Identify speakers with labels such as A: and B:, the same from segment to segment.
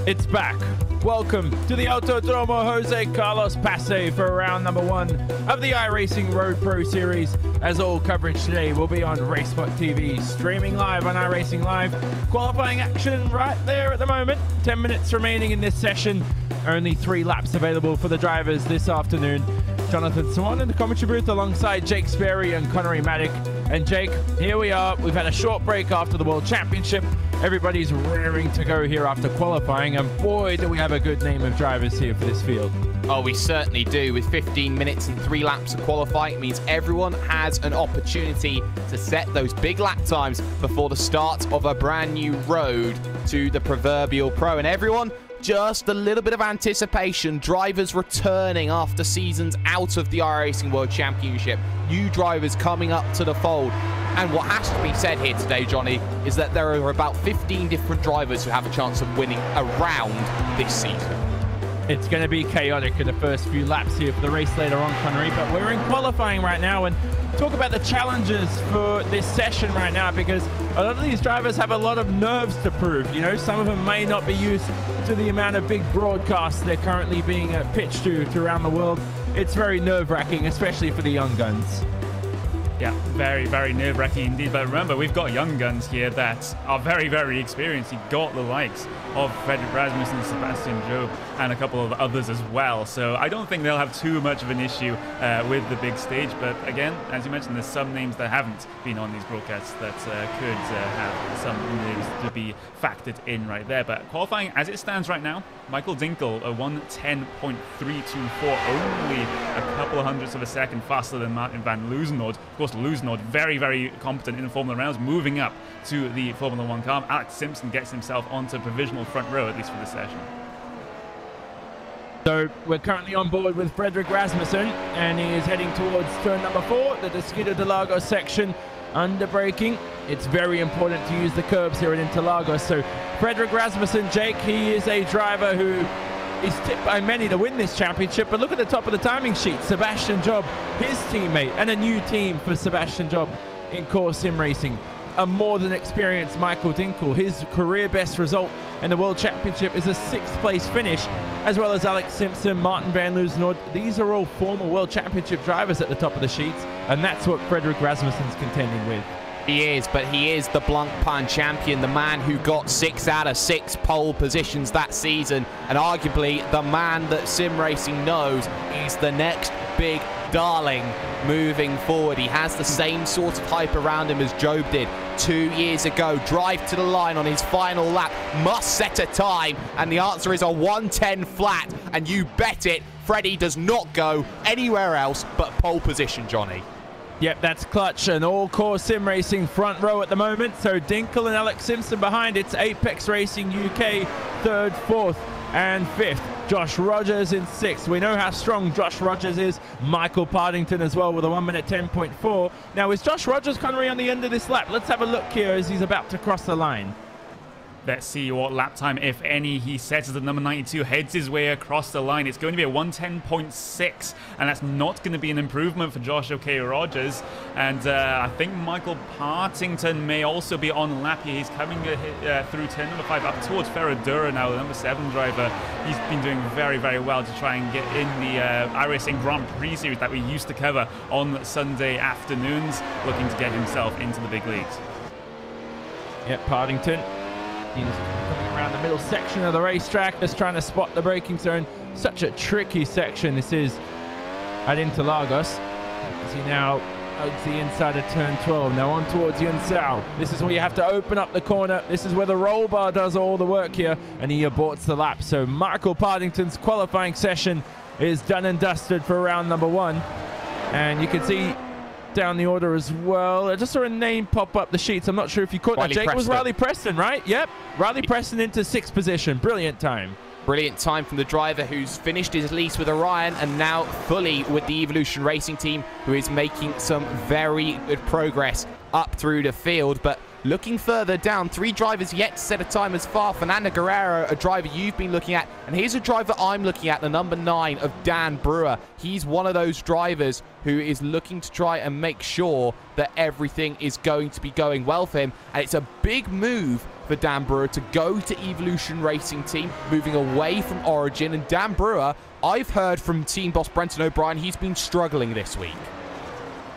A: It's back. Welcome to the Autodromo Jose Carlos Pace for round number 1 of the iRacing Road Pro Series. As all coverage today will be on RaceSpotTV, streaming live on iRacing Live. Qualifying action right there at the moment. 10 minutes remaining in this session. Only 3 laps available for the drivers this afternoon. Jonathan Swan in the commentary booth alongside Jake Sperry and Connery Maddock. And Jake, here we are. We've had a short break after the World Championship. Everybody's raring to go here after qualifying, and boy, do we have a good name of drivers here for this field.
B: Oh, we certainly do. With 15 minutes and 3 laps of qualifying, it means everyone has an opportunity to set those big lap times before the start of a brand new road to the proverbial pro. And everyone, just a little bit of anticipation. Drivers returning after seasons out of the iRacing World Championship. New drivers coming up to the fold. And what has to be said here today, Johnny, is that there are about 15 different drivers who have a chance of winning a round this season.
A: It's going to be chaotic in the first few laps here for the race later on, Connery, but we're in qualifying right now, and talk about the challenges for this session right now, because a lot of these drivers have a lot of nerves to prove. You know, some of them may not be used to the amount of big broadcasts they're currently being pitched to around the world. It's very nerve-wracking, especially for the young guns.
C: Yeah, very, very nerve-wracking indeed. But remember, we've got young guns here that are very, very experienced. You've got the likes of Fredrik Rasmussen, Sebastian Job, and a couple of others as well. So I don't think they'll have too much of an issue with the big stage. But again, as you mentioned, there's some names that haven't been on these broadcasts that could have some names to be factored in right there. But qualifying, as it stands right now, Michael Dinkel, a 1:10.324, only a couple of hundredths of a second faster than Martin van Loozenhout. Of course, Loozenhout, very, very competent in the Formula Rounds, moving up to the Formula 1 car. Alex Simpson gets himself onto provisional front row, at least for this session.
A: So we're currently on board with Fredrik Rasmussen, and he is heading towards turn number 4, the Interlagos section. Under braking, it's very important to use the curbs here at Interlagos. So Fredrik Rasmussen, Jake, he is a driver who is tipped by many to win this championship, but look at the top of the timing sheet. Sebastian Job, his teammate, and a new team for Sebastian Job in Core Sim Racing. A more than experienced Michael Dinkel. His career best result in the World Championship is a 6th place finish, as well as Alex Simpson, Martin van Loozenhout. These are all former World Championship drivers at the top of the sheets, and that's what Fredrik Rasmussen's contending with.
B: He is, but he is the Blancpain champion, the man who got 6 out of 6 pole positions that season, and arguably the man that sim racing knows is the next big darling moving forward. He has the same sort of hype around him as Job did 2 years ago. Drive to the line on his final lap, must set a time, and the answer is a 1:10 flat, and you bet it, Freddie does not go anywhere else but pole position, Johnny.
A: Yep, that's clutch, and all Core Sim Racing front row at the moment. So Dinkel and Alex Simpson behind. It's Apex Racing UK 3rd, 4th, and 5th. Josh Rogers in 6th. We know how strong Josh Rogers is. Michael Partington as well with a 1:10.4. Now, is Josh Rogers Connery on the end of this lap? Let's have a look here as he's about to cross the line.
C: Let's see what lap time, if any, he sets as the number 92, heads his way across the line. It's going to be a 1:10.6, and that's not going to be an improvement for Josh OK Rogers. And I think Michael Partington may also be on lap here. He's coming through turn number 5 up towards Ferradura now, the number 7 driver. He's been doing very, very well to try and get in the iRacing Grand Prix series that we used to cover on Sunday afternoons, looking to get himself into the big leagues.
A: Yep, Partington. He's coming around the middle section of the racetrack, just trying to spot the braking zone. Such a tricky section this is at Interlagos. As he now hugs the inside of turn 12. Now on towards Yunsao. This is where you have to open up the corner. This is where the roll bar does all the work here, and he aborts the lap. So Michael Partington's qualifying session is done and dusted for round number 1. And you can see down the order as well. I just saw a name pop up the sheets. I'm not sure if you caught that, Jake. It was Riley Preston, right? Yep. Riley Preston into 6th position. Brilliant time.
B: Brilliant time from the driver who's finished his lease with Orion and now fully with the Evolution Racing team, who is making some very good progress up through the field. But Looking further down, 3 drivers yet to set a time as far. Fernando Guerrero, a driver you've been looking at. And here's a driver I'm looking at, the number 9 of Dan Brewer. He's one of those drivers who is looking to try and make sure that everything is going to be going well for him. And it's a big move for Dan Brewer to go to Evolution Racing Team, moving away from Origin. And Dan Brewer, I've heard from team boss Brenton O'Brien, he's been struggling this week.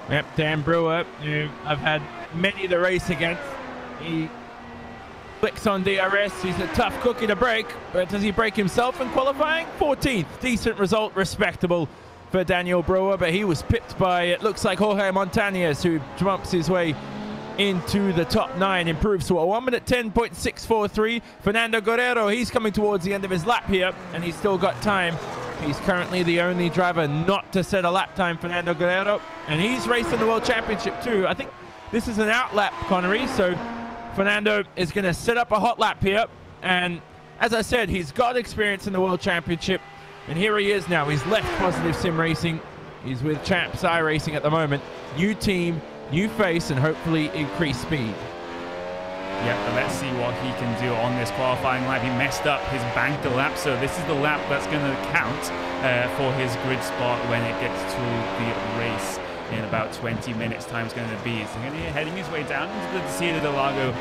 A: Yep, Dan Brewer, who I've had many to race against. He clicks on DRS. He's a tough cookie to break, but does he break himself in qualifying? 14th. Decent result, respectable for Daniel Brewer, but he was pipped by, it looks like, Jorge Montañez, who jumps his way into the top 9, improves to a 1:10.643. Fernando Guerrero, he's coming towards the end of his lap here, and he's still got time. He's currently the only driver not to set a lap time, Fernando Guerrero, and he's racing the World Championship too. I think this is an out lap, Connery, so Fernando is going to set up a hot lap here, and as I said, he's got experience in the World Championship, and here he is now. He's left Positive Sim Racing. He's with Champs iRacing at the moment. New team, new face, and hopefully increased speed.
C: Yeah, but let's see what he can do on this qualifying lap. He messed up his banker lap, so this is the lap that's going to count for his grid spot when it gets to the race in about 20 minutes. Time is going to be. So heading his way down into the Desierto del Lago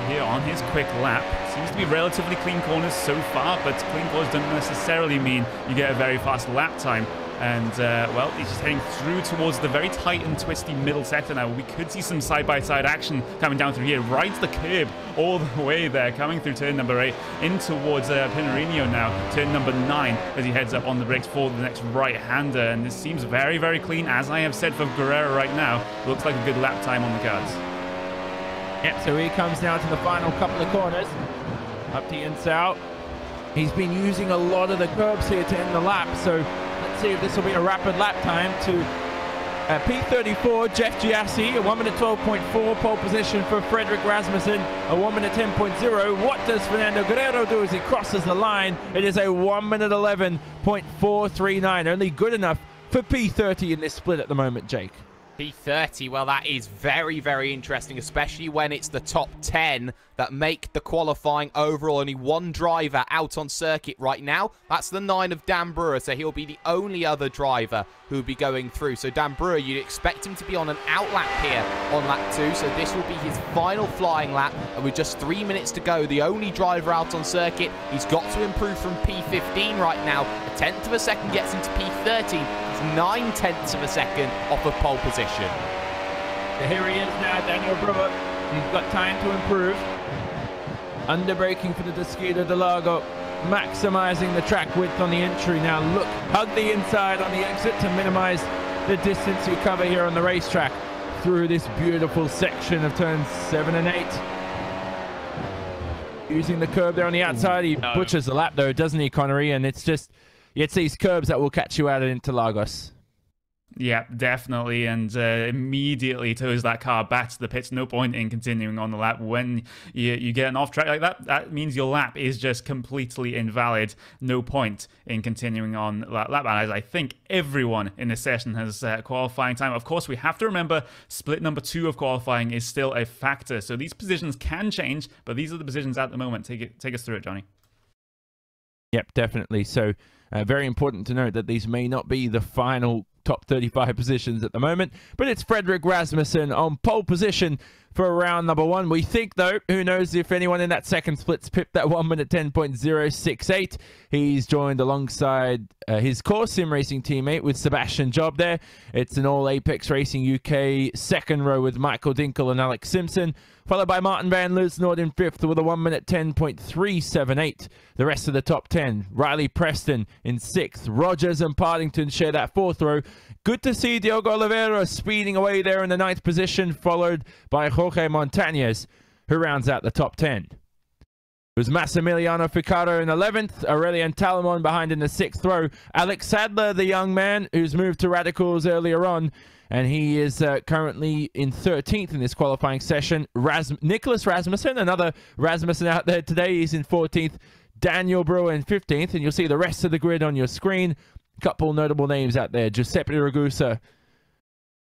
C: here on his quick lap. Seems to be relatively clean corners so far, but clean corners don't necessarily mean you get a very fast lap time. And, well, he's just heading through towards the very tight and twisty middle sector now. We could see some side-by-side action coming down through here. Rides the curb all the way there, coming through turn number 8, in towards Pinarino now, turn number 9, as he heads up on the brakes for the next right-hander. And this seems very, very clean, as I have said, for Guerrero right now. Looks like a good lap time on the cards.
A: Yep, so he comes now to the final couple of corners. Up to Insao. He's been using a lot of the curbs here to end the lap, so let's see if this will be a rapid lap time to P34, Jeff Giassi, a 1:12.4, pole position for Frederick Rasmussen, a 1:10.0. What does Fernando Guerrero do as he crosses the line? It is a 1:11.439, only good enough for P30 in this split at the moment, Jake.
B: P30, well, that is very, very interesting, especially when it's the top 10 that make the qualifying overall. Only one driver out on circuit right now. That's the 9 of Dan Brewer, so he'll be the only other driver who will be going through. So Dan Brewer, you'd expect him to be on an out lap here on lap 2, so this will be his final flying lap, and with just 3 minutes to go, the only driver out on circuit. He's got to improve from P15 right now. A tenth of a second gets him to P13. He's 9/10 of a second off of pole position.
A: So here he is now, Daniel Brewer. He's got time to improve. Underbraking for the Desierto del Lago, maximizing the track width on the entry. Now look, hug the inside on the exit to minimize the distance you cover here on the racetrack through this beautiful section of turns 7 and 8. Using the curb there on the outside, he butchers the lap though, doesn't he, Connery? And it's just, it's these curbs that will catch you out at Interlagos.
C: Yeah, definitely, and immediately tows that car back to the pits. No point in continuing on the lap. When you get an off track like that, that means your lap is just completely invalid. No point in continuing on that lap. And as I think everyone in this session has qualifying time. Of course, we have to remember split number 2 of qualifying is still a factor. So these positions can change, but these are the positions at the moment. Take us through it, Johnny.
A: Yep, definitely. So very important to note that these may not be the final top 35 positions at the moment, but it's Frederick Rasmussen on pole position for round number 1. We think, though, who knows if anyone in that second split's pipped that 1:10.068. He's joined alongside his core sim racing teammate with Sebastian Job there. It's an all Apex Racing UK second row with Michael Dinkel and Alex Simpson, followed by Martin Van Leeuwenhoek in 5th with a 1:10.378. The rest of the top 10, Riley Preston in 6th. Rogers and Partington share that 4th row. Good to see Diogo Oliveira speeding away there in the 9th position, followed by Jorge Montañez, who rounds out the top 10. It was Massimiliano Ficaro in 11th, Aurelian Talamon behind in the 6th row. Alex Sadler, the young man who's moved to Radicals earlier on, and he is currently in 13th in this qualifying session. Nicholas Rasmussen, another Rasmussen out there today, he's in 14th. Daniel Brewer in 15th, and you'll see the rest of the grid on your screen. Couple notable names out there: Giuseppe Ragusa,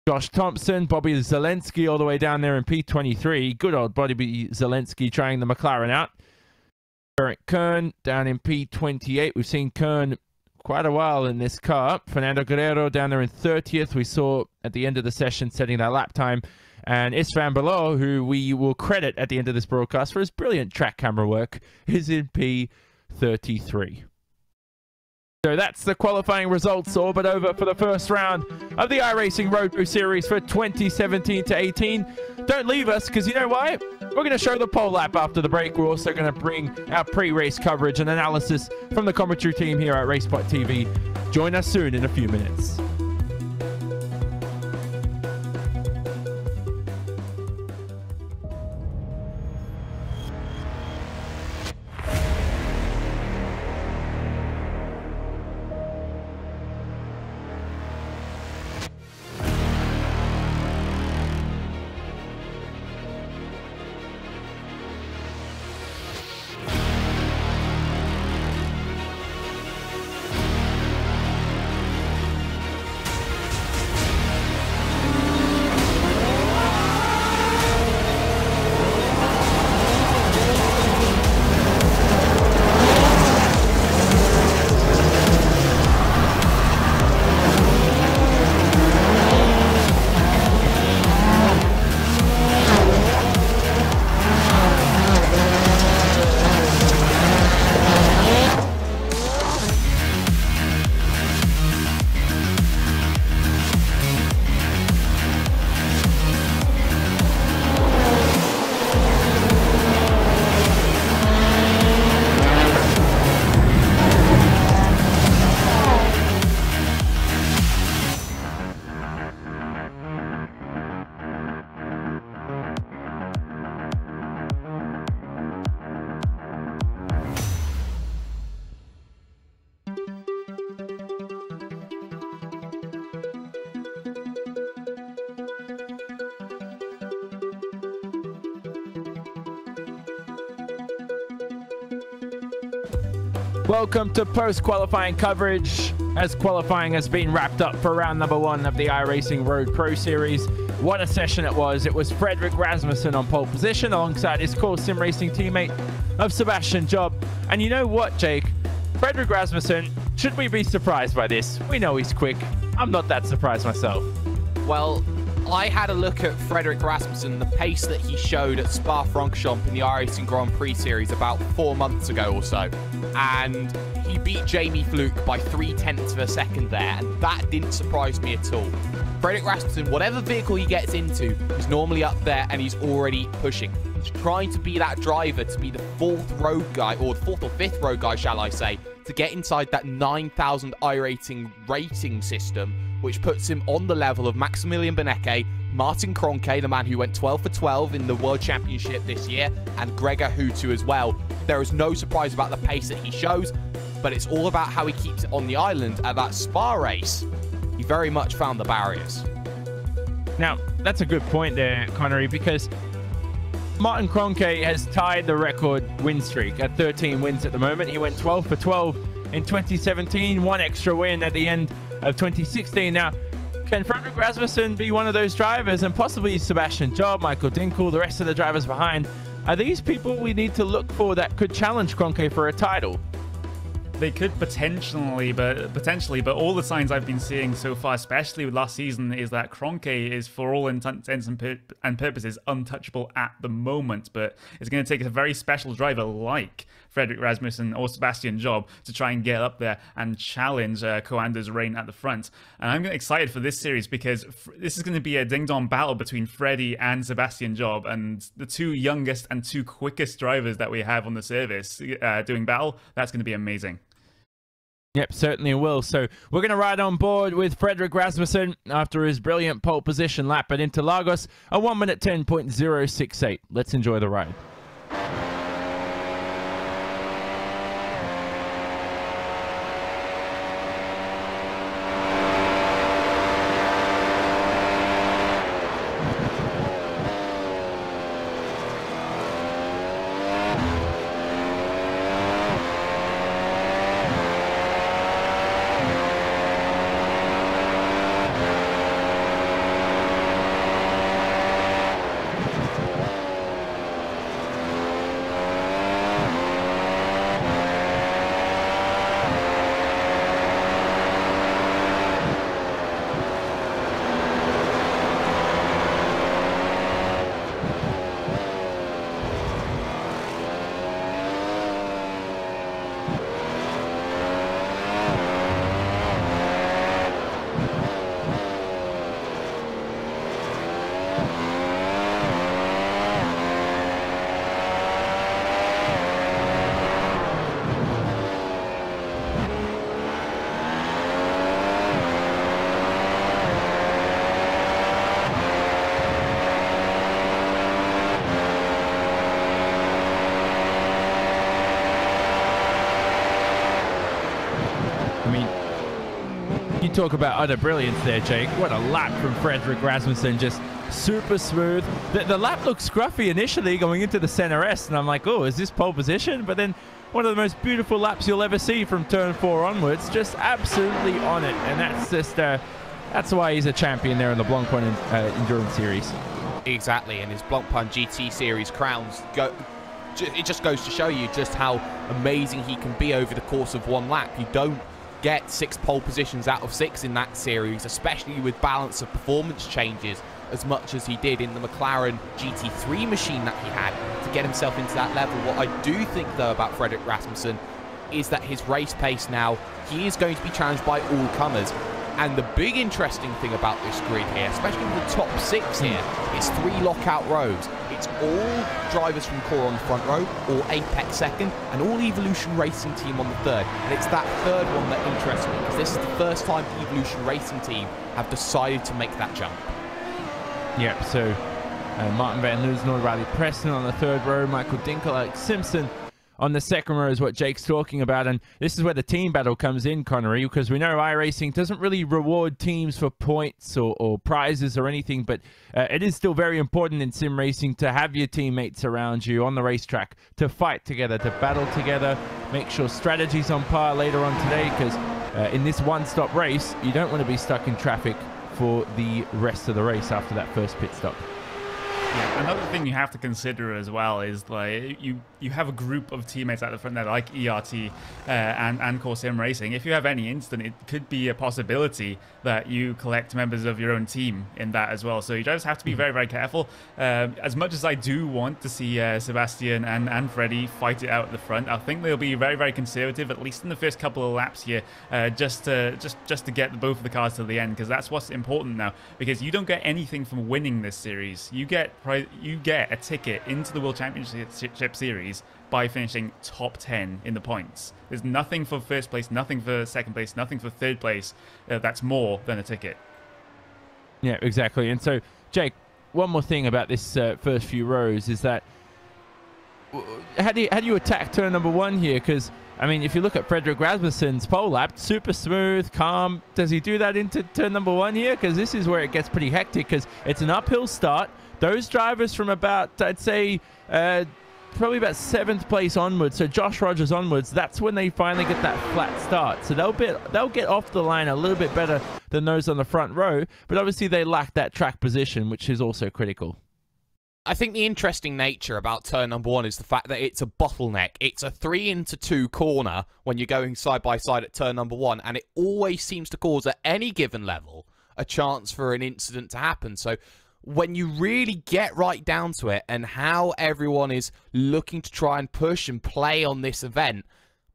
A: Josh Thompson, Bobby Zelensky all the way down there in P23. Good old Bobby Zelensky trying the McLaren out. Eric Kern down in P28. We've seen Kern quite a while in this car. Fernando Guerrero down there in 30th. We saw at the end of the session setting that lap time. And Istvan Below, who we will credit at the end of this broadcast for his brilliant track camera work, is in P33. So that's the qualifying results all but over for the first round of the iRacing Road Pro Series for 2017 to 18. Don't leave us, because you know why? We're going to show the pole lap after the break. We're also going to bring our pre-race coverage and analysis from the commentary team here at RaceSpotTV. Join us soon in a few minutes. Welcome to post-qualifying coverage, as qualifying has been wrapped up for round number 1 of the iRacing Road Pro Series. What a session it was. It was Fredrik Rasmussen on pole position alongside his core sim racing teammate of Sebastian Job. And you know what, Jake? Fredrik Rasmussen, should we be surprised by this? We know he's quick. I'm not that surprised myself.
B: Well, I had a look at Fredrik Rasmussen, the pace that he showed at Spa-Francorchamps in the iRacing Grand Prix Series about 4 months ago or so. And he beat Jamie Fluke by 0.3 of a second there, and that didn't surprise me at all. Fredrik Rasmussen, whatever vehicle he gets into, he's normally up there and he's already pushing. He's trying to be that driver, to be the 4th road guy, or the 4th or 5th road guy, shall I say, to get inside that 9,000 iRacing rating system, which puts him on the level of Maximilian Benecke, Martin Kroenke, the man who went 12 for 12 in the World Championship this year, and Gregor Hutu as well. There is no surprise about the pace that he shows, but it's all about how he keeps it on the island at that Spa race. He very much found the barriers.
A: Now, that's a good point there, Connery, because Martin Kroenke has tied the record win streak at 13 wins at the moment. He went 12 for 12 in 2017, one extra win at the end of 2016. Now, can Fredrik Rasmussen be one of those drivers, and possibly Sebastian Job, Michael Dinkel, the rest of the drivers behind? Are these people we need to look for that could challenge Kroenke for a title?
C: They could potentially, but all the signs I've been seeing so far, especially with last season, is that Kroenke is, for all intents and purposes, untouchable at the moment. But it's going to take a very special driver like Fredrik Rasmussen or Sebastian Job to try and get up there and challenge Coander's reign at the front. And I'm excited for this series because this is going to be a ding-dong battle between Freddie and Sebastian Job, and the 2 youngest and 2 quickest drivers that we have on the service doing battle. That's going to be amazing.
A: Yep, certainly will. So we're going to ride on board with Fredrik Rasmussen after his brilliant pole position lap at Interlagos, a 1 minute 10.068. Let's enjoy the ride. I mean, you talk about utter brilliance there, Jake. What a lap from Fredrik Rasmussen, just super smooth. The lap looked scruffy initially going into the center S, and I'm like, oh, is this pole position? But then one of the most beautiful laps you'll ever see from turn 4 onwards, just absolutely on it. And that's just, that's why he's a champion there in the Blancpain Endurance Series.
B: Exactly, and his Blancpain GT Series crowns it just goes to show you just how amazing he can be over the course of one lap. You don't get 6 pole positions out of 6 in that series, especially with balance of performance changes as much as he did in the McLaren GT3 machine that he had to get himself into that level. What I do think, though, about Fredrik Rasmussen is that his race pace now, he is going to be challenged by all comers. And the big interesting thing about this grid here, especially with the top 6 here, is 3 lockout rows. It's all drivers from Core on the front row, all Apex second, and all Evolution Racing team on the third. And it's that third one that interests me, because this is the first time the Evolution Racing team have decided to make that jump.
A: Yep, so Martin Van Loosenor, Riley Preston on the third row, Michael Dinkel, Alex Simpson on the second row is what Jake's talking about. And this is where the team battle comes in, Connery, because we know iRacing doesn't really reward teams for points or prizes or anything, but it is still very important in sim racing to have your teammates around you on the racetrack, to fight together, to battle together, make sure strategy's on par later on today, because in this one-stop race, you don't want to be stuck in traffic for the rest of the race after that first pit stop.
C: Yeah, another thing you have to consider as well is, like, you have a group of teammates at the front there, like ERT and Core Sim Racing. If you have any incident, it could be a possibility that you collect members of your own team in that as well. So you just have to be very, very careful. As much as I do want to see Sebastian and Freddie fight it out at the front, I think they'll be very, very conservative, at least in the first couple of laps here, just to get both of the cars to the end, because that's what's important now. Because you don't get anything from winning this series. You get a ticket into the World Championship Series by finishing top 10 in the points. There's nothing for first place, nothing for second place, nothing for third place that's more than a ticket.
A: Yeah, exactly. And so, Jake, one more thing about this first few rows is that how do you attack turn number 1 here? Because, I mean, if you look at Fredrik Rasmussen's pole lap, super smooth, calm. Does he do that into turn number 1 here? Because this is where it gets pretty hectic, because it's an uphill start. Those drivers from about, I'd say, probably about 7th place onwards, so Josh Rogers onwards, that's when they finally get that flat start. So they'll get off the line a little bit better than those on the front row, but obviously they lack that track position, which is also critical.
B: I think the interesting nature about turn number 1 is the fact that it's a bottleneck. It's a 3-into-2 corner when you're going side by side at turn number 1, and it always seems to cause, at any given level, a chance for an incident to happen. So when you really get right down to it and how everyone is looking to try and push and play on this event,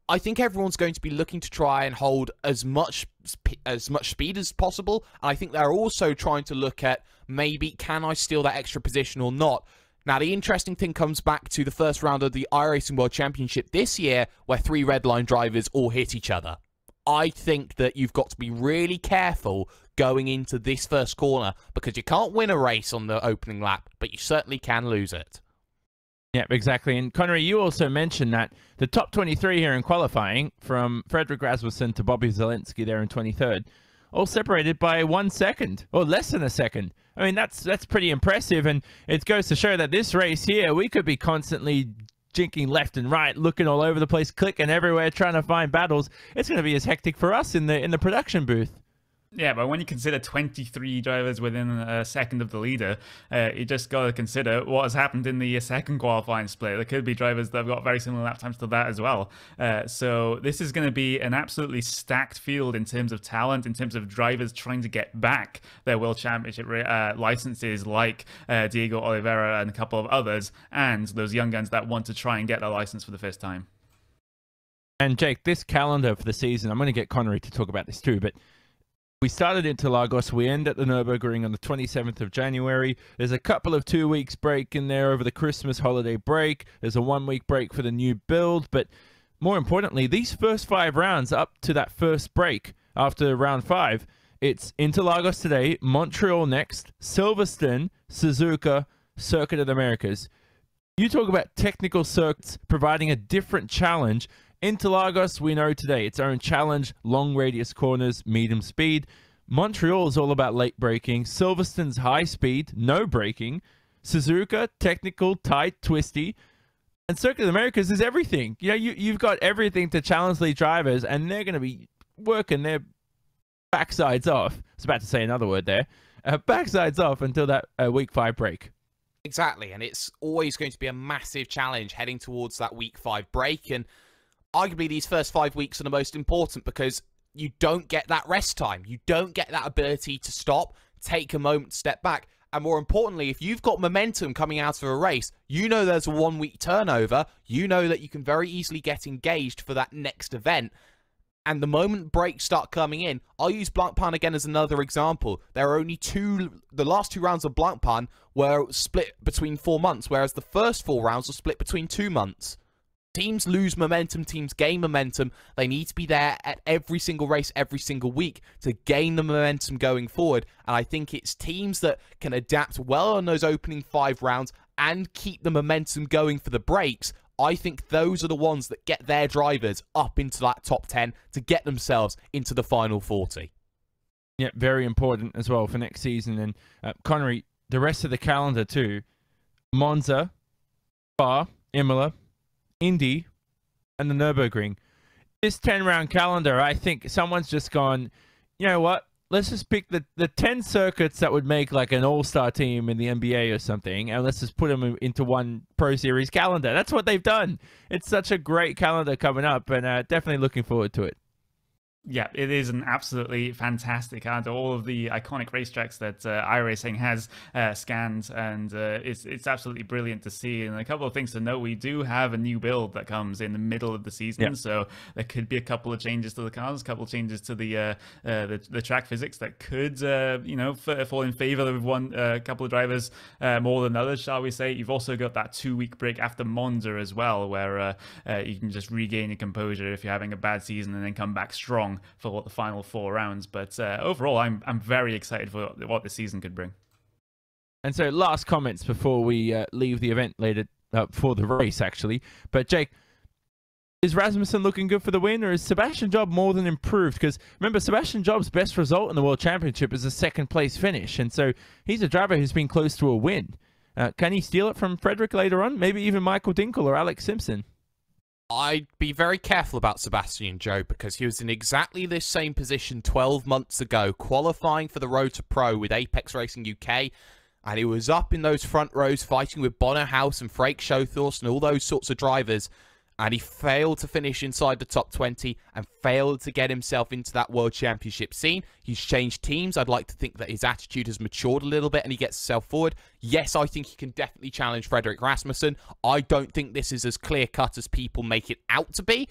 B: I think everyone's going to be looking to try and hold as much speed as possible. And I think they're also trying to look at, maybe, can I steal that extra position or not? Now, the interesting thing comes back to the first round of the iRacing World Championship this year, where 3 red line drivers all hit each other. I think that you've got to be really careful going into this first corner, because you can't win a race on the opening lap, but you certainly can lose it.
A: Yeah, exactly. And Connery, you also mentioned that the top 23 here in qualifying, from Fredrik Rasmussen to Bobby Zelensky there in 23rd, all separated by 1 second, or less than a second. I mean, that's pretty impressive, and it goes to show that this race here, we could be constantly jinking left and right, looking all over the place, clicking everywhere, trying to find battles. It's going to be as hectic for us in the production booth.
C: Yeah, but when you consider 23 drivers within a second of the leader, you just got to consider what has happened in the second qualifying split. There could be drivers that have got very similar lap times to that as well. So this is going to be an absolutely stacked field in terms of talent, in terms of drivers trying to get back their World Championship licenses, like Diego Oliveira and a couple of others, and those young guns that want to try and get their license for the first time.
A: And Jake, this calendar for the season, I'm going to get Connery to talk about this too, but we started in Interlagos. We end at the Nürburgring on the 27th of January. There's a couple of 2 weeks break in there over the Christmas holiday break. There's a 1 week break for the new build. But more importantly, these first 5 rounds up to that first break after round 5, it's Interlagos today, Montreal next, Silverstone, Suzuka, Circuit of the Americas. You talk about technical circuits providing a different challenge. Interlagos, we know today, its own challenge, long radius corners, medium speed. Montreal is all about late braking. Silverstone's high speed, no braking. Suzuka, technical, tight, twisty. And Circuit of the Americas is everything. You know, you've got everything to challenge these drivers, and they're going to be working their backsides off. I was about to say another word there. Backsides off until that week 5 break.
B: Exactly, and it's always going to be a massive challenge heading towards that week 5 break, and arguably these first 5 weeks are the most important because you don't get that rest time. You don't get that ability to stop, take a moment, step back, and more importantly, if you've got momentum coming out of a race, you know there's a 1 week turnover, you know that you can very easily get engaged for that next event. And the moment breaks start coming in, I'll use Blancpain again as another example. There are only the last 2 rounds of Blancpain were split between 4 months, whereas the first 4 rounds were split between 2 months. Teams lose momentum, teams gain momentum. They need to be there at every single race, every single week to gain the momentum going forward. And I think it's teams that can adapt well on those opening 5 rounds and keep the momentum going for the breaks. I think those are the ones that get their drivers up into that top 10 to get themselves into the final 40.
A: Yeah, very important as well for next season. And Connery, the rest of the calendar too. Monza, Spa, Imola, Indy, and the Nürburgring. This 10-round calendar, I think someone's just gone, you know what? Let's just pick the 10 circuits that would make like an all-star team in the NBA or something, and let's just put them into one Pro Series calendar. That's what they've done. It's such a great calendar coming up, and definitely looking forward to it.
C: Yeah, it is an absolutely fantastic calendar. All of the iconic racetracks that iRacing has scanned, and it's absolutely brilliant to see. And a couple of things to note: we do have a new build that comes in the middle of the season, so there could be a couple of changes to the cars, a couple of changes to the track physics that could, fall in favor of a couple of drivers more than others, shall we say. You've also got that 2-week break after Monza as well, where you can just regain your composure if you're having a bad season and then come back strong for the final 4 rounds. But overall, I'm very excited for what the season could bring.
A: And so last comments before we leave the event later for the race, actually. But Jake, is Rasmussen looking good for the win, or is Sebastian Job more than improved? Because remember, Sebastian Job's best result in the World Championship is a 2nd place finish, and so he's a driver who's been close to a win. Can he steal it from Frederick later on? Maybe even Michael Dinkel or Alex Simpson?
B: I'd be very careful about Sebastian Job because he was in exactly this same position 12 months ago, qualifying for the Road to Pro with Apex Racing UK, and he was up in those front rows fighting with Bono House and Frake Showthorst and all those sorts of drivers, and he failed to finish inside the top 20 and failed to get himself into that World Championship scene. He's changed teams. I'd like to think that his attitude has matured a little bit and he gets himself forward. Yes, I think he can definitely challenge Frederick Rasmussen. I don't think this is as clear-cut as people make it out to be.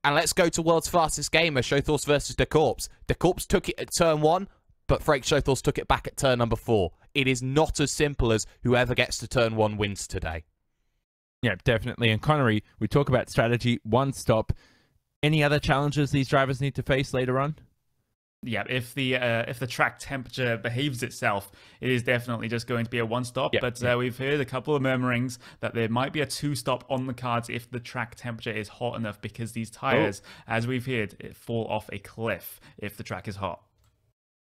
B: And let's go to World's Fastest Gamer, Showthorst versus De Corps. De Corps took it at turn 1, but Frake Showthorst took it back at turn number 4. It is not as simple as whoever gets to turn 1 wins today.
A: Yeah, definitely. And Connery, we talk about strategy, 1 stop. Any other challenges these drivers need to face later on?
C: Yeah, if the track temperature behaves itself, it is definitely just going to be a 1-stop.
A: Yep.
C: But we've heard a couple of murmurings that there might be a 2-stop on the cards if the track temperature is hot enough, because these tires, as we've heard, fall off a cliff if the track is hot.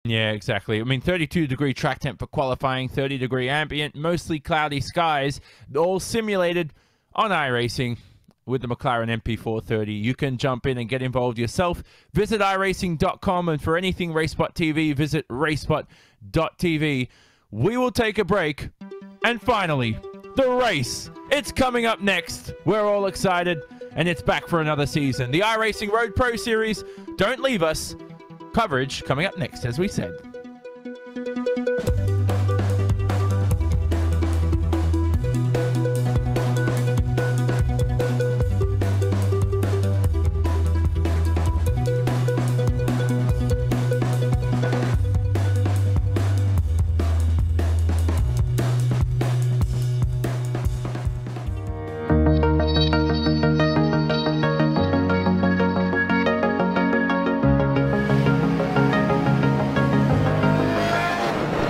A: Yeah, exactly. I mean, 32-degree track temp for qualifying, 30-degree ambient, mostly cloudy skies, all simulated on iRacing with the McLaren MP430. You can jump in and get involved yourself. Visit iRacing.com, and for anything RaceSpotTV, visit RaceSpot.tv. We will take a break, and finally, the race. It's coming up next. We're all excited, and it's back for another season. The iRacing Road Pro Series. Don't leave us. Coverage coming up next, as we said.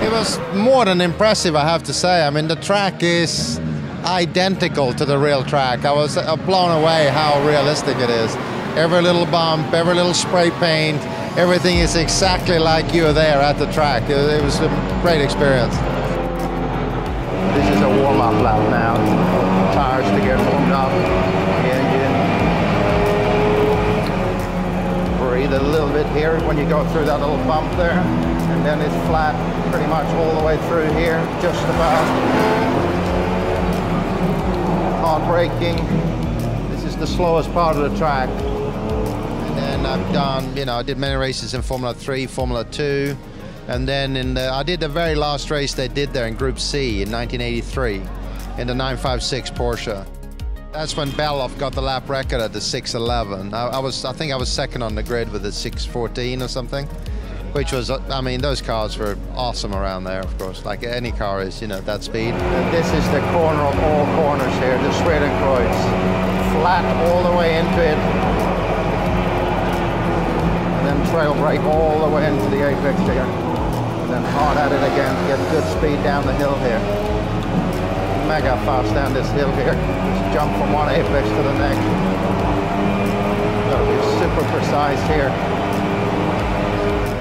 D: It was more than impressive, I have to say. I mean, the track is identical to the real track. I was blown away how realistic it is. Every little bump, every little spray paint, everything is exactly like you were there at the track. It was a great experience. This is a warm-up lap now. Tires to get warmed up. The engine. Breathe a little bit here when you go through that little bump there. And then it's flat pretty much all the way through here, just about. Hard braking. This is the slowest part of the track. And then I've done, you know, I did many races in Formula 3, Formula 2. And then I did the very last race they did there in Group C in 1983 in the 956 Porsche. That's when Beloff got the lap record at the 6:11. I think I was second on the grid with the 6:14 or something, which was, I mean, those cars were awesome around there, of course, like any car is, you know, that speed. And this is the corner of all corners here, the Swedenkreuz. Flat all the way into it. And then trail brake all the way into the apex here. And then hard at it again, get good speed down the hill here. Mega fast down this hill here. Just jump from one apex to the next. Gotta be super precise here.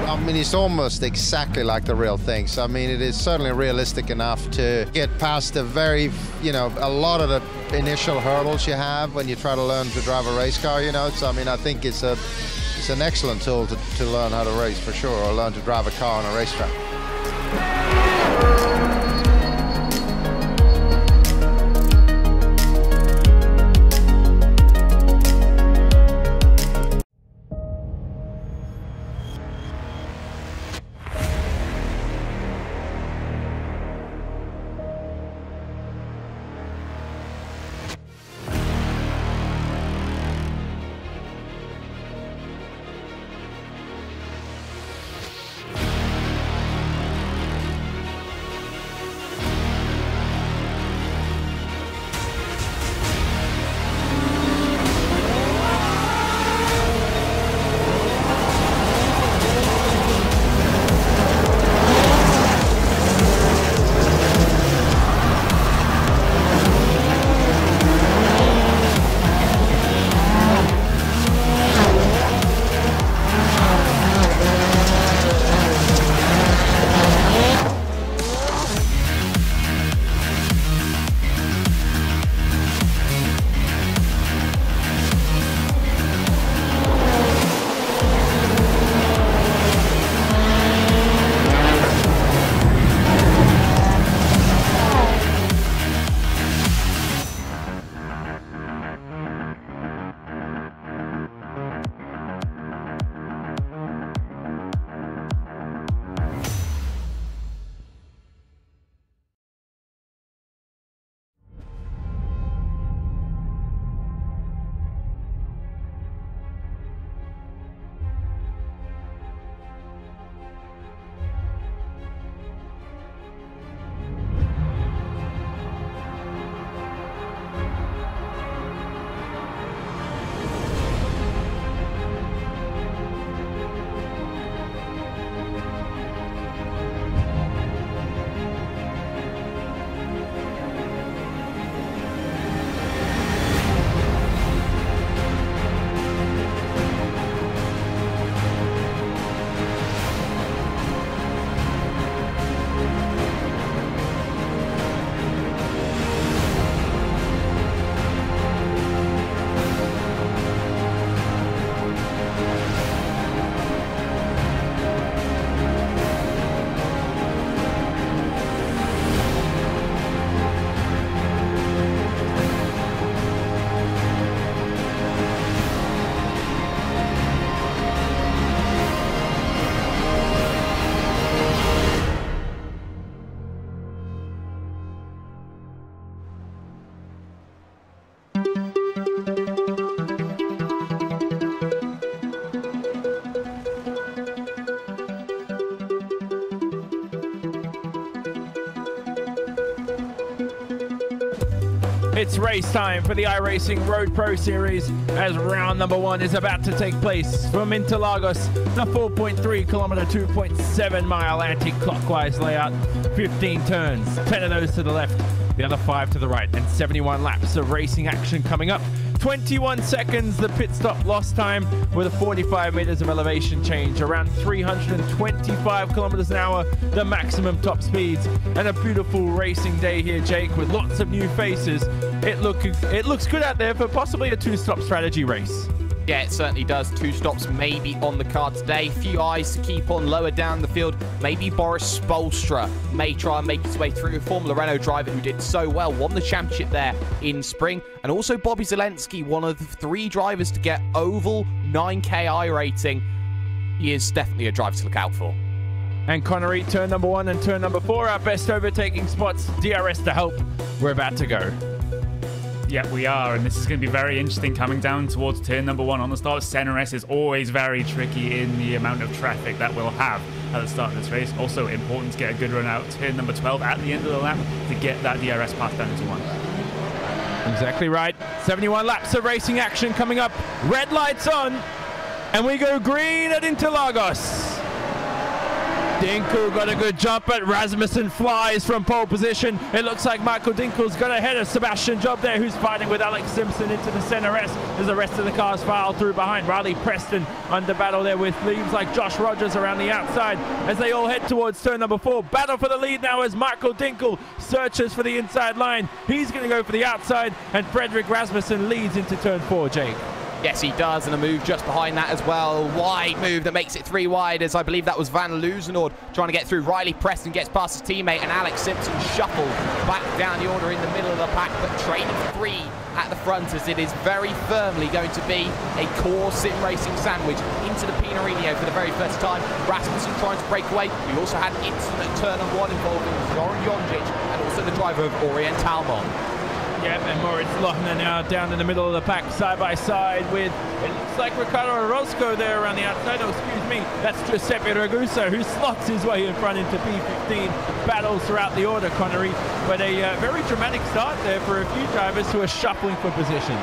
D: I mean, it's almost exactly like the real thing. So, I mean, it is certainly realistic enough to get past the very, you know, a lot of the initial hurdles you have when you try to learn to drive a race car, you know. So, I mean, I think it's an excellent tool to learn how to race for sure, or learn to drive a car on a racetrack.
A: It's race time for the iRacing Road Pro Series as round number 1 is about to take place from Interlagos, the 4.3 kilometer, 2.7 mile anti-clockwise layout, 15 turns, 10 of those to the left, the other 5 to the right, and 71 laps of racing action coming up. 21 seconds, the pit stop lost time with a 45 meters of elevation change, around 325 kilometers an hour, the maximum top speeds, and a beautiful racing day here, Jake, with lots of new faces. It looks good out there for possibly a 2-stop strategy race.
B: Yeah, it certainly does. 2 stops maybe on the card today. Few eyes to keep on lower down the field. Maybe Boris Spolstra may try and make his way through. A former Renault driver who did so well, won the championship there in spring. And also Bobby Zelensky, one of the 3 drivers to get oval 9K iRacing. He is definitely a driver to look out for.
A: And Connery, turn number 1 and turn number 4, our best overtaking spots. DRS to help. We're about to go.
C: Yeah, we are, and this is going to be very interesting coming down towards turn number 1 on the start. Center S is always very tricky in the amount of traffic that we'll have at the start of this race. Also important to get a good run out turn number 12 at the end of the lap to get that DRS pass down into 1.
A: Exactly right. 71 laps of racing action coming up. Red lights on, and we go green at Interlagos. Dinkel got a good jump, but Rasmussen flies from pole position. It looks like Michael Dinkel's got ahead of Sebastian Job there, who's fighting with Alex Simpson into the center S as the rest of the cars file through behind. Riley Preston under battle there with leads like Josh Rogers around the outside as they all head towards turn number 4. Battle for the lead now as Michael Dinkel searches for the inside line. He's going to go for the outside, and Frederick Rasmussen leads into turn 4, Jake.
B: Yes, he does, and a move just behind that as well. Wide move that makes it 3 wide, as I believe that was Van Loosenord trying to get through. Riley Preston gets past his teammate, and Alex Simpson shuffled back down the order in the middle of the pack, but trading 3 at the front, as it is very firmly going to be a core sim racing sandwich into the Pinarino for the very first time. Rasmussen trying to break away. We also had an incident at turn number 1 involving Zoran Jonjic and also the driver of Orientalmon.
A: Yep, and Moritz Lochner now down in the middle of the pack, side by side with, it looks like Ricardo Orozco there around the outside. Oh, excuse me, that's Giuseppe Ragusa, who slots his way in front into P15. Battles throughout the order, Connery, but a very dramatic start there for a few drivers who are shuffling for position.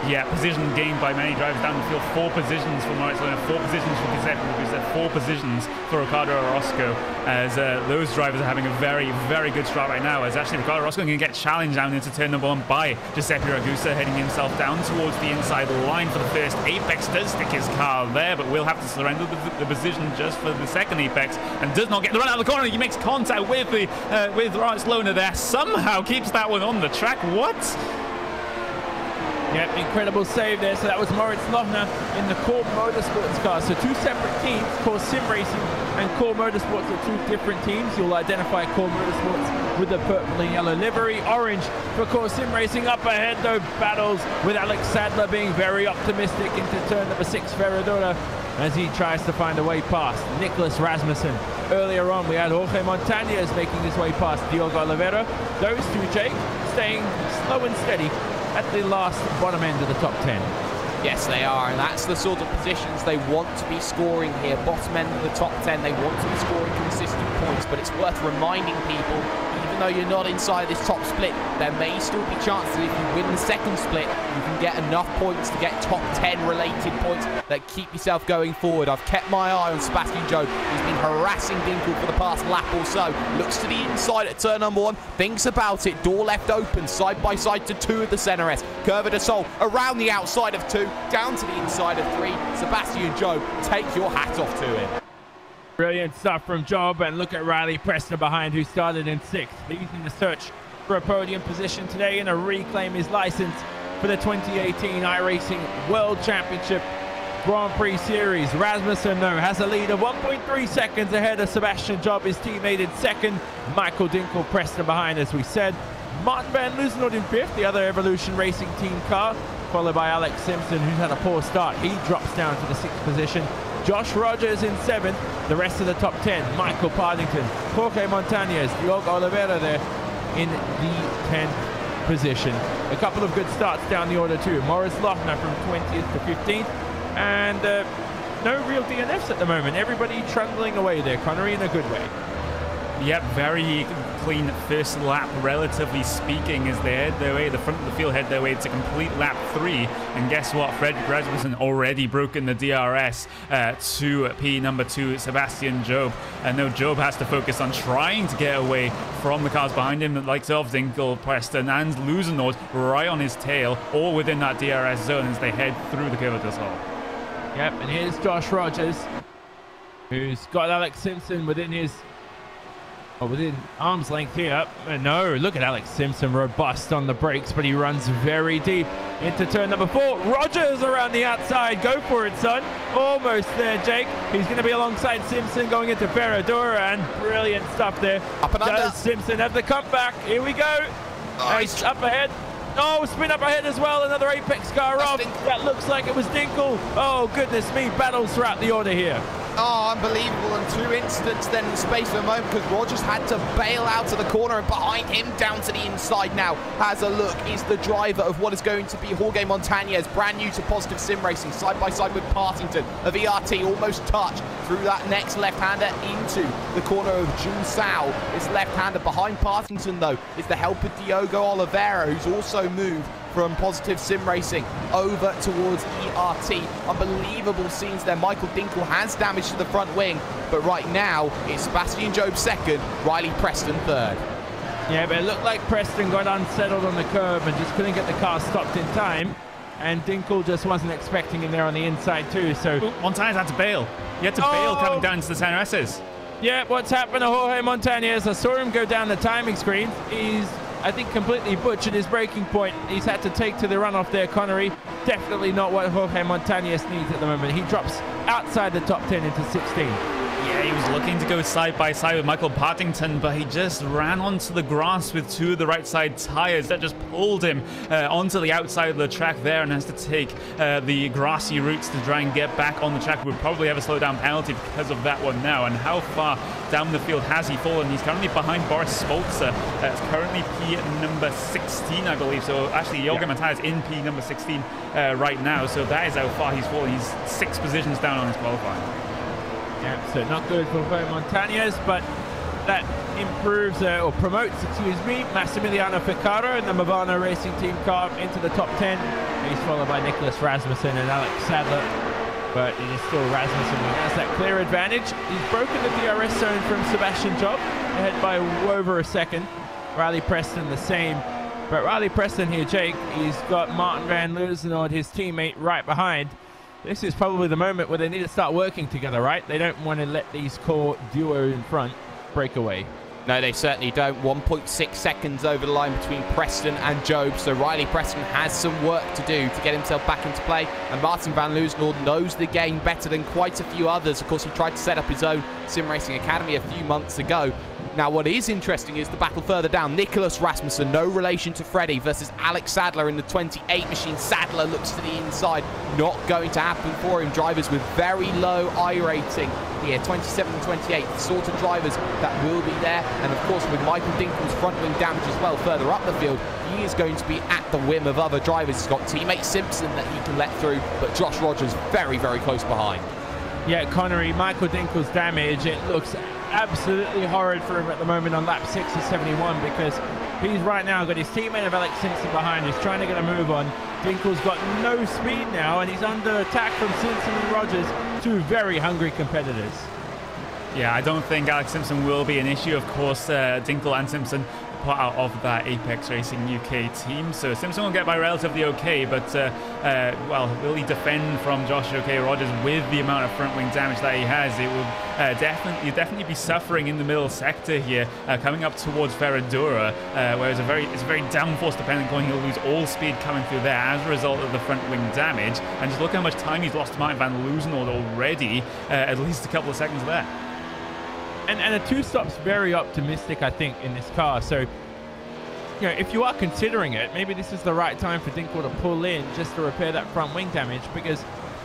C: Yeah, position gained by many drivers down the field. 4 positions for Moritz Lochner, 4 positions for Giuseppe Ragusa, 4 positions for Ricardo Orozco, as those drivers are having a very, very good start right now, as actually Ricardo Orozco can get challenged down into turn number 1 by Giuseppe Ragusa, heading himself down towards the inside line for the first apex. Does stick his car there, but will have to surrender the position just for the second apex, and does not get the run out of the corner. He makes contact with the with Moritz Lochner there, somehow keeps that one on the track. What?
A: Yep, incredible save there. So that was Moritz Lochner in the Core Motorsports car. So 2 separate teams, Core Sim Racing and Core Motorsports are 2 different teams. You'll identify Core Motorsports with the purple and yellow livery. Orange for Core Sim Racing. Up ahead though, battles with Alex Sadler being very optimistic into turn number 6, Ferradura, as he tries to find a way past Nicholas Rasmussen. Earlier on, we had Jorge Montañez making his way past Diogo Oliveira. Those 2, Jake, staying slow and steady at the last bottom end of the top 10.
B: Yes, they are, and that's the sort of positions they want to be scoring here. Bottom end of the top 10, they want to be scoring consistent points, but it's worth reminding people, even though you're not inside this top split, there may still be chances if you win the second split, you can get enough points to get top 10 related points that keep yourself going forward. I've kept my eye on Sebastian Job. He's been harassing Dinkel for the past lap or so. Looks to the inside at turn number 1, thinks about it, door left open, side by side to 2 at the center S. Curva de Sol around the outside of 2, down to the inside of 3. Sebastian Job, take your hat off to him.
A: Brilliant stuff from Job, and look at Riley Preston behind, who started in 6th, leading the search for a podium position today and to reclaim his license for the 2018 iRacing World Championship Grand Prix Series. Rasmussen, though, has a lead of 1.3 seconds ahead of Sebastian Job, his teammate in 2nd. Michael Dinkel Preston behind, as we said. Martin Van Loosenord in 5th, the other Evolution Racing team car, followed by Alex Simpson, who's had a poor start. He drops down to the 6th position. Josh Rogers in 7th. The rest of the top 10, Michael Partington, Jorge Montañez, Diogo Oliveira there in the 10th position. A couple of good starts down the order too. Moritz Lochner from 20th to 15th. And no real DNFs at the moment. Everybody trundling away there, Connery, in a good way.
C: Yep, very clean first lap, relatively speaking, as they head their way, the front of the field head their way to complete lap 3. And guess what? Fredrik Rasmussen already broken the DRS to P number 2, Sebastian Job. And now Job has to focus on trying to get away from the cars behind him, the likes of Dinkel, Preston, and Luzenoord right on his tail, all within that DRS zone as they head through the curve of this hole.
A: Yep, and here's Josh Rogers, who's got Alex Simpson within his, within arm's length here. No, look at Alex Simpson, robust on the brakes, but he runs very deep into turn number 4. Rogers around the outside. Go for it, son. Almost there, Jake. He's going to be alongside Simpson going into Ferradura, and brilliant stuff there.
B: Up and under.
A: Does Simpson have the comeback? Here we go.
B: Nice.
A: Up ahead. Oh, spin up ahead as well. Another Apex car off. That looks like it was Dinkel. Oh, goodness me. Battles throughout the order here.
B: Oh, unbelievable. And 2 incidents then in the space of a moment, because Rogers had to bail out of the corner, and behind him down to the inside now has a look is the driver of what is going to be Jorge Montañez, brand new to Positive Sim Racing, side by side with Partington of ERT, almost touched through that next left-hander into the corner of Jun Sao. It's left-hander behind Partington though is the helper Diogo Oliveira, who's also moved from Positive Sim Racing over towards ERT. Unbelievable scenes there. Michael Dinkel has damage to the front wing, but right now it's Sebastian Job second, Riley Preston third.
A: Yeah, but it looked like Preston got unsettled on the curb and just couldn't get the car stopped in time. And Dinkel just wasn't expecting him there on the inside too, so...
C: Montañez had to bail. He had to bail coming down into the center S's.
A: Yeah, what's happened to Jorge Montañez? I saw him go down the timing screen. He's, I think, completely butchered his braking point. He's had to take to the runoff there, Connery. Definitely not what Jorge Montañez needs at the moment. He drops outside the top 10 into 16.
C: Yeah, he was looking to go side by side with Michael Partington, but he just ran onto the grass with 2 of the right side tires. That just pulled him onto the outside of the track there, and has to take the grassy routes to try and get back on the track. We'll probably have a slowdown penalty because of that one now. And how far down the field has he fallen? He's currently behind Boris Spolzer. That's currently P number 16, I believe. So actually, Jorge Montañez in P number 16 right now. So that is how far he's fallen. He's 6 positions down on his qualifying.
A: Yeah, so not good for Jorge Montañez, but that improves or promotes, Massimiliano Ficarra in the Movano Racing Team car into the top 10. He's followed by Nicholas Rasmussen and Alex Sadler, but it is still Rasmussen who has that clear advantage. He's broken the DRS zone from Sebastian Job, ahead by over a second. Riley Preston the same, but Riley Preston here, Jake, he's got Martin van Luzenoord, his teammate, right behind. This is probably the moment where they need to start working together, right? They don't want to let these core duo in front break away.
B: No, they certainly don't. 1.6 seconds over the line between Preston and Job, so Riley Preston has some work to do to get himself back into play, and Martin van Luzenoord knows the game better than quite a few others. Of course, he tried to set up his own sim racing academy a few months ago. Now, what is interesting is the battle further down. Nicholas Rasmussen, no relation to Freddie, versus Alex Sadler in the 28 machine. Sadler looks to the inside. Not going to happen for him. Drivers with very low iRacing here, 27 and 28, the sort of drivers that will be there. And of course, with Michael Dinkel's front wing damage as well further up the field, he is going to be at the whim of other drivers. He's got teammate Simpson that he can let through, but Josh Rogers very, very close behind.
A: Yeah, Connery, Michael Dinkel's damage, it looks absolutely horrid for him at the moment on lap 6 of 71, because he's right now got his teammate of Alex Simpson behind. He's trying to get a move on. Dinkel's got no speed now, and he's under attack from Simpson and Rogers, 2 very hungry competitors.
C: Yeah, I don't think Alex Simpson will be an issue. Of course, Dinkel and Simpson part out of that Apex Racing UK team, so Simpson will get by relatively okay, but well, will he defend from Josh Rogers with the amount of front wing damage that he has? It will definitely be suffering in the middle sector here, coming up towards Ferradura, where it's a very downforce dependent going. He'll lose all speed coming through there as a result of the front wing damage, and just look how much time he's lost to Martin van Luzenoord already, at least a couple of seconds there.
A: And a 2-stop's very optimistic, I think, in this car. So, you know, if you are considering it, maybe this is the right time for Dinkel to pull in just to repair that front wing damage, because,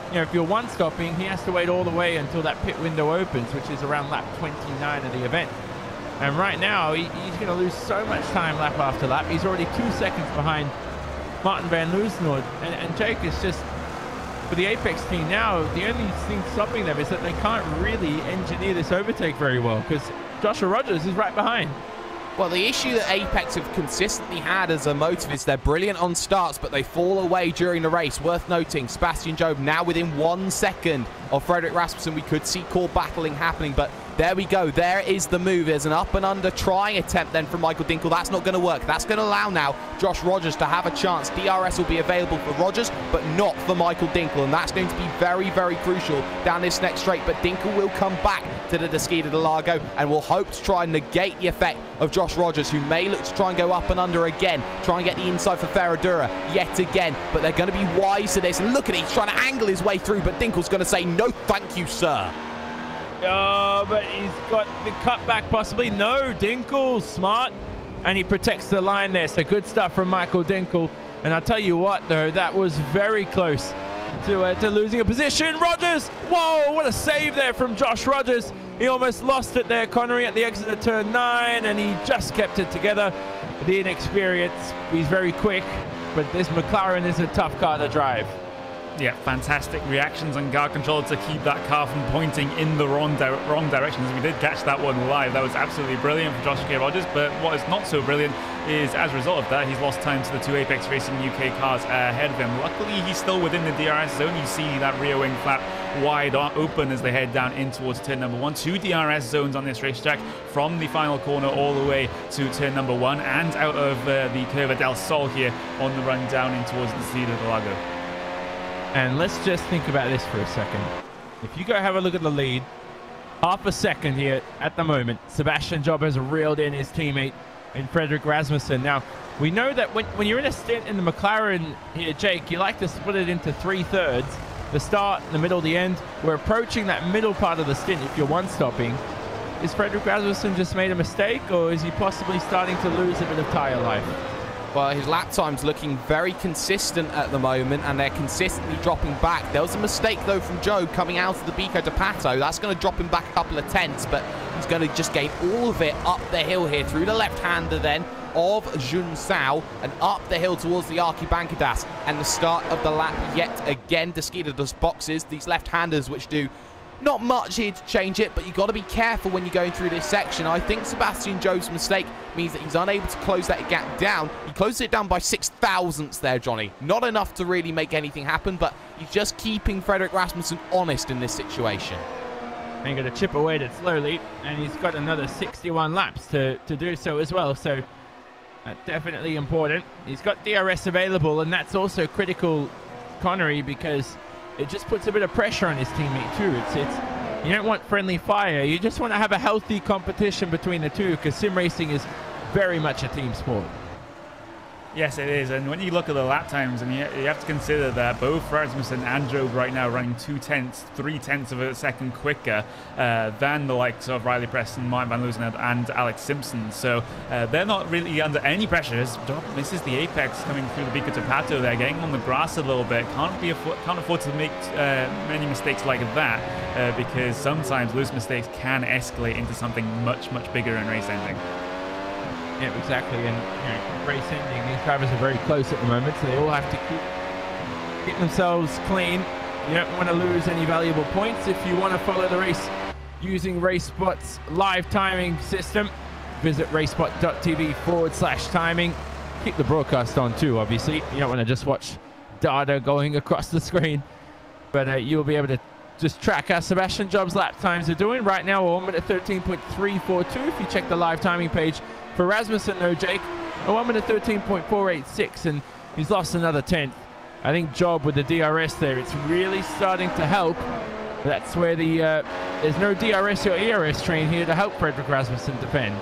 A: you know, if you're 1-stopping, he has to wait all the way until that pit window opens, which is around lap 29 of the event. And right now, he's going to lose so much time lap after lap. He's already 2 seconds behind Martin van Luzenoord. And Jake is just... For the Apex team now, the only thing stopping them is that they can't really engineer this overtake very well, because Joshua Rogers is right behind.
B: Well, the issue that Apex have consistently had as a motive is they're brilliant on starts, but they fall away during the race. Worth noting, Sebastian Job now within 1 second of Frederick Rasmussen. We could see core battling happening, but there we go. There is the move. There's an up and under trying attempt then from Michael Dinkel. That's not going to work. That's going to allow now Josh Rogers to have a chance. DRS will be available for Rogers, but not for Michael Dinkel, and that's going to be very, very crucial down this next straight. But Dinkel will come back to the Desquita de Lago and will hope to try and negate the effect of Josh Rogers, who may look to try and go up and under again, try and get the inside for Ferradura yet again. But they're going to be wise to this, and look at it, he's trying to angle his way through, but Dinkel's going to say, no thank you, sir.
A: Oh, but he's got the cutback possibly. No, Dinkel, smart. And he protects the line there. So good stuff from Michael Dinkel. And I'll tell you what, though, that was very close to losing a position. Rogers, whoa, what a save there from Josh Rogers. He almost lost it there, Connery, at the exit of turn 9, and he just kept it together. The inexperience, he's very quick, but this McLaren is a tough car to drive.
C: Yeah, fantastic reactions on car control to keep that car from pointing in the wrong directions. We did catch that one live. That was absolutely brilliant for Josh K. Rogers, but what is not so brilliant is, as a result of that, he's lost time to the 2 Apex Racing UK cars ahead of him. Luckily, he's still within the DRS zone. You see that rear wing flap wide open as they head down in towards turn number 1. 2 DRS zones on this racetrack, from the final corner all the way to turn number 1 and out of the Curva del Sol here on the run down in towards the Desquita de Lago.
A: And let's just think about this for a second. If you go have a look at the lead, half a second here at the moment, Sebastian Job has reeled in his teammate in Frederick Rasmussen. Now, we know that when you're in a stint in the McLaren here, Jake, you like to split it into 3/3. The start, the middle, the end. We're approaching that middle part of the stint if you're one-stopping. Is Frederick Rasmussen just made a mistake, or is he possibly starting to lose a bit of tyre life?
B: Well, his lap time's looking very consistent at the moment, and they're consistently dropping back. There was a mistake, though, from Job coming out of the Bico de Pato. That's going to drop him back a couple of tenths, but he's going to just gain all of it up the hill here through the left-hander then of Jun Sao and up the hill towards the Arquibancadas. And the start of the lap yet again. Desquita does boxes. These left-handers, which do not much here to change it, but you've got to be careful when you're going through this section. I think Sebastian Job's mistake means that he's unable to close that gap down. He closes it down by 6 thousandths there, Johnny. Not enough to really make anything happen, but he's just keeping Frederick Rasmussen honest in this situation.
A: And he's going to chip away at it slowly, and he's got another 61 laps to do so as well. So definitely important. He's got DRS available, and that's also critical, Connery, because it just puts a bit of pressure on his teammate too. You don't want friendly fire. You just want to have a healthy competition between the two, because sim racing is very much a team sport.
C: Yes, it is. And when you look at the lap times, and you have to consider that both Rasmussen and Job right now running 3/10 of a second quicker than the likes of Riley Preston, Martin Van Loosen, and Alex Simpson. So they're not really under any pressure. As Job misses the apex coming through the Bico de Pato there, getting on the grass a little bit. Can't afford to make many mistakes like that, because sometimes those mistakes can escalate into something much, much bigger in race ending.
A: Yeah, exactly. And race ending, these drivers are very close at the moment, so they all have to keep themselves clean. You don't want to lose any valuable points. If you want to follow the race using RaceSpot's live timing system, visit RaceSpot.tv/timing. Keep the broadcast on too, obviously. You don't want to just watch data going across the screen, but you'll be able to just track how Sebastian Job's lap times are doing. Right now, we're 1 minute 13.342 if you check the live timing page. For Rasmussen, though, Jake, a 1 minute 13.486, and he's lost another 10th. I think Job with the DRS there, it's really starting to help. That's where there's no DRS or ERS train here to help Frederick Rasmussen defend.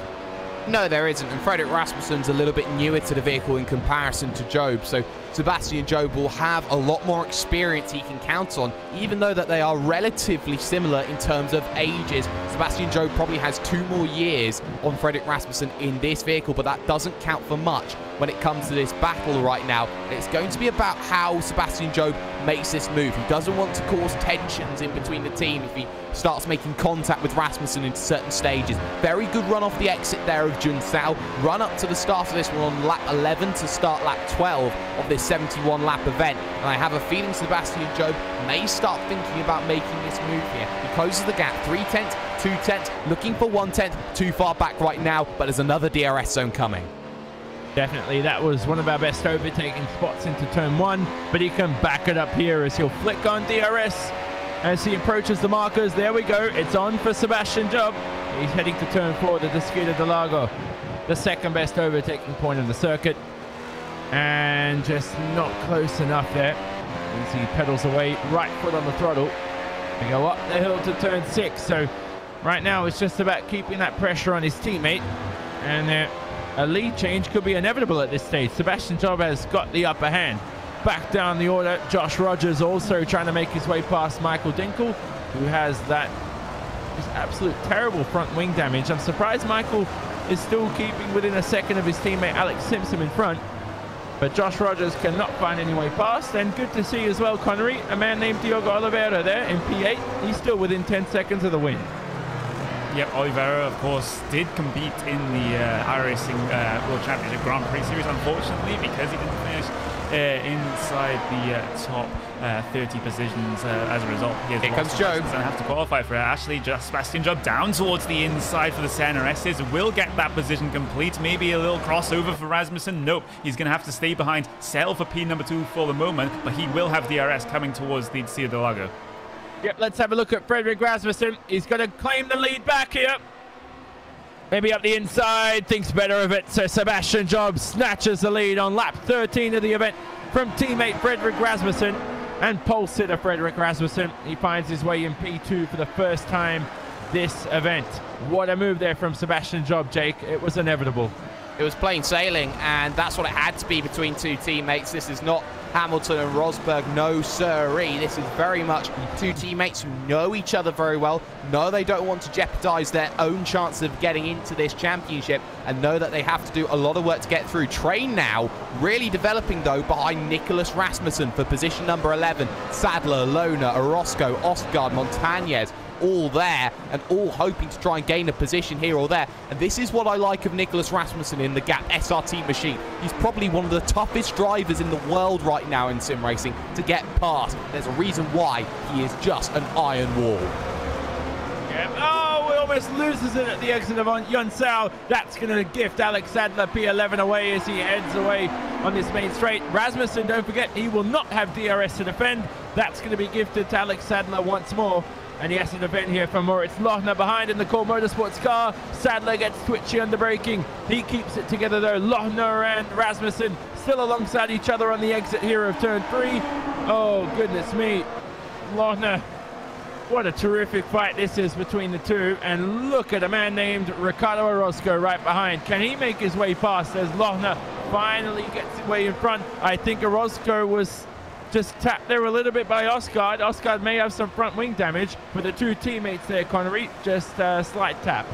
B: No, there isn't, and Frederick Rasmussen's a little bit newer to the vehicle in comparison to Job, so Sebastian Job will have a lot more experience he can count on, even though that they are relatively similar in terms of ages. Sebastian Job probably has 2 more years on Frederick Rasmussen in this vehicle, but that doesn't count for much when it comes to this battle right now. It's going to be about how Sebastian Job makes this move. He doesn't want to cause tensions in between the team if he starts making contact with Rasmussen in certain stages. Very good run off the exit there of Jun Sao. Run up to the start of this one on lap 11 to start lap 12 of this 71 lap event. And I have a feeling Sebastian Job may start thinking about making this move here. He closes the gap 3/10 2/10, looking for 1/10, too far back right now, but there's another DRS zone coming.
A: Definitely, that was one of our best overtaking spots into turn 1, but he can back it up here as he'll flick on DRS as he approaches the markers. There we go, it's on for Sebastian Job. He's heading to turn 4 to the Desquita del Lago, the second best overtaking point on the circuit, and just not close enough there as he pedals away, right foot on the throttle. They go up the hill to turn 6, so right now it's just about keeping that pressure on his teammate, and a lead change could be inevitable at this stage. Sebastian Job has got the upper hand. Back down the order, Josh Rogers also trying to make his way past Michael Dinkel, who has that just absolute terrible front wing damage. I'm surprised Michael is still keeping within a second of his teammate Alex Simpson in front, but Josh Rogers cannot find any way past. And good to see as well, Connery, a man named Diogo Oliveira there in P8. He's still within 10 seconds of the win.
C: Yep, Oliveira, of course, did compete in the iRacing World Championship Grand Prix Series, unfortunately, because he didn't finish inside the top 30 positions. As a result, he has
B: Here comes Joe.
C: Going to have to qualify for it. Actually, just Sebastian Job down towards the inside for the CNRSs. Will get that position complete. Maybe a little crossover for Rasmussen. Nope, he's going to have to stay behind, settle for P number 2 for the moment, but he will have DRS coming towards the Desquita del Lago.
A: Yep, let's have a look at Frederick Rasmussen. He's going to claim the lead back here. Maybe up the inside, thinks better of it. So Sebastian Job snatches the lead on lap 13 of the event from teammate Frederick Rasmussen. And pole sitter Frederick Rasmussen, he finds his way in P2 for the first time this event. What a move there from Sebastian Job, Jake. It was inevitable.
B: It was plain sailing, and that's what it had to be between two teammates. This is not Hamilton and Rosberg, no sirree. This is very much two teammates who know each other very well, know they don't want to jeopardize their own chance of getting into this championship, and know that they have to do a lot of work to get through. Train now really developing, though, behind Nicholas Rasmussen for position number 11. Sadler, Lohner, Orozco, Osgaard, Montañez, all there and all hoping to try and gain a position here or there. And this is what I like of Nicholas Rasmussen in the Gap SRT machine. He's probably one of the toughest drivers in the world right now in sim racing to get past. There's a reason why he is just an iron wall.
A: Oh, he almost loses it at the exit of Yunsao. That's going to gift Alex Sadler P11 away as he heads away on this main straight. Rasmussen, don't forget, he will not have DRS to defend. That's going to be gifted to Alex Sadler once more. And he has to defend here from Moritz Lohner behind in the Core Motorsports car. Sadler gets twitchy under braking. He keeps it together though. Lohner and Rasmussen still alongside each other on the exit here of turn 3. Oh, goodness me. Lohner, what a terrific fight this is between the two. And look at a man named Ricardo Orozco right behind. Can he make his way past as Lohner finally gets his way in front? I think Orozco was just tapped there a little bit by Osgaard. Osgaard may have some front wing damage, but the two teammates there, Connery, just a slight tap.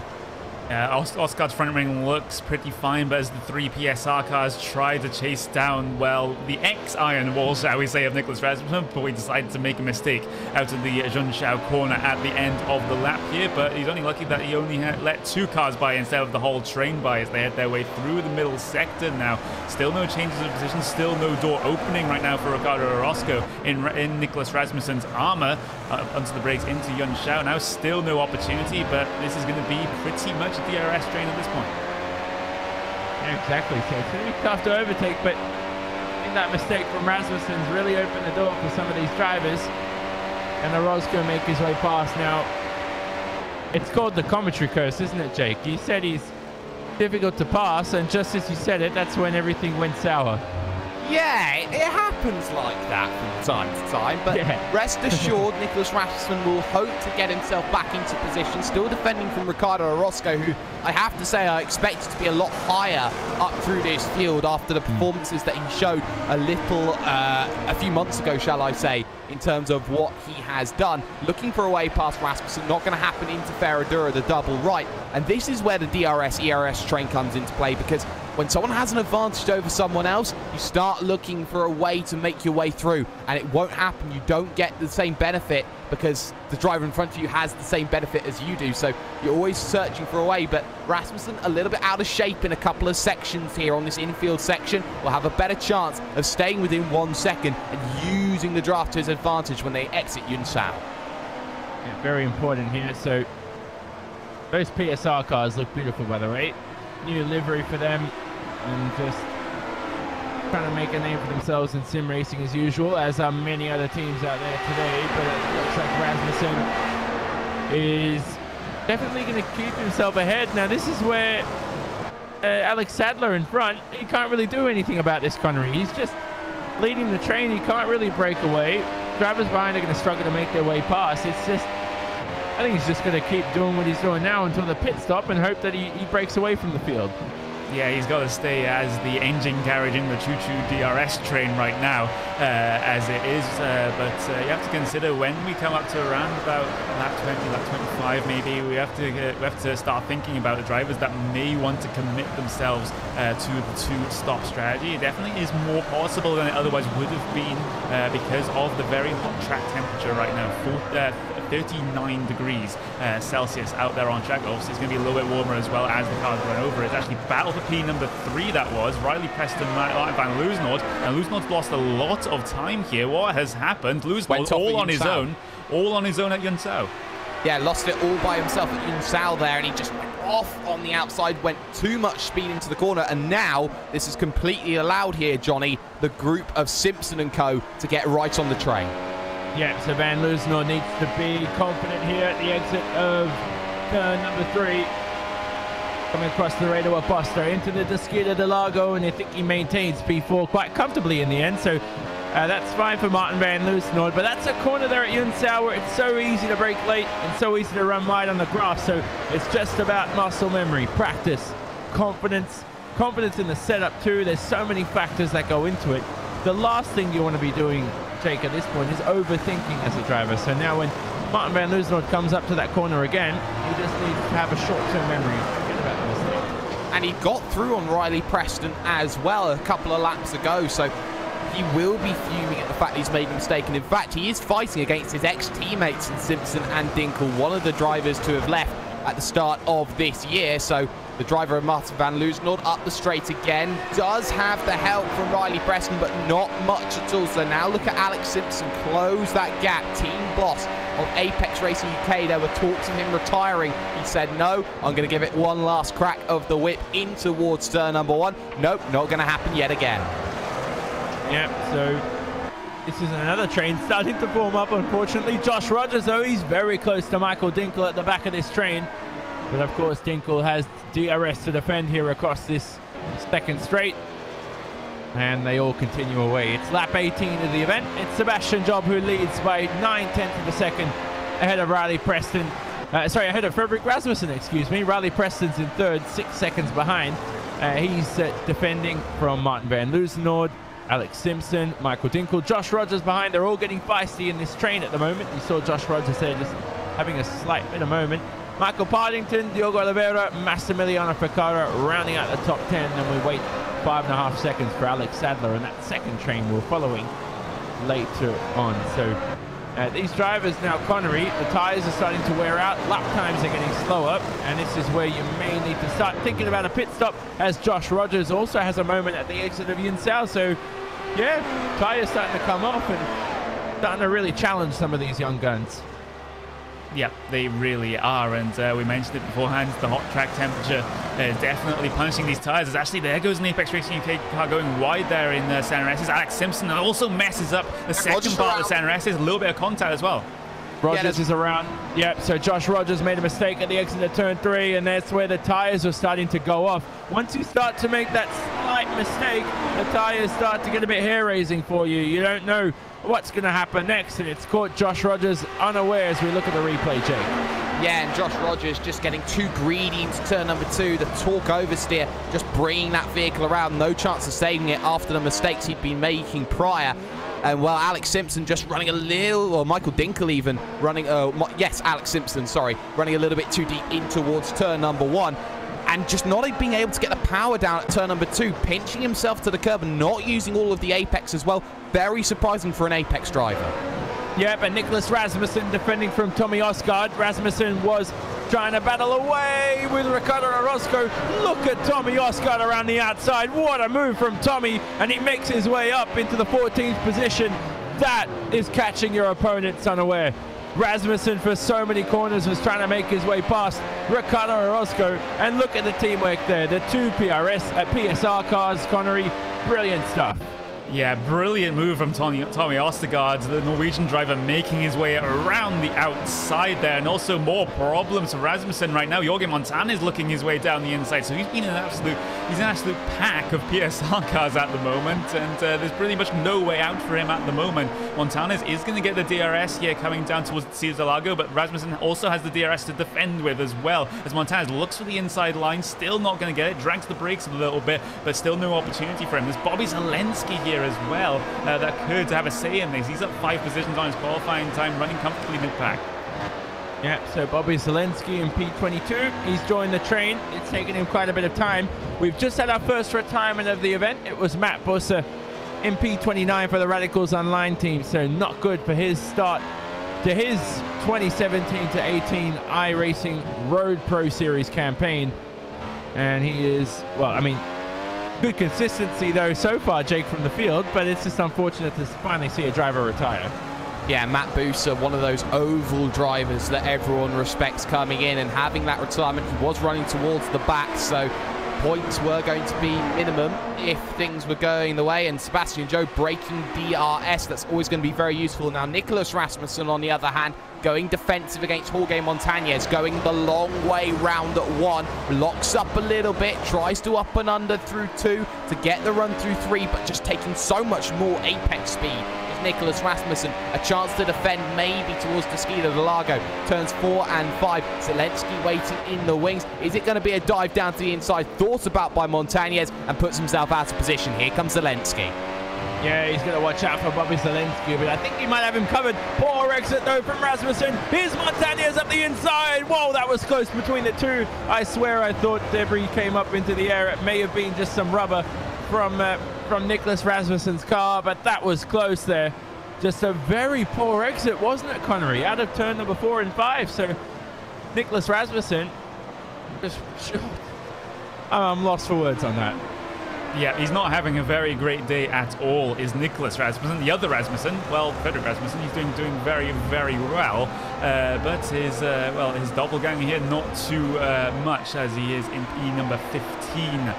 C: Osgaard's front wing looks pretty fine, but as the three PSR cars try to chase down, well, the ex-iron wall, shall we say, of Nicholas Rasmussen, but we decided to make a mistake out of the Junshao corner at the end of the lap here. But he's only lucky that he only had let 2 cars by instead of the whole train by as they head their way through the middle sector now. Still no changes of position, still no door opening right now for Ricardo Orozco in Nicholas Rasmussen's armor onto the brakes into Junshao. Now still no opportunity, but this is going to be pretty much DRS train at this point.
A: Yeah, exactly. So it's going to be tough to overtake, but I think that mistake from Rasmussen's really opened the door for some of these drivers. And Orozco make his way past now. It's called the commentary curse, isn't it, Jake? You said he's difficult to pass, and just as you said it, that's when everything went sour.
B: Yeah, it happens like that from time to time, but rest assured, Nicholas Rasmussen will hope to get himself back into position, still defending from Ricardo Orozco, who I have to say I expected to be a lot higher up through this field after the performances that he showed a few months ago, shall I say, in terms of what he has done. Looking for a way past Rasmussen, not going to happen into Ferradura, the double right, and this is where the DRS-ERS train comes into play, because when someone has an advantage over someone else, you start looking for a way to make your way through, and it won't happen. You don't get the same benefit because the driver in front of you has the same benefit as you do, so you're always searching for a way. But Rasmussen a little bit out of shape in a couple of sections here on this infield section, will have a better chance of staying within 1 second and using the draft to his advantage when they exit Yunsao.
A: Yeah, very important here. So Those PSR cars look beautiful, by the way. New livery for them, and just trying to make a name for themselves in sim racing as usual, as are many other teams out there today. But it looks like Rasmussen is definitely going to keep himself ahead. Now, this is where Alex Sadler in front, he can't really do anything about this Connery. He's just leading the train. He can't really break away. Drivers behind are going to struggle to make their way past. It's just, I think he's just going to keep doing what he's doing now until the pit stop and hope that he breaks away from the field.
C: Yeah, he's got to stay as the engine carriage in the choo-choo DRS train right now, as it is. But you have to consider when we come up to around about lap 20, lap 25, maybe we have to start thinking about the drivers that may want to commit themselves to the two-stop strategy. It definitely is more possible than it otherwise would have been because of the very hot track temperature right now. 39 degrees Celsius out there on track. Obviously, it's going to be a little bit warmer as well as the cars run over. It's actually battle for P number 3 that was. Riley Preston, Martin van Loosenhoort. And Loosenhoort's lost a lot of time here. What has happened? Loosenhoort all on his own at Yunsao.
B: Yeah, lost it all by himself at Yunsao there, and he just went off on the outside, went too much speed into the corner, and now this is completely allowed here, Johnny, the group of Simpson and co. to get right on the train.
A: Yeah, so Van Loosenhoort needs to be confident here at the exit of turn number 3. Coming across the radar Buster into the Desquita del Lago, and I think he maintains P4 quite comfortably in the end. So that's fine for Martin Van Loosenhoort, but that's a corner there at Yunsao where it's so easy to brake late and so easy to run wide on the grass. So it's just about muscle memory, practice, confidence in the setup too. There's so many factors that go into it. The last thing you want to be doing, Jake, at this point is overthinking as a driver. So now when Martin Van Loosenhoort comes up to that corner again, he just needs to have a short-term memory and forget about the mistake.
B: And he got through on Riley Preston as well a couple of laps ago, so he will be fuming at the fact he's made a mistake. And in fact, he is fighting against his ex-teammates in Simpson and Dinkel, one of the drivers to have left at the start of this year. So the driver of Martin Van Loosenhoort up the straight again, does have the help from Riley Preston, but not much at all. So now look at Alex Simpson close that gap. Team boss of Apex Racing UK, there were talks of him retiring. He said, no, I'm going to give it one last crack of the whip in towards turn number 1. Nope, not going to happen yet again.
A: Yep, so this is another train starting to form up, unfortunately. Josh Rogers, though, he's very close to Michael Dinkel at the back of this train. But of course, Dinkel has DRS to defend here across this second straight. And they all continue away. It's lap 18 of the event. It's Sebastian Job who leads by 9/10 of a second ahead of Riley Preston. Ahead of Frederick Rasmussen, excuse me. Riley Preston's in third, 6 seconds behind. He's defending from Martin Van Loosenhoort, Alex Simpson, Michael Dinkel, Josh Rogers behind. They're all getting feisty in this train at the moment. You saw Josh Rogers there just having a slight bit of moment. Michael Partington, Diogo Oliveira, Massimiliano Ficarra rounding out the top 10. And we wait 5.5 seconds for Alex Sadler, and that second train will following later on. So these drivers now, Connery, the tyres are starting to wear out, lap times are getting slower, and this is where you may need to start thinking about a pit stop, as Josh Rogers also has a moment at the exit of Yunsao. So yeah, tyres starting to come off and starting to really challenge some of these young guns.
C: Yeah, they really are, and we mentioned it beforehand, the hot track temperature is definitely punishing these tyres. As actually, there goes an Apex Racing UK car going wide there in San Reses. Alex Simpson also messes up the second part of the San Reses, a little bit of contact as well.
A: Rogers is around. Yep, so Josh Rogers made a mistake at the exit of turn 3, and that's where the tyres are starting to go off. Once you start to make that slight mistake, the tyres start to get a bit hair-raising for you. You don't know what's going to happen next, and it's caught Josh Rogers unaware as we look at the replay, Jake.
B: Yeah, and Josh Rogers just getting too greedy into turn number 2. The torque oversteer, just bringing that vehicle around. No chance of saving it after the mistakes he'd been making prior. And well, Alex Simpson just running a little, or Michael Dinkel even running, yes, Alex Simpson, sorry, running a little bit too deep in towards turn number 1. And just not being able to get the power down at turn number 2, pinching himself to the curb and not using all of the Apex as well. Very surprising for an Apex driver.
A: Yep, and Nicholas Rasmussen defending from Tommy Osgaard. Rasmussen was trying to battle away with Ricardo Orozco. Look at Tommy Osgaard around the outside. What a move from Tommy, and he makes his way up into the 14th position. That is catching your opponents unaware. Rasmussen for so many corners was trying to make his way past Ricardo Orozco. And look at the teamwork there. The two PSR cars, Connery, brilliant stuff.
C: Yeah, brilliant move from Tommy Ostergaard, the Norwegian driver, making his way around the outside there, and also more problems for Rasmussen right now. Jorge Montana is looking his way down the inside, so he's an absolute pack of PSR cars at the moment, and there's pretty much no way out for him at the moment. Montana is going to get the DRS here coming down towards Interlagos, but Rasmussen also has the DRS to defend with as well, as Montana looks for the inside line, still not going to get it, drags the brakes a little bit, but still no opportunity for him. There's Bobby Zelensky here as well that could have a say in this. He's up 5 positions on his qualifying time, running comfortably mid-pack.
A: Yeah, so Bobby Zelensky in P22, he's joined the train. It's taken him quite a bit of time. We've just had our first retirement of the event. It was Matt Busser in P29 for the Radicals Online team, so not good for his start to his 2017 to 18 iRacing Road Pro Series campaign. And he is, well, I mean, good consistency though so far, Jake, from the field, but it's just unfortunate to finally see a driver retire.
B: Yeah, Matt Buser, one of those oval drivers that everyone respects coming in, and having that retirement, he was running towards the back, so points were going to be minimum if things were going the way, and Sebastian Joe breaking DRS, that's always going to be very useful. Now Nicholas Rasmussen, on the other hand, going defensive against Jorge Montañez, going the long way round at 1, locks up a little bit, tries to up and under through 2 to get the run through 3, but just taking so much more apex speed. Nicholas Rasmussen, a chance to defend maybe towards Desquita del Lago. Turns 4 and 5. Zelensky waiting in the wings. Is it going to be a dive down to the inside? Thought about by Montañez, and puts himself out of position. Here comes Zelensky.
A: Yeah, he's going to watch out for Bobby Zelensky, but I think he might have him covered. Poor exit, though, from Rasmussen. Here's Montañez up the inside. Whoa, that was close between the two. I swear I thought debris came up into the air. It may have been just some rubber from Nicholas Rasmussen's car, but that was close there. Just a very poor exit, wasn't it, Connery? Out of turn number 4 and 5. So Nicholas Rasmussen just... I'm lost for words on that.
C: Yeah, he's not having a very great day at all, is Nicholas Rasmussen. The other Rasmussen, well, Fredrik Rasmussen, he's doing very, very well. But his doppelganger here, not too much, as he is in E number 15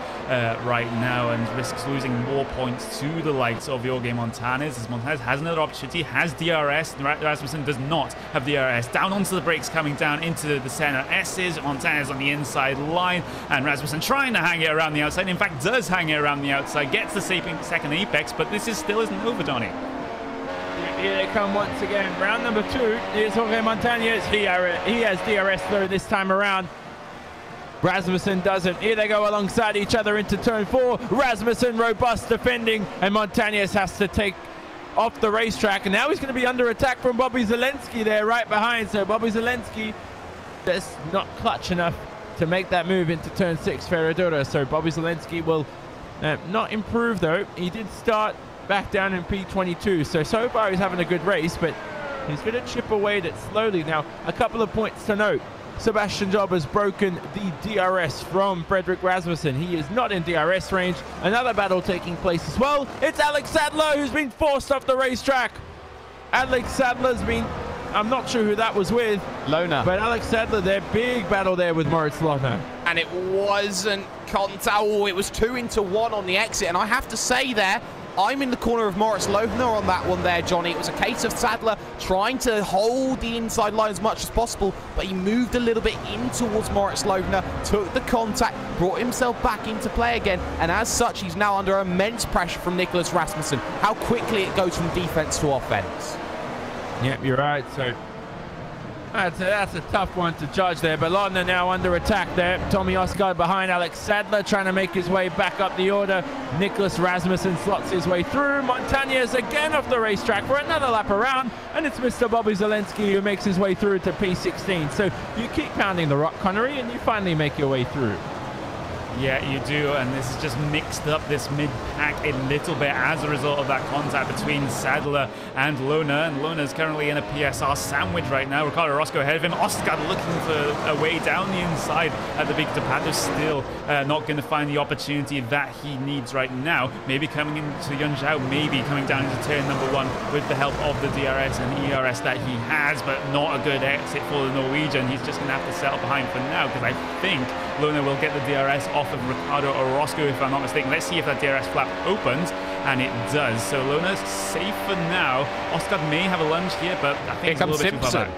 C: right now, and risks losing more points to the likes of Jorge Montañez, as Montañez has another opportunity, has DRS. Rasmussen does not have DRS. Down onto the brakes, coming down into the center S's. Montañez on the inside line, and Rasmussen trying to hang it around the outside. In fact, does hang it around the outside, gets the second apex, but this still isn't over, Donny.
A: Here they come once again. Round number 2. Here's Jorge Montañez. He has DRS though this time around. Rasmussen doesn't. Here they go alongside each other into turn 4. Rasmussen robust defending, and Montañez has to take off the racetrack, and now he's going to be under attack from Bobby Zelensky there right behind. So Bobby Zelensky just not clutch enough to make that move into turn 6 Ferradura. So Bobby Zelensky will not improve though. He did start back down in P22, so far he's having a good race, but he's going to chip away at it slowly. Now a couple of points to note. Sebastian Job has broken the DRS from Fredrik Rasmussen. He is not in DRS range. Another battle taking place as well. It's Alex Sadler who's been forced off the racetrack. Alex Sadler's been, I'm not sure who that was with.
B: Lohner.
A: But Alex Sadler, their big battle there with Moritz Lohner.
B: And it wasn't contact. Oh, it was 2 into 1 on the exit. And I have to say there, I'm in the corner of Moritz Lohner on that one there, Johnny. It was a case of Sadler trying to hold the inside line as much as possible, but he moved a little bit in towards Moritz Lohner, took the contact, brought himself back into play again, and as such, he's now under immense pressure from Nicholas Rasmussen. How quickly it goes from defense to offense.
A: Yep, you're right. So that's a tough one to judge there, but Lohner now under attack there. Tommy Oscar behind Alex Sadler, trying to make his way back up the order. Nicholas Rasmussen slots his way through. Montañez again off the racetrack for another lap around, and it's Mr. Bobby Zelensky who makes his way through to P16. So you keep pounding the rock, Connery, and you finally make your way through.
C: Yeah, you do, and this has just mixed up this mid-pack a little bit as a result of that contact between Sadler and Lona, and Lona's currently in a PSR sandwich right now. Ricardo Roscoe ahead of him. Oscar looking for a way down the inside at the big Tapado, still not going to find the opportunity that he needs right now. Maybe coming into Yun Zhao, maybe coming down into turn number 1 with the help of the DRS and ERS that he has, but not a good exit for the Norwegian. He's just going to have to settle behind for now, because I think Lona will get the DRS off of Ricardo Orozco, if I'm not mistaken. Let's see if that DRS flap opens, and it does. So Lona's safe for now. Oscar may have a lunge here, but I think it's a little bit too far back.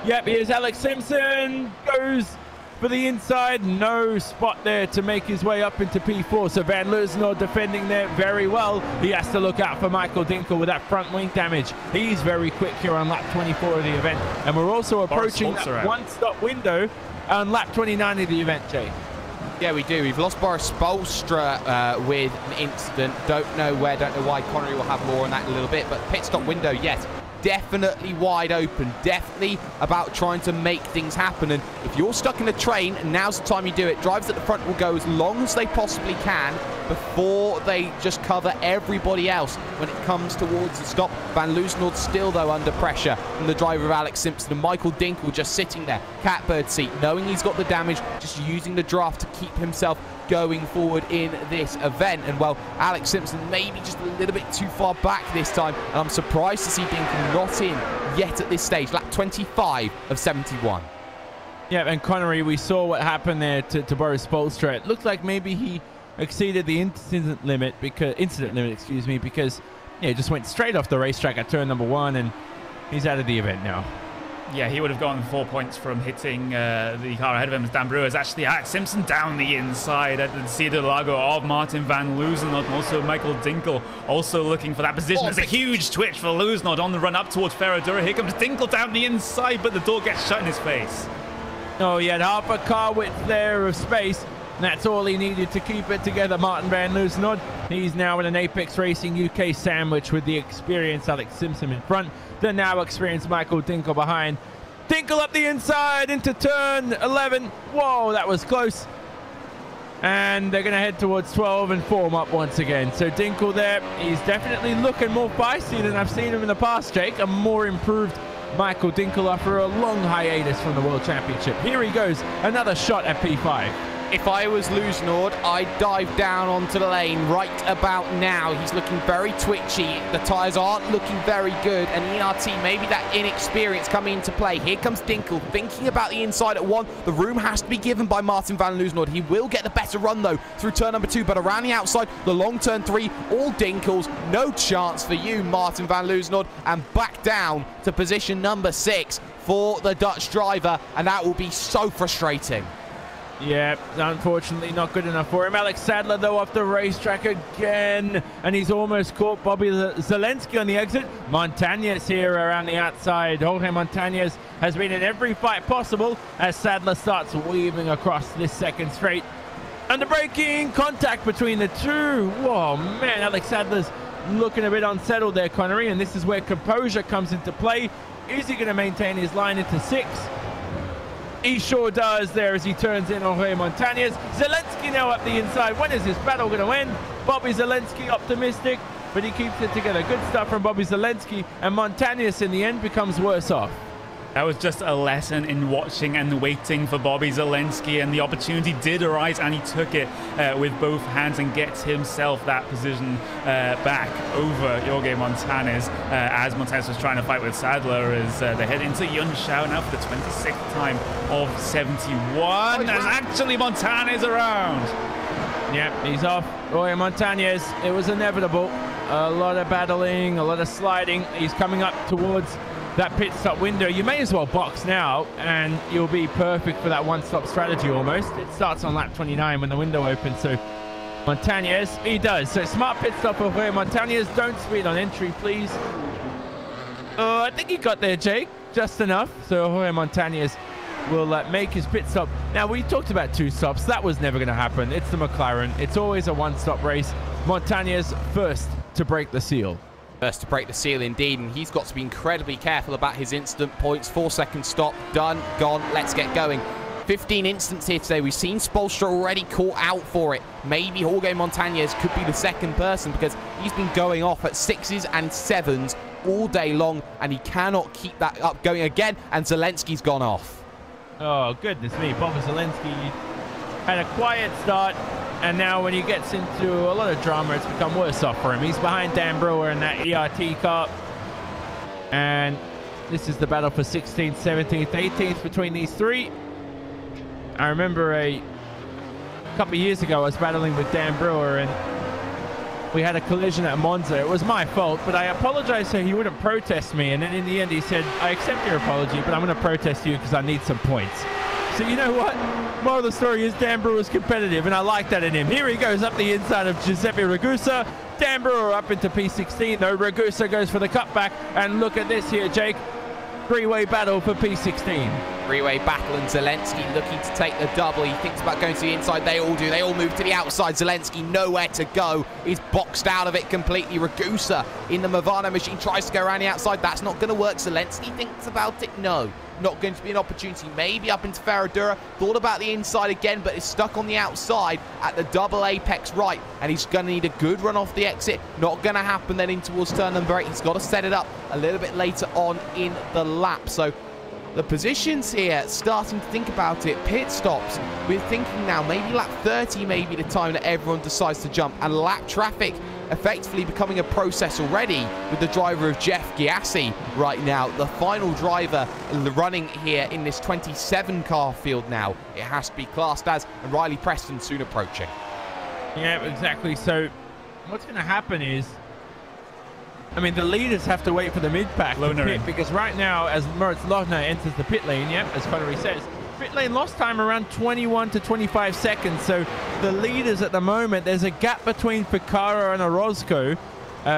A: Yep, here's Alex Simpson. Goes for the inside. No spot there to make his way up into P4. So Van Loosenhoorn defending there very well. He has to look out for Michael Dinkel with that front wing damage. He's very quick here on lap 24 of the event. And we're also approaching that one-stop window on lap 29 of the event, Jay.
B: Yeah, we do. We've lost Boris Spolstra with an incident. Don't know where, don't know why. Connery will have more on that in a little bit. But pit stop window, yes, definitely wide open. Definitely about trying to make things happen. And if you're stuck in a train, now's the time you do it. Drivers at the front will go as long as they possibly can before they just cover everybody else when it comes towards the stop. Van Loosenhoorn still, though, under pressure from the driver of Alex Simpson, and Michael Dinkel just sitting there, catbird seat, knowing he's got the damage, just using the draft to keep himself going forward in this event. And, well, Alex Simpson maybe just a little bit too far back this time, and I'm surprised to see Dinkel not in yet at this stage. Lap 25 of 71.
A: Yeah, and Connery, we saw what happened there to Boris Spolstra. It looked like maybe he exceeded the incident limit because yeah, just went straight off the racetrack at turn number 1, and he's out of the event now.
C: Yeah, he would have gotten 4 points from hitting the car ahead of him as Dan Brewer's actually Alex Simpson down the inside at the Interlagos of Martin Van Loosenhoorn. Also Michael Dinkel also looking for that position. There's a huge twitch for Loosenhoorn on the run up towards Ferradura. Here comes Dinkel down the inside, but the door gets shut in his face.
A: Oh, he had half a car width there of space. That's all he needed to keep it together, Martin Van Loosenhoorn. He's now in an Apex Racing UK sandwich with the experienced Alex Simpson in front, the now experienced Michael Dinkel behind. Dinkel up the inside into turn 11. Whoa, that was close. And they're going to head towards 12 and form up once again. So Dinkel there, he's definitely looking more feisty than I've seen him in the past, Jake. A more improved Michael Dinkel after a long hiatus from the World Championship. Here he goes, another shot at P5.
B: If I was Loosenhoorn, I'd dive down onto the lane right about now. He's looking very twitchy. The tyres aren't looking very good. And ERT, maybe that inexperience coming into play. Here comes Dinkel thinking about the inside at 1. The room has to be given by Martin Van Loosenhoorn. He will get the better run, though, through turn number 2. But around the outside, the long turn 3, all Dinkels. No chance for you, Martin Van Loosenhoorn. And back down to position number 6 for the Dutch driver. And that will be so frustrating.
A: Yeah, unfortunately not good enough for him. Alex Sadler, though, off the racetrack again. And he's almost caught Bobby Zelensky on the exit. Montañez here around the outside. Jorge Montañez has been in every fight possible as Sadler starts weaving across this second straight. Under braking, contact between the two. Whoa, man, Alex Sadler's looking a bit unsettled there, Connery. And this is where composure comes into play. Is he going to maintain his line into 6? He sure does there as he turns in on Jorge Montañez. Zelensky now up the inside. When is this battle going to end? Bobby Zelensky optimistic, but he keeps it together. Good stuff from Bobby Zelensky, and Montañez in the end becomes worse off.
C: That was just a lesson in watching and waiting for Bobby Zelensky, and the opportunity did arise, and he took it with both hands and gets himself that position back over Jorge Montañez as Montañez was trying to fight with Sadler as they head into Yun Zhao now for the 26th time of 71. There's actually Montañez around.
A: Yep, he's off. Jorge Montañez, it was inevitable. A lot of battling, a lot of sliding. He's coming up towards that pit stop window. You may as well box now and you'll be perfect for that one-stop strategy almost. It starts on lap 29 when the window opens. So Montañez, he does. So smart pit stop for Jorge Montañez. Don't speed on entry, please. I think he got there, Jake. Just enough. So Jorge Montañez will make his pit stop. Now, we talked about 2 stops. That was never going to happen. It's the McLaren. It's always a one-stop race. Montañez first to break the seal.
B: First to break the seal indeed, and he's got to be incredibly careful about his instant points. 4-second stop, done, gone, let's get going. 15 instants here today. We've seen Spolstra already caught out for it. Maybe Jorge Montañez could be the second person because he's been going off at 6s and 7s all day long, and he cannot keep that up going again, and Zelensky's gone off.
A: Oh, goodness me. Boba Zelensky had a quiet start, and now when he gets into a lot of drama, it's become worse off for him. He's behind Dan Brewer in that ERT car, and this is the battle for 16th, 17th, 18th between these three. I remember a couple of years ago I was battling with Dan Brewer, and we had a collision at Monza. It was my fault, but I apologized so he wouldn't protest me, and then in the end he said, I accept your apology, but I'm going to protest you because I need some points. So you know what? Moral of the story is Dan Brewer's competitive, and I like that in him. Here he goes up the inside of Giuseppe Ragusa. Dan Brewer up into P16, though Ragusa goes for the cutback, and look at this here, Jake. Three-way battle for P16.
B: Three-way battle, and Zelensky looking to take the double. He thinks about going to the inside. They all do. They all move to the outside. Zelensky nowhere to go. He's boxed out of it completely. Ragusa in the Movano machine tries to go around the outside. That's not going to work. Zelensky thinks about it. No, not going to be an opportunity. Maybe up into Ferradura. Thought about the inside again, but is stuck on the outside at the double apex right, and he's going to need a good run off the exit. Not going to happen then in towards turn number 8. He's got to set it up a little bit later on in the lap. So the positions here, starting to think about it, pit stops. We're thinking now maybe lap 30 may be the time that everyone decides to jump, and lap traffic effectively becoming a process already with the driver of Jeff Gyasi right now. The final driver running here in this 27 car field now, it has to be classed as, and Riley Preston soon approaching.
A: Yeah, exactly. So what's going to happen is, I mean, the leaders have to wait for the mid-pack to pit, because right now, as Moritz Lohner enters the pit lane, as Connery says, pit lane lost time around 21 to 25 seconds. So the leaders at the moment, there's a gap between Ficarra and Orozco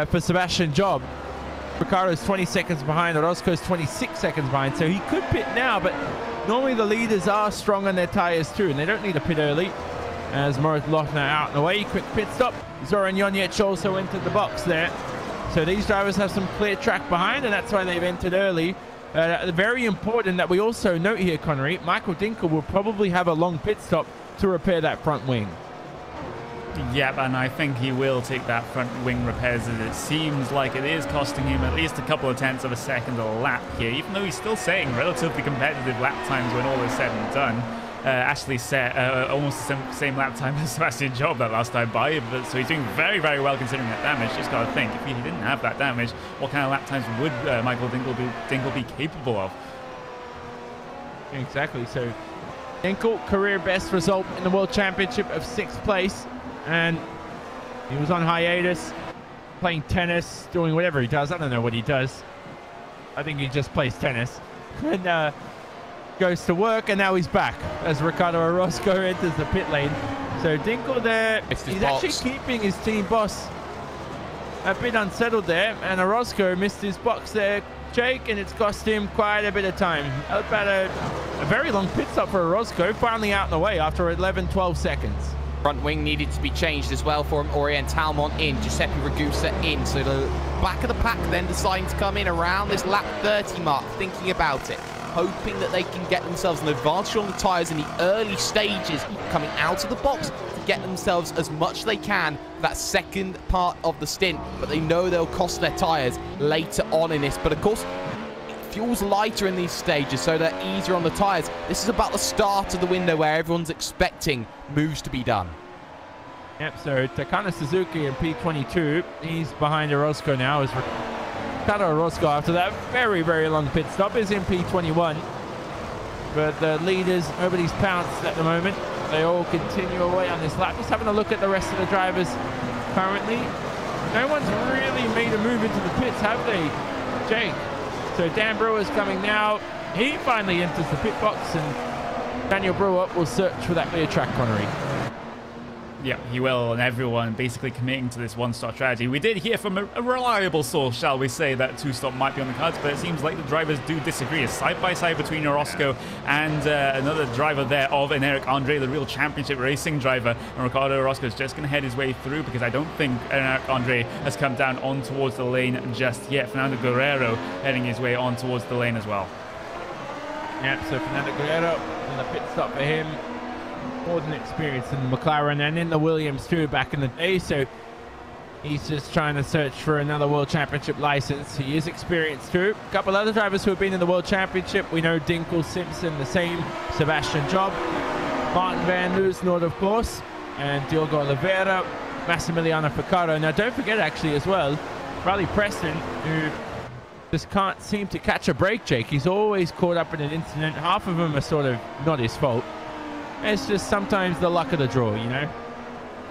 A: for Sebastian Job. Ficarra's 20 seconds behind, Orozco's 26 seconds behind, so he could pit now, but normally the leaders are strong on their tires too, and they don't need to pit early. As Moritz Lohner out and away, quick pit stop. Zoran Jonic also entered the box there. So these drivers have some clear track behind, and that's why they've entered early. Very important that we also note here, Connery, Michael Dinkel will probably have a long pit stop to repair that front wing.
C: Yep, and I think he will take that front wing repairs, as it seems like it is costing him at least a couple of tenths of a second a lap here, even though he's still setting relatively competitive lap times when all is said and done. Ashley set almost the same lap time as Sebastian Job that last time by, but so he's doing very, very well considering that damage. Just got to think, if he didn't have that damage, what kind of lap times would Michael Dinkel be capable of?
A: Exactly. So Dinkel, career best result in the World Championship of 6th place, and he was on hiatus, playing tennis, doing whatever he does. I don't know what he does. I think he just plays tennis. And goes to work, and now he's back as Ricardo Orozco enters the pit lane. So Dinkel there, he's actually keeping his team boss a bit unsettled there, and Orozco missed his box there, Jake, and it's cost him quite a bit of time. About a very long pit stop for Orozco, finally out in the way after 11-12 seconds.
B: Front wing needed to be changed as well for him. Orientalmont in, Giuseppe Ragusa in. So the back of the pack then deciding to come in around this lap 30 mark, thinking about it, hoping that they can get themselves an advantage on the tyres in the early stages, coming out of the box to get themselves as much as they can for that second part of the stint. But they know they'll cost their tyres later on in this. But of course, fuel's lighter in these stages, so they're easier on the tyres. This is about the start of the window where everyone's expecting moves to be done.
A: Yep, so Takana Suzuki in P22, he's behind Orozco now, as Ricardo Orozco, after that very, very long pit stop, is in P21. But the leaders, nobody's pounced at the moment. They all continue away on this lap. Just having a look at the rest of the drivers currently. No one's really made a move into the pits, have they, Jake? So Dan Brewer's coming now. He finally enters the pit box, and Daniel Brewer will search for that clear track, Connery.
C: Yeah, he will, and everyone basically committing to this one-stop strategy. We did hear from a reliable source, shall we say, that two-stop might be on the cards, but it seems like the drivers do disagree. It's side-by-side between Orozco and another driver there of an Eric Andre, the real championship racing driver. And Ricardo Orozco is just going to head his way through, because I don't think Eric Andre has come down on towards the lane just yet. Fernando Guerrero heading his way on towards the lane as well.
A: Yeah, so Fernando Guerrero and the pit stop for him. More than experienced in the McLaren and in the Williams too back in the day. So he's just trying to search for another World Championship license. He is experienced too. A couple other drivers who have been in the World Championship. We know Dinkel, Simpson, the same. Sebastian Job, Martin van Loosenhoorn, of course, and Diogo Oliveira, Massimiliano Ficaro. Now, don't forget actually as well, Riley Preston, who just can't seem to catch a break, Jake. He's always caught up in an incident. Half of them are sort of not his fault. It's just sometimes the luck of the draw, you know?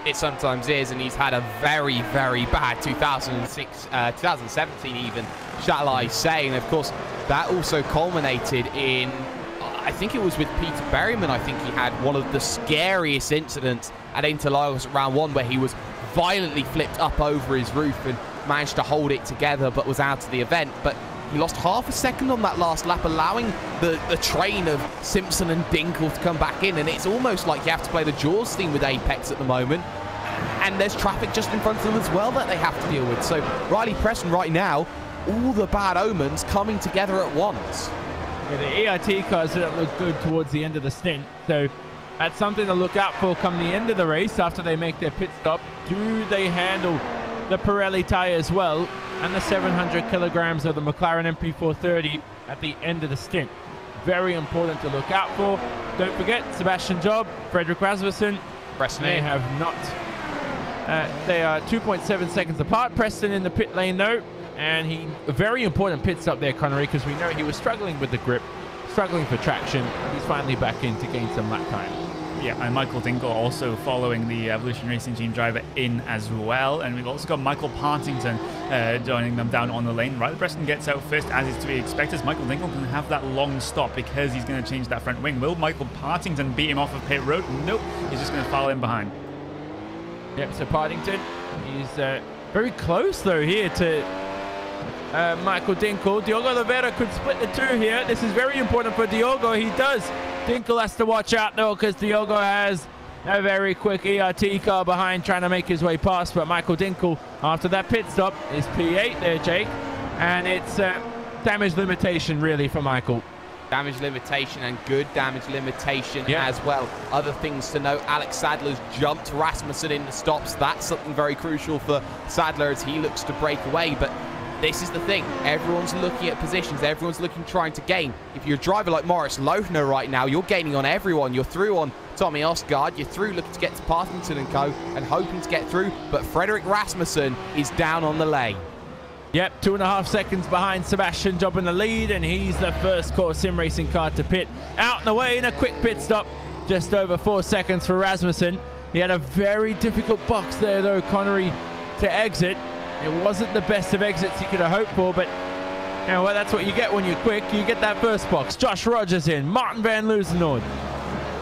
B: It sometimes is, and he's had a very, very bad 2017 even, shall I say. And of course, that also culminated in, I think it was with Peter Berryman, I think he had one of the scariest incidents at Interlagos at round 1, where he was violently flipped up over his roof and managed to hold it together, but was out of the event. But he lost half a second on that last lap, allowing the train of Simpson and Dinkel to come back in. And it's almost like you have to play the Jaws theme with Apex at the moment. And there's traffic just in front of them as well that they have to deal with. So Riley Preston right now, all the bad omens coming together at once.
A: Yeah, the EIT cars didn't look good towards the end of the stint. So that's something to look out for come the end of the race after they make their pit stop. Do they handle the Pirelli tyres well and the 700 kilograms of the McLaren MP430 at the end of the stint? Very important to look out for. Don't forget, Sebastian Job, Frederick Rasmussen, they have not. They are 2.7 seconds apart. Preston in the pit lane though, and a very important pit stop there, Connery, because we know he was struggling with the grip, struggling for traction. He's finally back in to gain some lap time.
C: Yeah, and Michael Dinkel also following the Evolution Racing Team driver in as well. And we've also got Michael Partington joining them down on the lane. Riley Preston gets out first, as is to be expected. Michael Dinkel can have that long stop because he's going to change that front wing. Will Michael Partington beat him off of pit road? Nope, he's just going to follow him behind.
A: Yep, so Partington, he's very close though here to Michael Dinkel. Diogo Oliveira could split the two here. This is very important for Diogo. He does. Dinkel has to watch out though, because Diogo has a very quick ERT car behind trying to make his way past. But Michael Dinkel, after that pit stop, is P8 there, Jake. And it's damage limitation really for Michael.
B: Damage limitation, and good damage limitation as well. Other things to note, Alex Sadler's jumped Rasmussen in the stops. That's something very crucial for Sadler as he looks to break away. But this is the thing. Everyone's looking at positions. Everyone's trying to gain. If you're a driver like Morris Lohner right now, you're gaining on everyone. You're through on Tommy Osgaard. You're through looking to get to Partington and co. and hoping to get through. But Frederick Rasmussen is down on the lane.
A: Yep, 2.5 seconds behind Sebastian Job in the lead, and he's the first core sim racing car to pit. Out and away in a quick pit stop. Just over 4 seconds for Rasmussen. He had a very difficult box there, though, Connery, to exit. It wasn't the best of exits he could have hoped for, but you know, well, that's what you get when you're quick. You get that first box. Josh Rogers in, Martin van Loosenhoorn.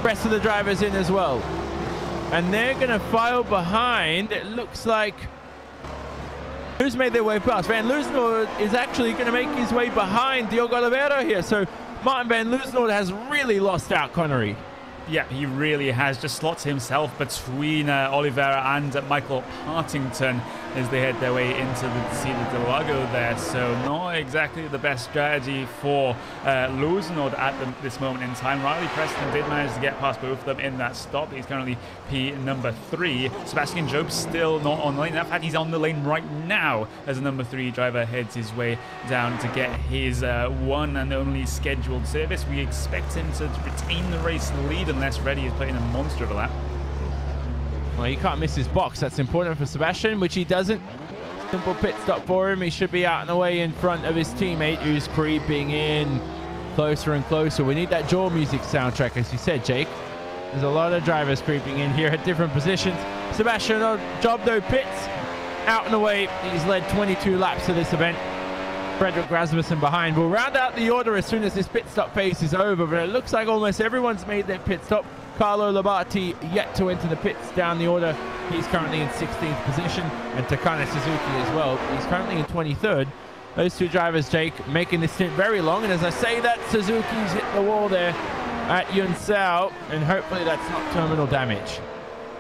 A: Rest of the drivers in as well. And they're going to file behind. It looks like... Who's made their way past? Van Loosenhoorn is actually going to make his way behind Diogo Oliveira here. So Martin van Loosenhoorn has really lost out, Connery.
C: Yeah, he really has. Just slots himself between Oliveira and Michael Partington as they head their way into the Interlagos there. So not exactly the best strategy for Loosenhoorn at this moment in time. Riley Preston did manage to get past both of them in that stop. He's currently P number 3. Sebastian Job still not on the lane. In fact, he's on the lane right now as the number 3 driver heads his way down to get his one and only scheduled service. We expect him to retain the race lead unless Reddy is putting a monster of a lap.
A: Well, he can't miss his box. That's important for Sebastian, which he doesn't. Simple pit stop for him. He should be out and away in front of his teammate, who's creeping in closer and closer. We need that Jaw music soundtrack, as you said, Jake. There's a lot of drivers creeping in here at different positions. Sebastian Job, though, pits out and away. He's led 22 laps of this event. Frederick Rasmussen behind. We'll round out the order as soon as this pit stop phase is over, but it looks like almost everyone's made their pit stop. Carlo Labate yet to enter the pits down the order. He's currently in 16th position, and Takane Suzuki as well. He's currently in 23rd. Those two drivers, Jake, making this stint very long, and as I say that, Suzuki's hit the wall there at Yunsao, and hopefully that's not terminal damage.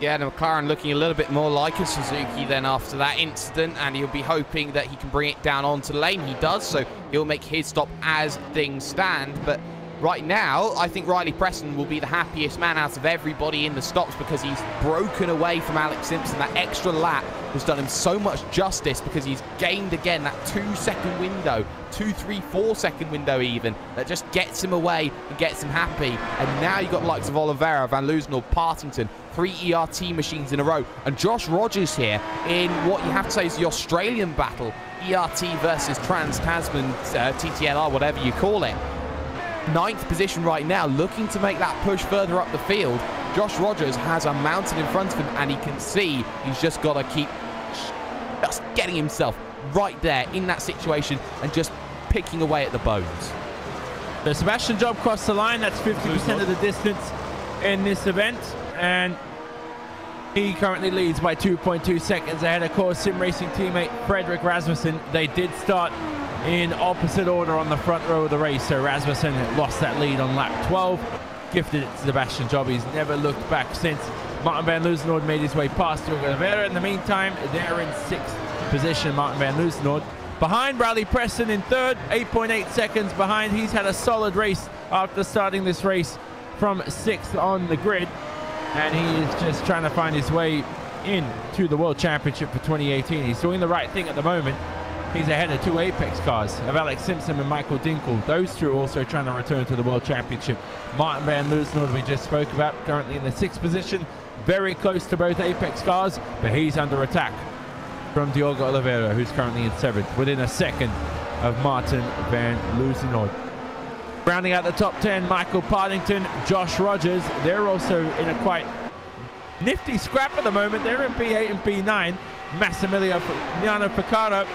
B: Yeah, the McLaren looking a little bit more like a Suzuki then after that incident, and he'll be hoping that he can bring it down onto the lane. He does, so he'll make his stop as things stand. But right now, I think Riley Preston will be the happiest man out of everybody in the stops because he's broken away from Alex Simpson. That extra lap has done him so much justice because he's gained again that 2-second window, 2, 3, 4-second window even, that just gets him away and gets him happy. And now you've got the likes of Oliveira, Van Loosenhoorn, Partington, 3 ERT machines in a row, and Josh Rogers here in what you have to say is the Australian battle, ERT versus Trans-Tasman, TTLR, whatever you call it. 9th position right now, looking to make that push further up the field. Josh Rogers has a mountain in front of him, and he can see he's just got to keep just getting himself right there in that situation and just picking away at the bones.
A: The Sebastian Job crossed the line. That's 50% of the distance in this event, and he currently leads by 2.2 seconds ahead of course Sim Racing teammate Fredrik Rasmussen. They did start in opposite order on the front row of the race, so Rasmussen lost that lead on lap 12, gifted it to Sebastian Job. He's never looked back since. Martin Van Loosenhoorn made his way past Diogo Oliveira. In the meantime, they're in 6th position, Martin Van Loosenhoorn. Behind Riley Preston in 3rd, 8.8 seconds behind. He's had a solid race after starting this race from 6th on the grid, and he is just trying to find his way into the World Championship for 2018. He's doing the right thing at the moment. He's ahead of 2 Apex cars, of Alex Simpson and Michael Dinkel. Those two are also trying to return to the World Championship. Martin Van Loosenhoorn, we just spoke about, currently in the 6th position, very close to both Apex cars, but he's under attack from Diogo Oliveira, who's currently in 7th, within a second of Martin Van Loosenhoorn. Rounding out the top 10, Michael Partington, Josh Rogers. They're also in a quite nifty scrap at the moment. They're in P8 and P9. Massimiliano Picardo.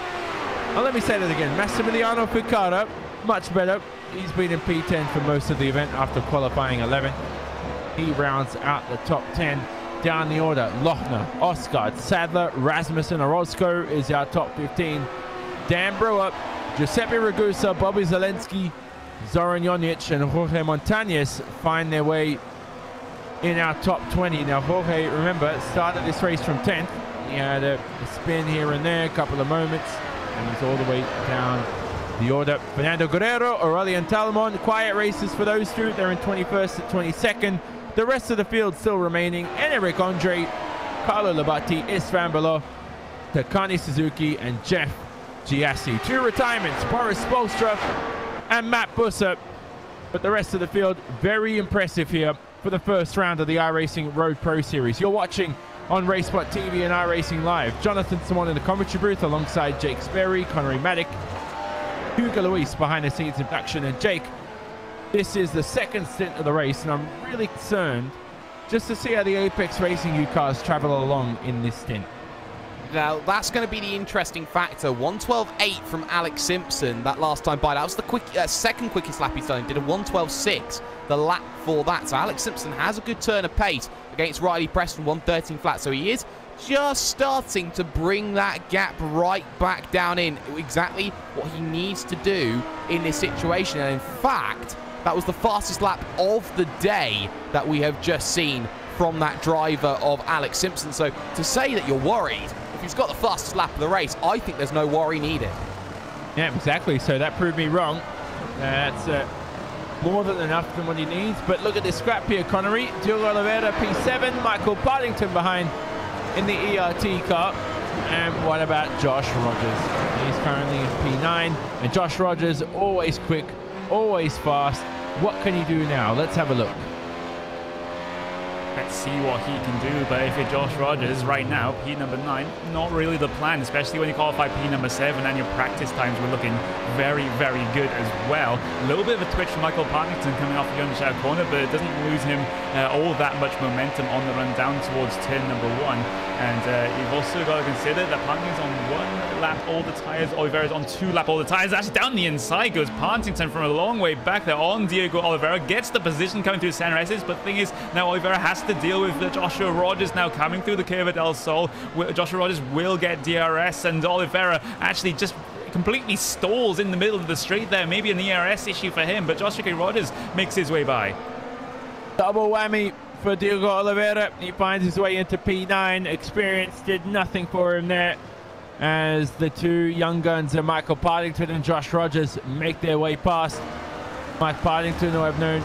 A: Oh, let me say that again. Massimiliano Picardo, much better. He's been in P10 for most of the event after qualifying 11th. He rounds out the top 10. Down the order, Lochner, Osgaard, Sadler, Rasmussen, Orozco is our top 15. Dan Brewer, Giuseppe Ragusa, Bobby Zelensky, Zoran Jonic, and Jorge Montañez find their way in our top 20. Now, Jorge, remember, started this race from 10th. He had a spin here and there, a couple of moments, and he's all the way down the order. Fernando Guerrero, Aurelian Talamon, quiet races for those two. They're in 21st and 22nd. The rest of the field still remaining. Enric Andre, Carlo Labatti, Istvan Below, Takani Suzuki, and Jeff Giassi. 2 retirements, Boris Spolstra and Matt Busser. But the rest of the field, very impressive here for the first round of the iRacing Road Pro Series. You're watching on RaceSpotTV and iRacing Live. Jonathan Simon in the commentary booth alongside Jake Sperry, Connery Maddock, Hugo Luis behind the scenes in production. And Jake, this is the 2nd stint of the race, and I'm really concerned just to see how the Apex Racing U cars travel along in this stint.
B: Now, that's going to be the interesting factor. 1:12.8 from Alex Simpson that last time by. That was the second quickest lap he's done. He did a 1:12.6 the lap for that. So Alex Simpson has a good turn of pace against Riley Preston, 1:13 flat. So he is just starting to bring that gap right back down in exactly what he needs to do in this situation. And in fact, that was the fastest lap of the day that we have just seen from that driver of Alex Simpson. So to say that you're worried, if he's got the fastest lap of the race, I think there's no worry needed.
A: Yeah, exactly. So that proved me wrong. That's more than enough than what he needs. But look at this scrap here, Connery. Diogo Oliveira, P7. Michael Partington behind in the ERT car. And what about Josh Rogers? He's currently in P9. And Josh Rogers, always quick, always fast. What can he do now? Let's have a look.
C: Let's see what he can do. But if you're Josh Rogers right now, P number 9, not really the plan, especially when you qualify P number 7 and your practice times were looking very, very good as well. A little bit of a twitch from Michael Partington coming off the underside corner, but it doesn't lose him all that much momentum on the run down towards turn number 1. And you've also got to consider that Partington's on 1 lap all the tires, Oliveira's on 2 lap all the tires. Actually down the inside goes Partington from a long way back there on Diogo Oliveira, gets the position coming through San Reses, but the thing is, now Oliveira has to deal with Joshua Rogers now coming through the Curva del Sol. Joshua Rogers will get DRS, and Oliveira actually just completely stalls in the middle of the straight there. Maybe an ERS issue for him, but Joshua Rogers makes his way by.
A: Double whammy for Diogo Oliveira. He finds his way into P9. Experience did nothing for him there, as the two young guns of Michael Partington and Josh Rogers make their way past. Mike Partington, who I've known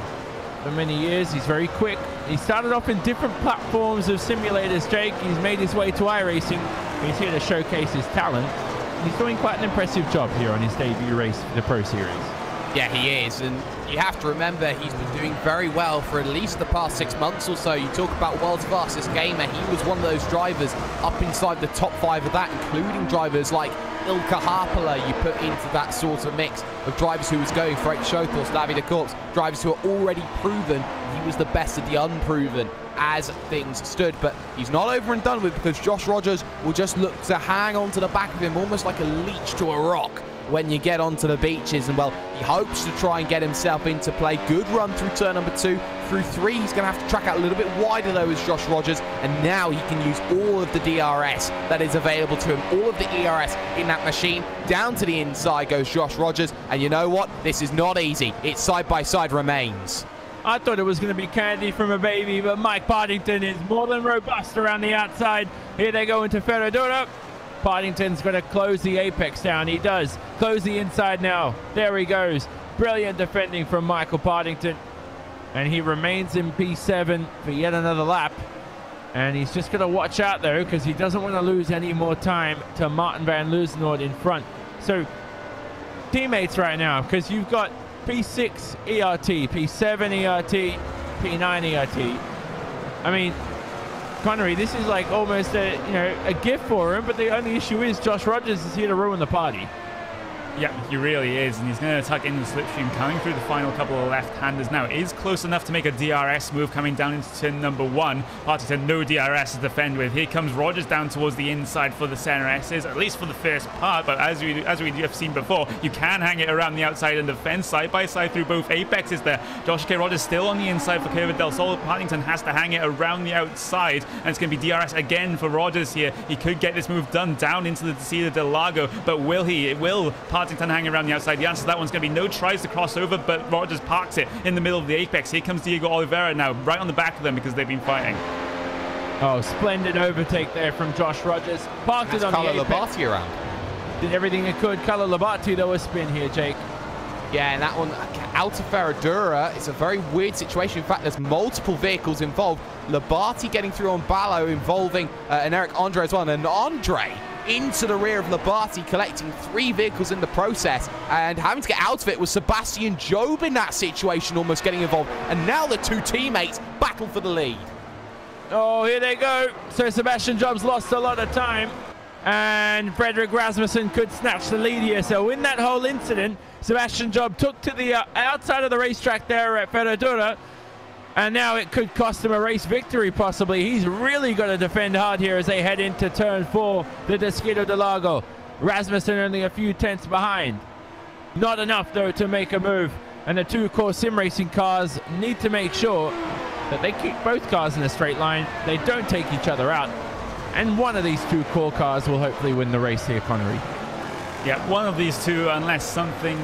A: for many years. He's very quick. He started off in different platforms of simulators, Jake. He's made his way to iRacing. He's here to showcase his talent. He's doing quite an impressive job here on his debut race for the Pro Series.
B: Yeah, he is, and you have to remember he's been doing very well for at least the past 6 months or so. You talk about world's fastest gamer. He was one of those drivers up inside the top 5 of that, including drivers like Ilka Harpala. You put into that sort of mix of drivers who was going for Shotos, Davide Corps, drivers who are already proven. He was the best of the unproven as things stood, but he's not over and done with, because Josh Rogers will just look to hang on to the back of him almost like a leech to a rock when you get onto the beaches. And well, he hopes to try and get himself into play. Good run through turn number 2. Through 3, he's going to have to track out a little bit wider though as Josh Rogers, and now he can use all of the DRS that is available to him, all of the ERS in that machine. Down to the inside goes Josh Rogers, and you know what? This is not easy. It's side-by-side remains.
A: I thought it was going to be candy from a baby, but Mike Partington is more than robust around the outside. Here they go into Ferradura. Partington's going to close the apex down. He does. Close the inside now. There he goes. Brilliant defending from Michael Partington. And he remains in P7 for yet another lap. And he's just going to watch out, though, because he doesn't want to lose any more time to Martin van Loosenhoort in front. So, teammates right now, because you've got P6 ERT, P7 ERT, P9 ERT. I mean, Connery, this is like almost a gift for him, but the only issue is Josh Rogers is here to ruin the party.
C: Yeah, he really is, and he's going to tuck in the slipstream coming through the final couple of left-handers now. It is close enough to make a DRS move coming down into turn number 1. Partington, no DRS to defend with. Here comes Rogers down towards the inside for the center S's, at least for the first part, but as we have seen before, you can hang it around the outside and defend side by side through both apexes there. Josh K. Rogers still on the inside for Curva del Sol. Partington has to hang it around the outside, and it's going to be DRS again for Rogers here. He could get this move done down into the Descida del Lago, but will he? Will Partington hanging around the outside? The answer to that one's going to be no. Tries to cross over, but Rogers parks it in the middle of the apex. Here comes Diego Oliveira now, right on the back of them because they've been fighting.
A: Oh, splendid overtake there from Josh Rogers. Parked it on the apex.
B: Labate around.
A: Did everything it could. Carlo Labate, though, a spin here, Jake.
B: Yeah, and that one out of Ferradura. It's a very weird situation. In fact, there's multiple vehicles involved. Labate getting through on Ballo, involving an Eric Andre as well, and Andre into the rear of Labate, collecting 3 vehicles in the process, and having to get out of it was Sebastian Job in that situation, almost getting involved. And now the 2 teammates battle for the lead.
A: Oh, here they go. So Sebastian Job's lost a lot of time, and Frederick Rasmussen could snatch the lead here. So in that whole incident, Sebastian Job took to the outside of the racetrack there at Ferradura, and now it could cost him a race victory, possibly. He's really got to defend hard here as they head into turn 4, the Descida del Lago. Rasmussen only a few tenths behind. Not enough, though, to make a move. And the 2 core sim racing cars need to make sure that they keep both cars in a straight line. They don't take each other out. And one of these 2 core cars will hopefully win the race here, Connery.
C: Yeah, one of these 2, unless something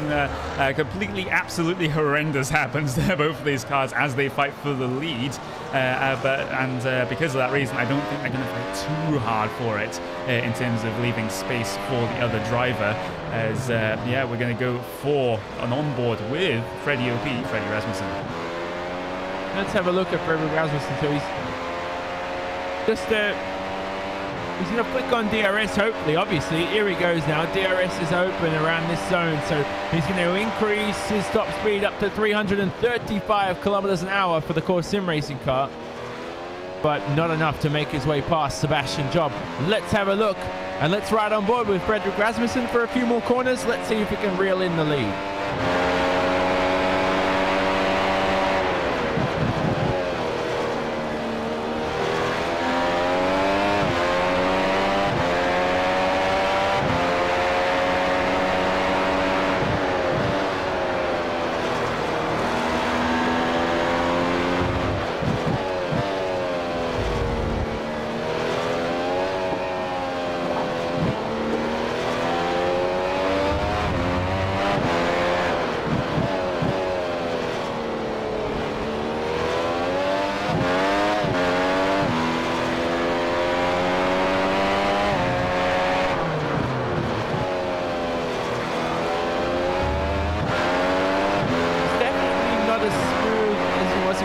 C: completely, absolutely horrendous happens to both of these cars as they fight for the lead. Because of that reason, I don't think they're going to fight too hard for it in terms of leaving space for the other driver. As, yeah, we're going to go for an onboard with Freddie Rasmussen.
A: Let's have a look at Freddie Rasmussen. So he's just... he's going to flick on DRS, hopefully, obviously. Here he goes now. DRS is open around this zone, so he's going to increase his top speed up to 335 kilometers an hour for the core sim racing car, but not enough to make his way past Sebastian Job. Let's have a look, and let's ride on board with Frederick Rasmussen for a few more corners. Let's see if we can reel in the lead.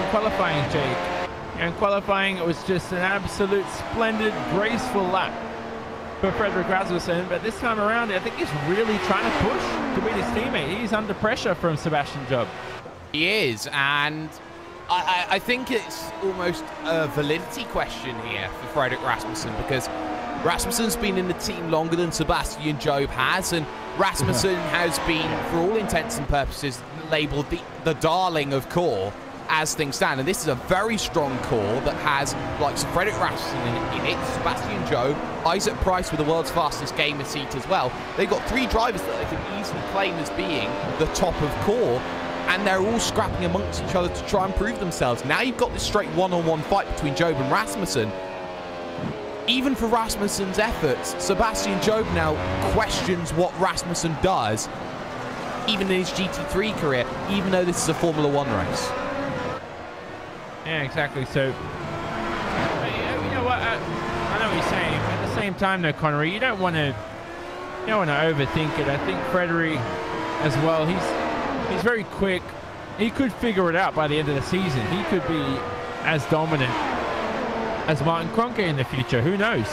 A: qualifying, Jake. And qualifying, it was just an absolute splendid, graceful lap for Fredrik Rasmussen. But this time around, I think he's really trying to push to beat his teammate. He's under pressure from Sebastian Job.
B: He is, and I think it's almost a validity question here for Fredrik Rasmussen, because Rasmussen's been in the team longer than Sebastian Job has, and Rasmussen has been, for all intents and purposes, labelled the darling of core as things stand. And this is a very strong core that has, like, Fredrik Rasmussen in it, Sebastian Job, Isaac Price with the world's fastest gamer seat as well. They've got 3 drivers that they can easily claim as being the top of core, and they're all scrapping amongst each other to try and prove themselves. Now you've got this straight one-on-one fight between Job and Rasmussen. Even for Rasmussen's efforts, Sebastian Job now questions what Rasmussen does, even in his GT3 career, even though this is a Formula 1 race.
A: Yeah, exactly. So, you know what? I know what you're saying. At the same time, though, Connery, you don't want to overthink it. I think Fredrik, as well, he's very quick. He could figure it out by the end of the season. He could be as dominant as Martin Kroenke in the future. Who knows?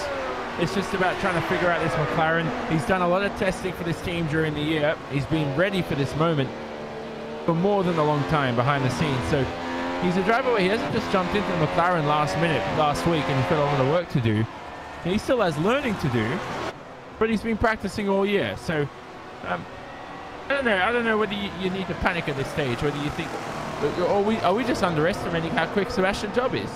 A: It's just about trying to figure out this McLaren. He's done a lot of testing for this team during the year. He's been ready for this moment for more than a long time behind the scenes. So he's a driver where he hasn't just jumped into the McLaren last week and he's got a lot of work to do. He still has learning to do, but he's been practicing all year. So I don't know whether you need to panic at this stage, whether you think, are we just underestimating how quick Sebastian Job is?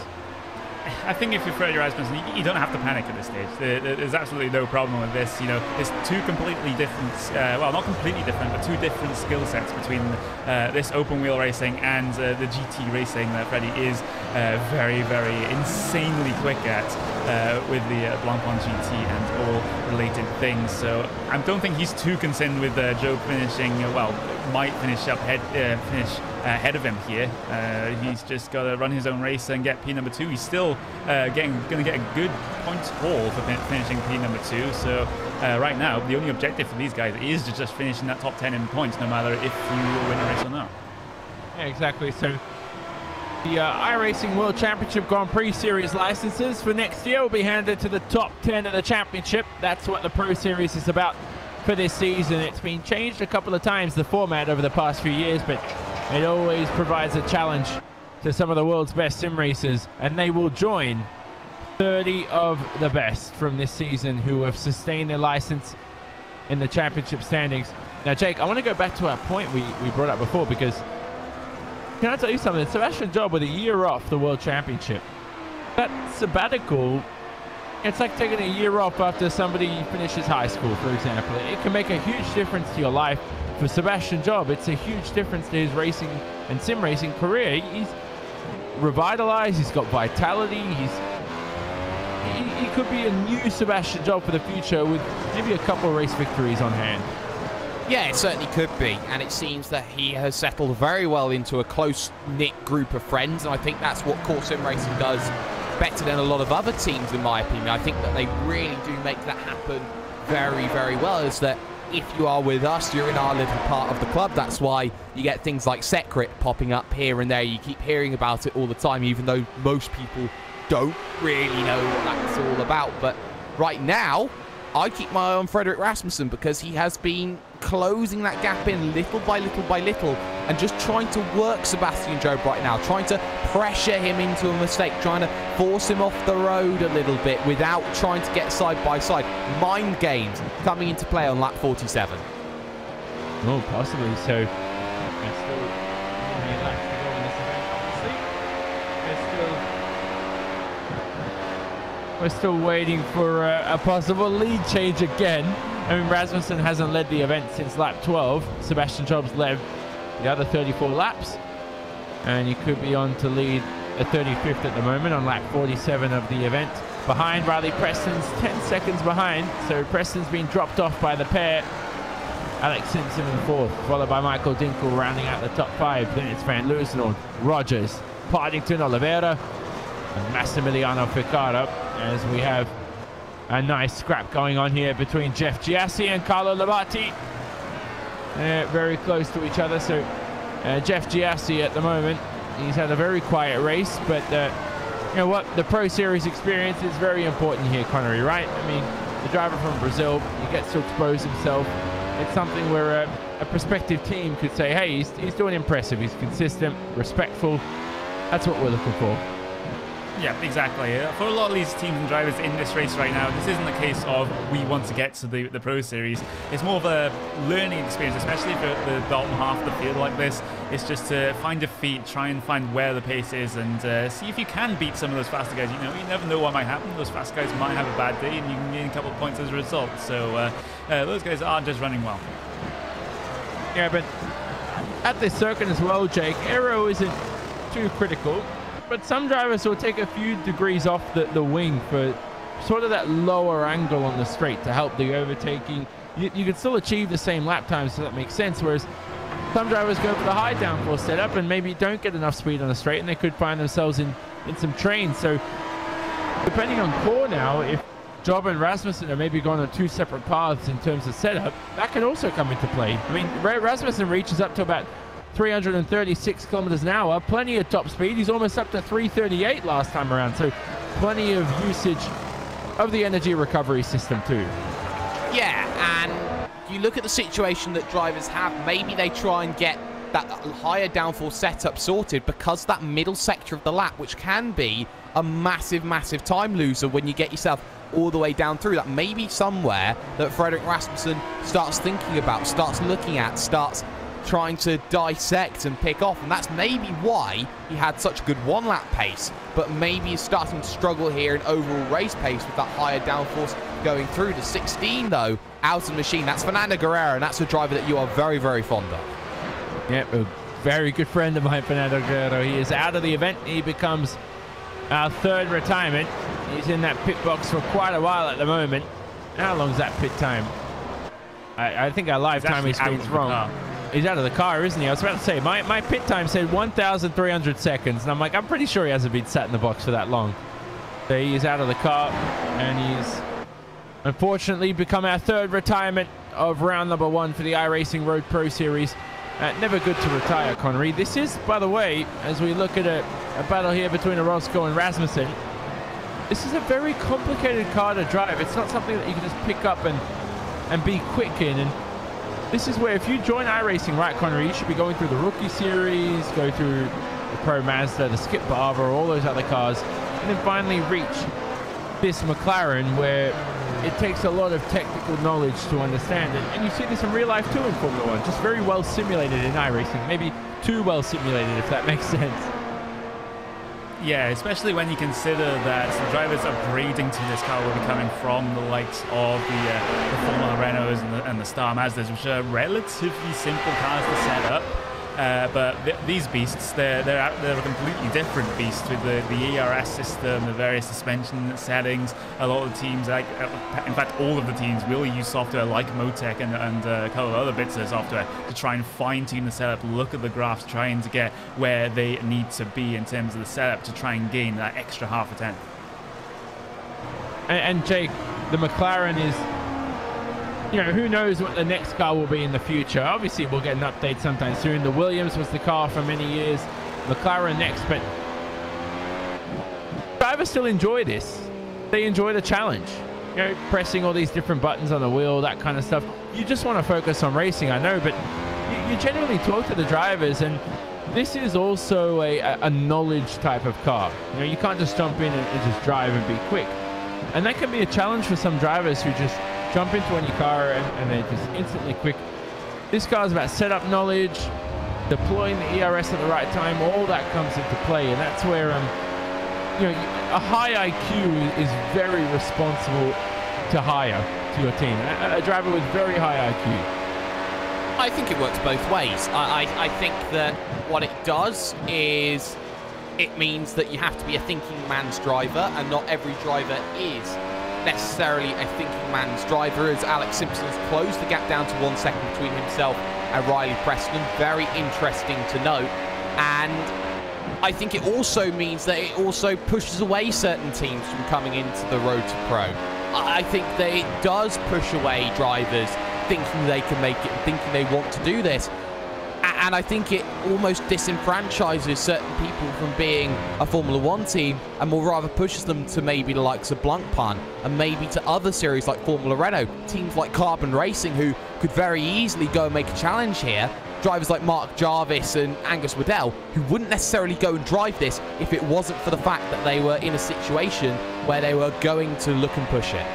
C: I think if you're Fredrik Rasmussen, you don't have to panic at this stage. There's absolutely no problem with this. You know, there's 2 completely different, well, not completely different, but 2 different skill sets between this open wheel racing and the GT racing that Freddie is very, very insanely quick at with the Blancpain GT and all related things. So I don't think he's too concerned with Joe finishing, well, might finish ahead of him here. He's just got to run his own race and get P number 2. He's still going to get a good points haul for finishing P number 2. So right now, the only objective for these guys is to just finish in that top 10 in points, no matter if you win a race or not.
A: Yeah, exactly. So the iRacing World Championship Grand Prix Series licenses for next year will be handed to the top 10 of the championship. That's what the Pro Series is about for this season. It's been changed a couple of times, the format, over the past few years, but it always provides a challenge to some of the world's best sim racers, and they will join 30 of the best from this season who have sustained their license in the championship standings. Now, Jake, I want to go back to our point we brought up before, because can I tell you something? Sebastian Job with a year off the World Championship. That sabbatical, it's like taking a year off after somebody finishes high school, for example. It can make a huge difference to your life. For Sebastian Job, it's a huge difference to his racing and sim racing career. He's revitalized, he's got vitality, he could be a new Sebastian Job for the future with maybe a couple of race victories on hand.
B: Yeah, it certainly could be, and it seems that he has settled very well into a close-knit group of friends, and I think that's what core sim racing does better than a lot of other teams, in my opinion. I think that they really do make that happen very, very well, is that if you are with us, you're in our little part of the club. That's why you get things like Secret popping up here and there. You keep hearing about it all the time, even though most people don't really know what that's all about. But right now, I keep my eye on Fredrik Rasmussen, because he has been closing that gap in little by little by little, and just trying to work Sebastian Job right now, trying to pressure him into a mistake, trying to force him off the road a little bit without trying to get side by side. Mind games coming into play on lap 47.
A: Oh, possibly. So there's still many laps to go in this event, obviously. We're still waiting for a possible lead change again. I mean, Rasmussen hasn't led the event since lap 12. Sebastian Job's led the other 34 laps, and he could be on to lead a 35th at the moment on lap 47 of the event. Behind Riley Preston's 10 seconds behind, so Preston's been dropped off by the pair. Alex Simpson in 4th, followed by Michael Dinkel rounding out the top 5. Then it's Van Loosenhoorn, Rogers, Partington, Oliveira, and Massimiliano Ficcardo, as we have a nice scrap going on here between Jeff Giassi and Carlo Labate. They're very close to each other, so Jeff Giassi at the moment He's had a very quiet race, but you know what? The Pro Series experience is very important here, Connery, right? I mean, the driver from Brazil, he gets to expose himself. It's something where a prospective team could say, hey, he's doing impressive. He's consistent, respectful. That's what we're looking for.
C: Yeah, exactly. For a lot of these teams and drivers in this race right now, this isn't a case of we want to get to the Pro Series. It's more of a learning experience, especially for the bottom half of the field like this. It's just to find your feet, try and find where the pace is, and see if you can beat some of those faster guys. You know, you never know what might happen. Those fast guys might have a bad day, and you can gain a couple of points as a result. So those guys are just running well.
A: Yeah, but at this circuit as well, Jake, aero isn't too critical. But some drivers will take a few degrees off the wing for sort of that lower angle on the straight to help the overtaking. You can still achieve the same lap times, so that makes sense. Whereas some drivers go for the high downforce setup and maybe don't get enough speed on the straight, and they could find themselves in some trains. So depending on core now, if Job and Rasmussen are maybe going on two separate paths in terms of setup, that can also come into play. I mean, Rasmussen reaches up to about 336 kilometers an hour, plenty of top speed. He's almost up to 338 last time around, so plenty of usage of the energy recovery system too.
B: Yeah, and you look at the situation that drivers have, maybe they try and get that higher downforce setup sorted, because that middle sector of the lap, which can be a massive, massive time loser when you get yourself all the way down through, that may be somewhere that Frederick Rasmussen starts thinking about, starts looking at, starts trying to dissect and pick off, and that's maybe why he had such a good one-lap pace, but maybe he's starting to struggle here in overall race pace with that higher downforce going through. To 16 though, out of the machine. That's Fernando Guerrero, and that's a driver that you are very, very fond of.
A: Yep, a very good friend of mine, Fernando Guerrero. He is out of the event. He becomes our third retirement. He's in that pit box for quite a while at the moment. How long's that pit time? I think our live timing screen's wrong. He's out of the car, isn't he? I was about to say, my pit time said 1,300 seconds, and I'm like, I'm pretty sure he hasn't been sat in the box for that long. So he's out of the car, and he's unfortunately become our third retirement of round number 1 for the iRacing Road Pro Series. Never good to retire, Connery. This is, by the way, as we look at a battle here between Orozco and Rasmussen, this is a very complicated car to drive. It's not something that you can just pick up and be quick in. And this is where, if you join iRacing, right, Connery, you should be going through the Rookie Series, go through the Pro Mazda, the Skip Barber, all those other cars, and then finally reach this McLaren, where it takes a lot of technical knowledge to understand it. And you see this in real life too in Formula 1, just very well simulated in iRacing, maybe too well simulated, if that makes sense.
C: Yeah, especially when you consider that the drivers upgrading to this car will be coming from the likes of the Formula Renaults and the Star Mazdas, which are relatively simple cars to set up. But these beasts, they're a completely different beast with the ERS system, the various suspension settings. A lot of the teams, in fact, all of the teams will use software like Motec and a couple of other bits of software to try and fine-tune the setup, look at the graphs, trying to get where they need to be in terms of the setup to try and gain that extra half a tenth.
A: And Jake, the McLaren is, you know, who knows what the next car will be in the future. Obviously, we'll get an update sometime soon. The Williams was the car for many years. McLaren next, but drivers still enjoy this. They enjoy the challenge. You know, pressing all these different buttons on the wheel, that kind of stuff. You just want to focus on racing, I know, but you generally talk to the drivers, and this is also a knowledge type of car. You know, you can't just jump in and just drive and be quick. And that can be a challenge for some drivers who just jump into any car and they're just instantly quick. This car is about setup knowledge, deploying the ERS at the right time. All that comes into play, and that's where you know, a high IQ is very responsible to hire to your team. A driver with very high IQ.
B: I think it works both ways. I think that what it does is it means that you have to be a thinking man's driver, and not every driver is necessarily a thinking man's driver, as Alex Simpson has closed the gap down to 1 second between himself and Riley Preston. Very interesting to note. And I think it also means that it also pushes away certain teams from coming into the Road to Pro. I think that it does push away drivers thinking they can make it, thinking they want to do this. And I think it almost disenfranchises certain people from being a Formula One team and will rather pushes them to maybe the likes of Blancpain and maybe to other series like Formula Renault, teams like Carbon Racing who could very easily go and make a challenge here. Drivers like Mark Jarvis and Angus Waddell, who wouldn't necessarily go and drive this if it wasn't for the fact that they were in a situation where they were going to look and push it.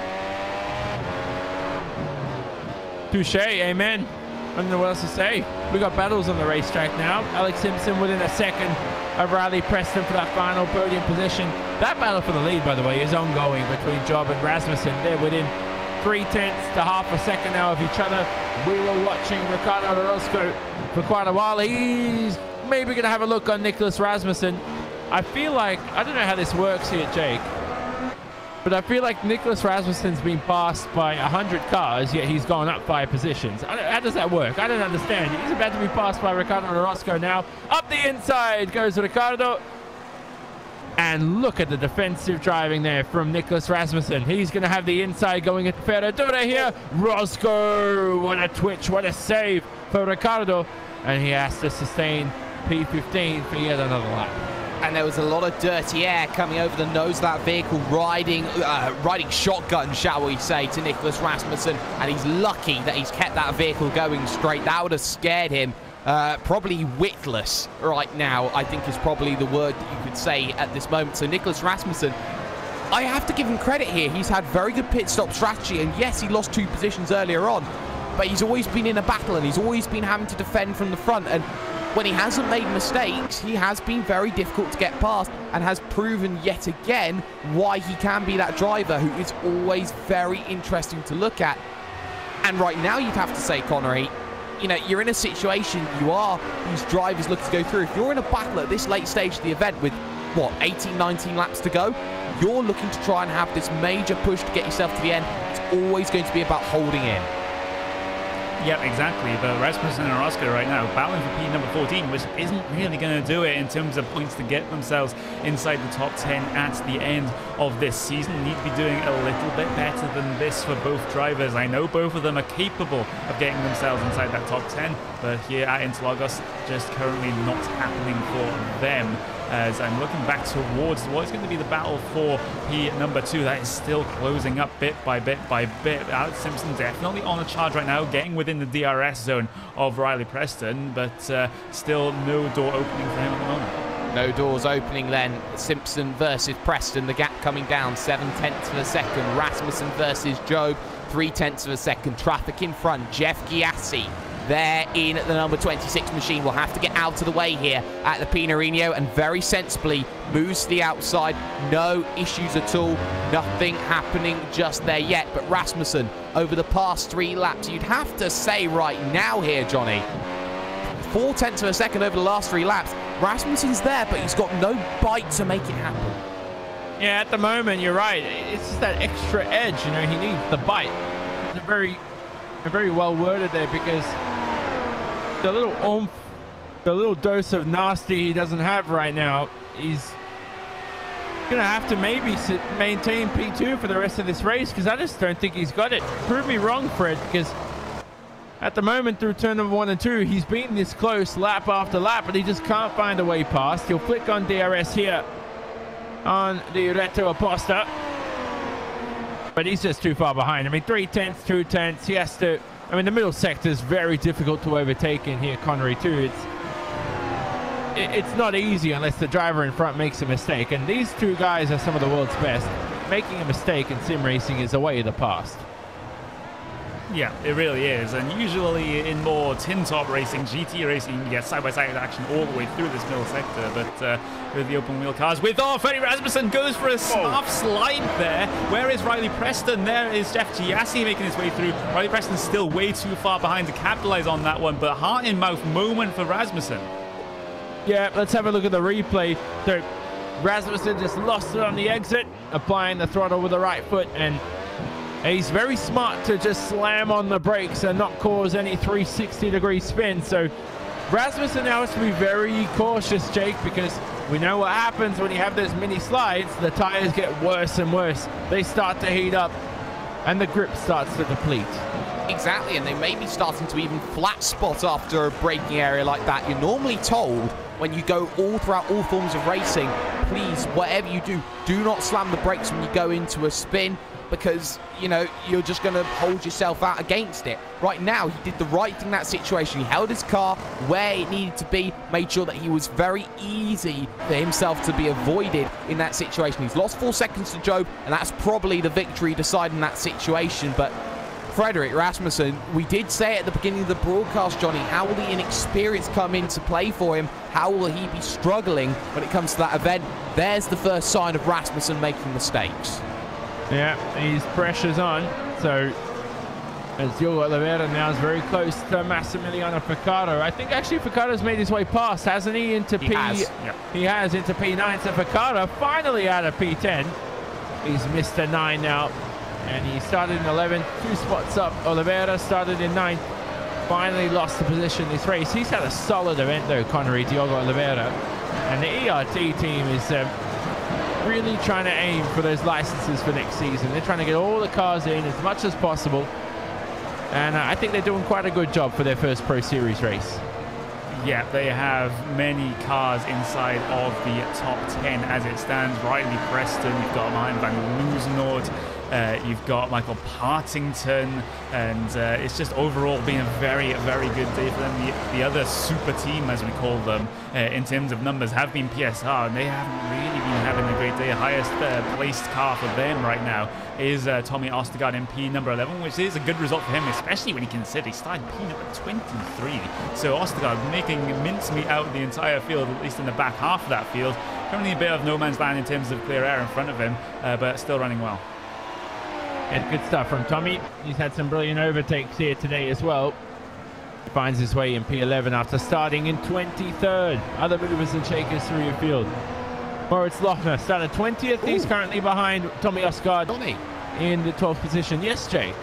A: Touche, amen. I don't know what else to say. We got battles on the racetrack now. Alex Simpson within a second of Riley Preston for that final podium position. That battle for the lead, by the way, is ongoing between Job and Rasmussen. They're within 0.3 to half a second now of each other. We were watching Ricardo Orozco for quite a while. He's maybe going to have a look on Nicholas Rasmussen. I feel like, I don't know how this works here, Jake, but I feel like Nicholas Rasmussen's been passed by 100 cars, yet he's gone up 5 positions. How does that work? I don't understand. He's about to be passed by Ricardo Orozco now. Up the inside goes Ricardo. And look at the defensive driving there from Nicholas Rasmussen. He's going to have the inside going at Ferradura here. Roscoe, what a twitch, what a save for Ricardo. And he has to sustain P15 for yet another lap.
B: And there was a lot of dirty air coming over the nose of that vehicle, riding shotgun, shall we say, to Nicholas Rasmussen. And he's lucky that he's kept that vehicle going straight. That would have scared him. Probably witless right now, I think is probably the word that you could say at this moment. So Nicholas Rasmussen, I have to give him credit here. He's had very good pit stop strategy. And yes, he lost 2 positions earlier on, but he's always been in a battle and he's always been having to defend from the front. And when he hasn't made mistakes, he has been very difficult to get past and has proven yet again why he can be that driver who is always very interesting to look at. And right now, you'd have to say, Connery, you know, you're in a situation, you are these drivers looking to go through. If you're in a battle at this late stage of the event with, what, 18, 19 laps to go, you're looking to try and have this major push to get yourself to the end. It's always going to be about holding in.
C: Yep, exactly. But Rasmussen and Orozco right now battling for P number 14, which isn't really going to do it in terms of points to get themselves inside the top 10 at the end of this season. Need to be doing a little bit better than this for both drivers. I know both of them are capable of getting themselves inside that top 10, but here at Interlagos, just currently not happening for them. As I'm looking back towards what's going to be the battle for P number 2, that is still closing up bit by bit by bit. Alex Simpson definitely on a charge right now, getting within the DRS zone of Riley Preston, but still no door opening for him at the moment.
B: No doors opening then. Simpson versus Preston, the gap coming down 7/10 of a second. Rasmussen versus Job, 3/10 of a second. Traffic in front. Jeff Giassi there in the number 26 machine will have to get out of the way here at the Pinarino and very sensibly moves to the outside. No issues at all. Nothing happening just there yet. But Rasmussen, over the past 3 laps, you'd have to say right now here, Johnny, 4/10 of a second over the last 3 laps. Rasmussen's there, but he's got no bite to make it happen.
A: Yeah, at the moment, you're right. It's just that extra edge, you know, he needs the bite. It's very well worded there, because the little oomph, the little dose of nasty he doesn't have right now, he's going to have to maybe maintain P2 for the rest of this race, because I just don't think he's got it. Prove me wrong, Fred, because at the moment through turn number 1 and 2, he's been this close lap after lap, but he just can't find a way past. He'll flick on DRS here on the Reto Aposta, but he's just too far behind. I mean, 3/10, 2/10. He has to, I mean, the middle sector is very difficult to overtake in here, Connery, too. It's not easy unless the driver in front makes a mistake. And these 2 guys are some of the world's best. Making a mistake in sim racing is a way of the past.
C: Yeah, it really is. And usually in more tin-top racing, GT racing, you get side-by-side action all the way through this middle sector. But with the open-wheel cars, Freddie Rasmussen goes for a half slide there. Where is Riley Preston? There is Jeff Giassi making his way through. Riley Preston's still way too far behind to capitalize on that one, but heart-in-mouth moment for Rasmussen.
A: Yeah, let's have a look at the replay. So Rasmussen just lost it on the exit, applying the throttle with the right foot, and he's very smart to just slam on the brakes and not cause any 360-degree spin. So Rasmussen now has to be very cautious, Jake, because we know what happens when you have those mini slides. The tires get worse and worse. They start to heat up and the grip starts to deplete.
B: Exactly, and they may be starting to even flat spot after a braking area like that. You're normally told when you go all throughout all forms of racing, please, whatever you do, do not slam the brakes when you go into a spin, because, you know, you're just going to hold yourself out against it. Right now, he did the right thing in that situation. He held his car where it needed to be, made sure that he was very easy for himself to be avoided in that situation. He's lost 4 seconds to Job, and that's probably the victory deciding that situation. But Frederick Rasmussen, we did say at the beginning of the broadcast, Johnny, how will the inexperience come into play for him? How will he be struggling when it comes to that event? There's the first sign of Rasmussen making mistakes.
A: Yeah, his pressure's on. So as Diogo Oliveira now is very close to Massimiliano Ficado. I think actually Ficado's made his way past, hasn't he? Into
C: He has
A: into P9. So Ficado finally out of P10. He's Mr. 9 now. And he started in 11th, 2 spots up. Oliveira started in 9th. Finally lost the position this race. He's had a solid event though, Connery, Diogo Oliveira. And the ERT team is really trying to aim for those licenses for next season. They're trying to get all the cars in as much as possible. And I think they're doing quite a good job for their first Pro Series race.
C: Yeah, they have many cars inside of the top 10 as it stands. Riley Preston, you've got Martin van Loosenhoort, you've got Michael Partington, and it's just overall been a very, very good day for them. The other super team, as we call them, in terms of numbers, have been PSR, and they haven't really been having a great day. Highest placed car for them right now is Tommy Ostergaard in P number 11, which is a good result for him, especially when you consider he started P number 23. So Ostergaard making mincemeat out of the entire field, at least in the back half of that field. Currently a bit of no man's land in terms of clear air in front of him, but still running well.
A: Yeah, good stuff from Tommy. He's had some brilliant overtakes here today as well. He finds his way in P11 after starting in 23rd. Other movers and shakers through your field. Moritz Lochner started 20th. He's currently behind Tommy Ostergaard in the 12th position. Yes, Jake?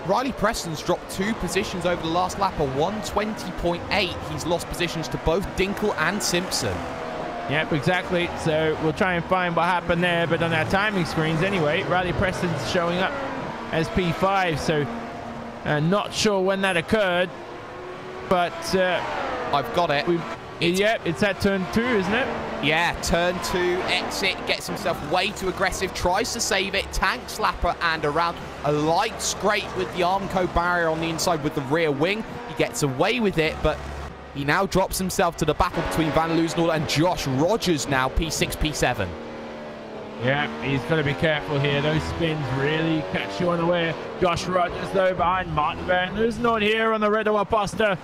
B: Riley Preston's dropped 2 positions over the last lap, a 120.8. He's lost positions to both Dinkel and Simpson.
A: Yep, exactly. So we'll try and find what happened there, but on our timing screens anyway, Riley Preston's showing up as P5, so not sure when that occurred, but
B: I've got it.
A: Yep, it's at turn 2, isn't it?
B: Yeah, turn 2, exit, gets himself way too aggressive, tries to save it, tank slapper and around a light scrape with the Armco barrier on the inside with the rear wing. He gets away with it, but he now drops himself to the battle between Van Loosenhoort and Josh Rogers now, P6, P7.
A: Yeah, he's got to be careful here. Those spins really catch you unaware. Josh Rogers, though, behind Martin Van Loosenhoort here on the Red Aposta.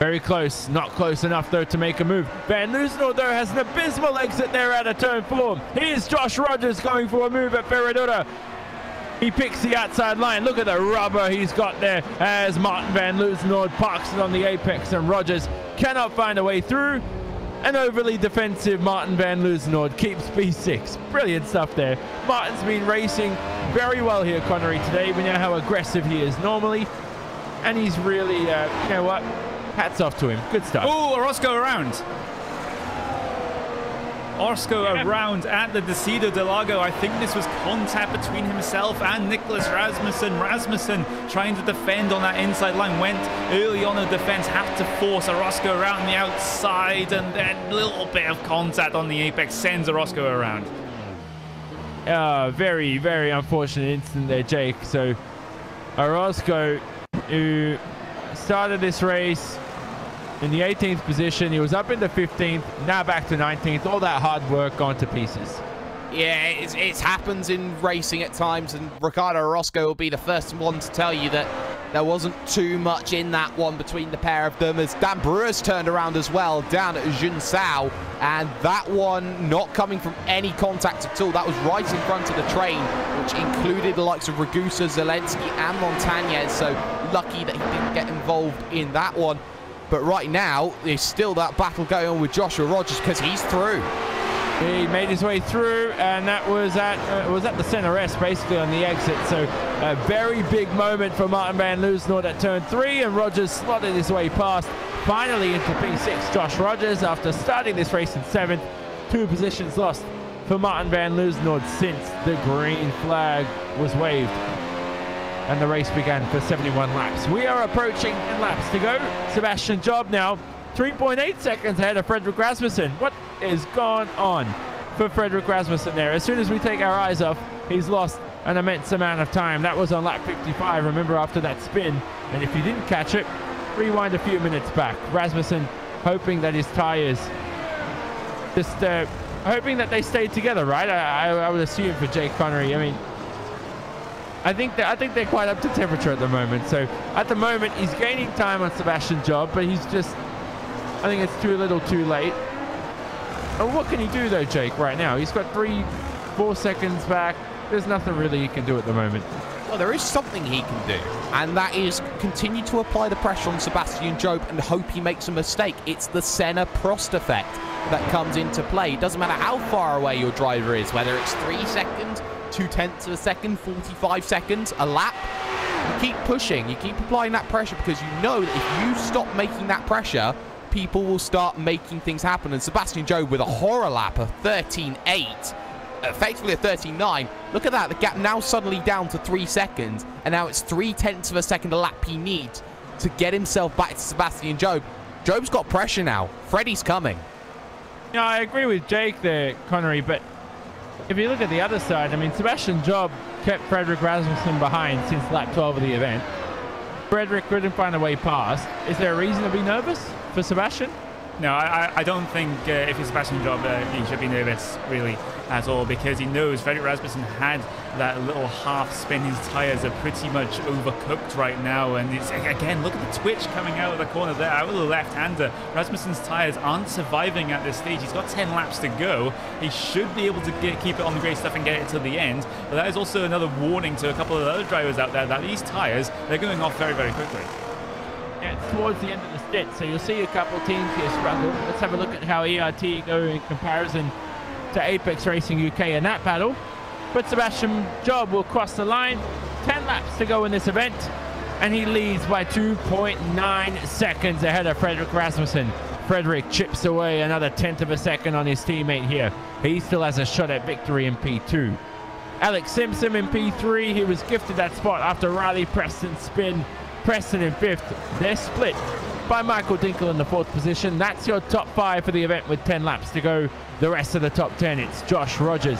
A: Very close. Not close enough, though, to make a move. Van Loosenhoort, though, has an abysmal exit there out of turn 4. Here's Josh Rogers going for a move at Ferradura. He picks the outside line. Look at the rubber he's got there as Martin Van Loosenhoort parks it on the apex, and Rogers cannot find a way through. An overly defensive Martin Van Loosenhoort keeps P6. Brilliant stuff there. Martin's been racing very well here, Connery, today. We know how aggressive he is normally, and he's really, you know what? Hats off to him. Good stuff.
C: Oh, Orozco around. Orozco around at the Decido del Lago. I think this was contact between himself and Nicholas Rasmussen. Rasmussen trying to defend on that inside line. Went early on the defense, had to force Orozco around the outside, and then a little bit of contact on the apex sends Orozco around.
A: Very, very unfortunate incident there, Jake. So Orozco, who started this race in the 18th position, he was up into 15th, now back to 19th. All that hard work gone to pieces.
B: Yeah, it happens in racing at times, and Ricardo Orozco will be the first one to tell you that there wasn't too much in that one between the pair of them, as Dan Brewer's turned around as well down at Junsao, and that one not coming from any contact at all. That was right in front of the train, which included the likes of Ragusa, Zelensky and Montañez, so lucky that he didn't get involved in that one. But right now, there's still that battle going on with Joshua Rogers because he's through.
A: He made his way through, and that was at the center S, basically on the exit. So a very big moment for Martin Van Loosenhoort at turn 3, and Rogers slotted his way past. Finally into P6, Josh Rogers, after starting this race in 7th. 2 positions lost for Martin Van Loosenhoort since the green flag was waved. and the race began for 71 laps. We are approaching 10 laps to go. Sebastian Job now 3.8 seconds ahead of Fredrik Rasmussen. What is going on for Fredrik Rasmussen there? As soon as we take our eyes off, he's lost an immense amount of time. That was on lap 55, remember, after that spin. And if you didn't catch it, rewind a few minutes back. Rasmussen hoping that his tires just hoping that they stayed together, right? I would assume for Jake Connery. I mean, I think they're quite up to temperature at the moment. So at the moment, he's gaining time on Sebastian Job, but he's just, I think it's too little too late. And what can he do though, Jake, right now? He's got 3-4 seconds back. There's nothing really he can do at the moment.
B: Well, there is something he can do, and that is continue to apply the pressure on Sebastian Job and hope he makes a mistake. It's the Senna-Prost effect that comes into play. It doesn't matter how far away your driver is, whether it's 3 seconds, 0.2 of a second, 45 seconds, a lap. You keep pushing, you keep applying that pressure, because you know that if you stop making that pressure, people will start making things happen. And Sebastian Job with a horror lap of 13.8, effectively a 13.9. Look at that, the gap now suddenly down to 3 seconds, and now it's 0.3 of a second a lap he needs to get himself back to Sebastian Job. Job's got pressure now. Freddie's coming.
A: Yeah, I agree with Jake there, Connery, but if you look at the other side, I mean, Sebastian Job kept Fredrik Rasmussen behind since lap 12 of the event. Fredrik couldn't find a way past. Is there a reason to be nervous for Sebastian?
C: No, I don't think if it's Sebastian Job, he should be nervous really at all, because he knows Fredrik Rasmussen had that little half spin. His tyres are pretty much overcooked right now, and it's, again, look at the twitch coming out of the corner there, out of the left-hander. Rasmussen's tyres aren't surviving at this stage. He's got 10 laps to go. He should be able to keep it on the grey stuff and get it to the end, but that is also another warning to a couple of other drivers out there that these tyres, they're going off very, very quickly.
A: Yeah, it's towards the end of the stint, so you'll see a couple teams here struggle. Let's have a look at how ERT go in comparison to Apex Racing UK in that battle. But Sebastian Job will cross the line. 10 laps to go in this event, and he leads by 2.9 seconds ahead of Fredrik Rasmussen. Fredrik chips away another 1/10 of a second on his teammate here. He still has a shot at victory in P2. Alex Simpson in P3, he was gifted that spot after Riley Preston's spin. Preston in 5th. They're split by Michael Dinkel in the 4th position. That's your top 5 for the event with 10 laps to go. The rest of the top 10, it's Josh Rogers.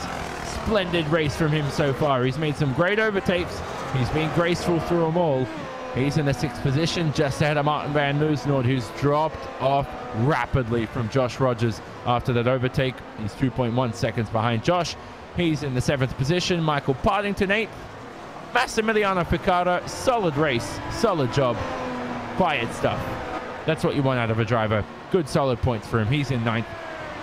A: Splendid race from him so far. He's made some great overtakes. He's been graceful through them all. He's in the 6th position, just ahead of Martin van Moosnoord, who's dropped off rapidly from Josh Rogers after that overtake. He's 2.1 seconds behind Josh. He's in the 7th position. Michael Partington 8th. Massimiliano Picard, solid race, solid job, quiet stuff. That's what you want out of a driver. Good solid points for him. He's in 9th.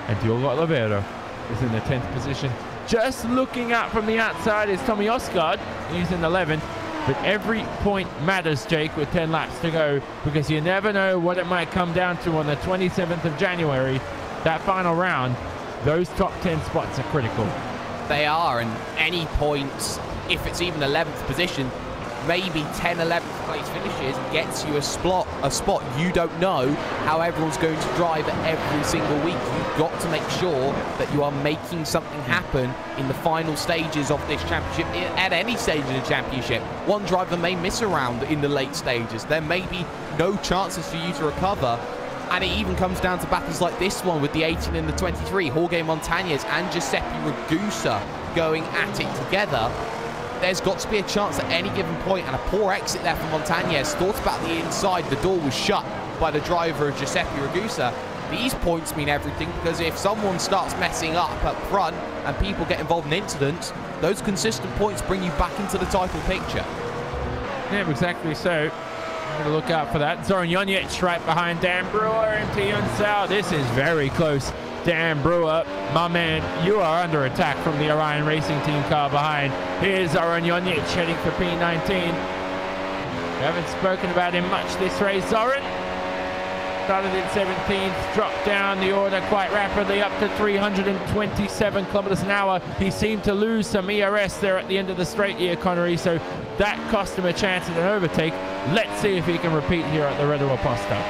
A: And Diogo Oliveira is in the 10th position. Just looking out from the outside is Tommy Osgaard. He's in 11th. But every point matters, Jake, with 10 laps to go, because you never know what it might come down to on the 27th of January. That final round, those top 10 spots are critical.
B: They are, and any points, if it's even 11th position, maybe 10, 11th place finishes, gets you a spot you don't know how everyone's going to drive every single week. You've got to make sure that you are making something happen in the final stages of this championship, at any stage of the championship. One driver may miss a round in the late stages. There may be no chances for you to recover. And it even comes down to battles like this one with the 18 and the 23, Jorge Montañez and Giuseppe Ragusa going at it together. There's got to be a chance at any given point, and a poor exit there for Montañez. Thought about the inside, the door was shut by the driver of Giuseppe Ragusa. These points mean everything, because if someone starts messing up front and people get involved in incidents, those consistent points bring you back into the title picture.
A: Yeah, exactly so. I'm going to look out for that. Zoran Jonic right behind Dan Brewer and Tion Sao. This is very close. Dan Brewer, my man, you are under attack from the Orion Racing Team car behind. Here's Zoran Jonic heading for P19. We haven't spoken about him much this race. Zoran started in 17th, dropped down the order quite rapidly up to 327 kilometers an hour. He seemed to lose some ERS there at the end of the straight here, Connery, so that cost him a chance at an overtake. Let's see if he can repeat here at the Red Bull Aposta.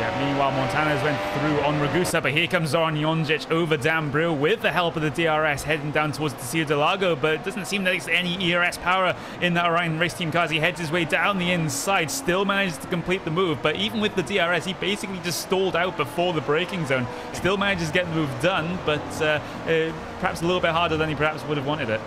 C: Yeah, meanwhile, Montana's went through on Ragusa, but here comes Zoran Jonjic over Dan Brill with the help of the DRS heading down towards the Desierto del Lago, but it doesn't seem that there's any ERS power in that Orion race team car as he heads his way down the inside, still manages to complete the move, but even with the DRS, he basically just stalled out before the braking zone. Still manages to get the move done, but perhaps a little bit harder than he perhaps would have wanted it.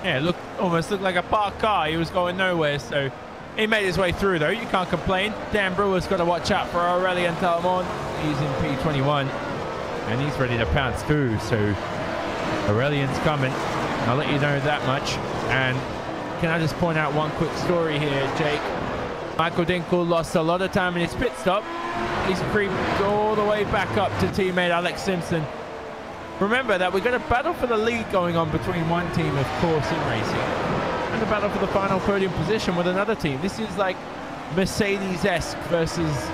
A: Yeah, almost looked like a parked car. He was going nowhere, so he made his way through, though. You can't complain. Dan Brewer's got to watch out for Aurelien Talamon. He's in P21, and he's ready to pounce too. So Aurelien's coming. I'll let you know that much. And can I just point out one quick story here, Jake? Michael Dinkel lost a lot of time in his pit stop. He's creeped all the way back up to teammate Alex Simpson. Remember that we've got a battle for the lead going on between one team, of course, in racing, and a battle for the final podium position with another team. This is like Mercedes-esque versus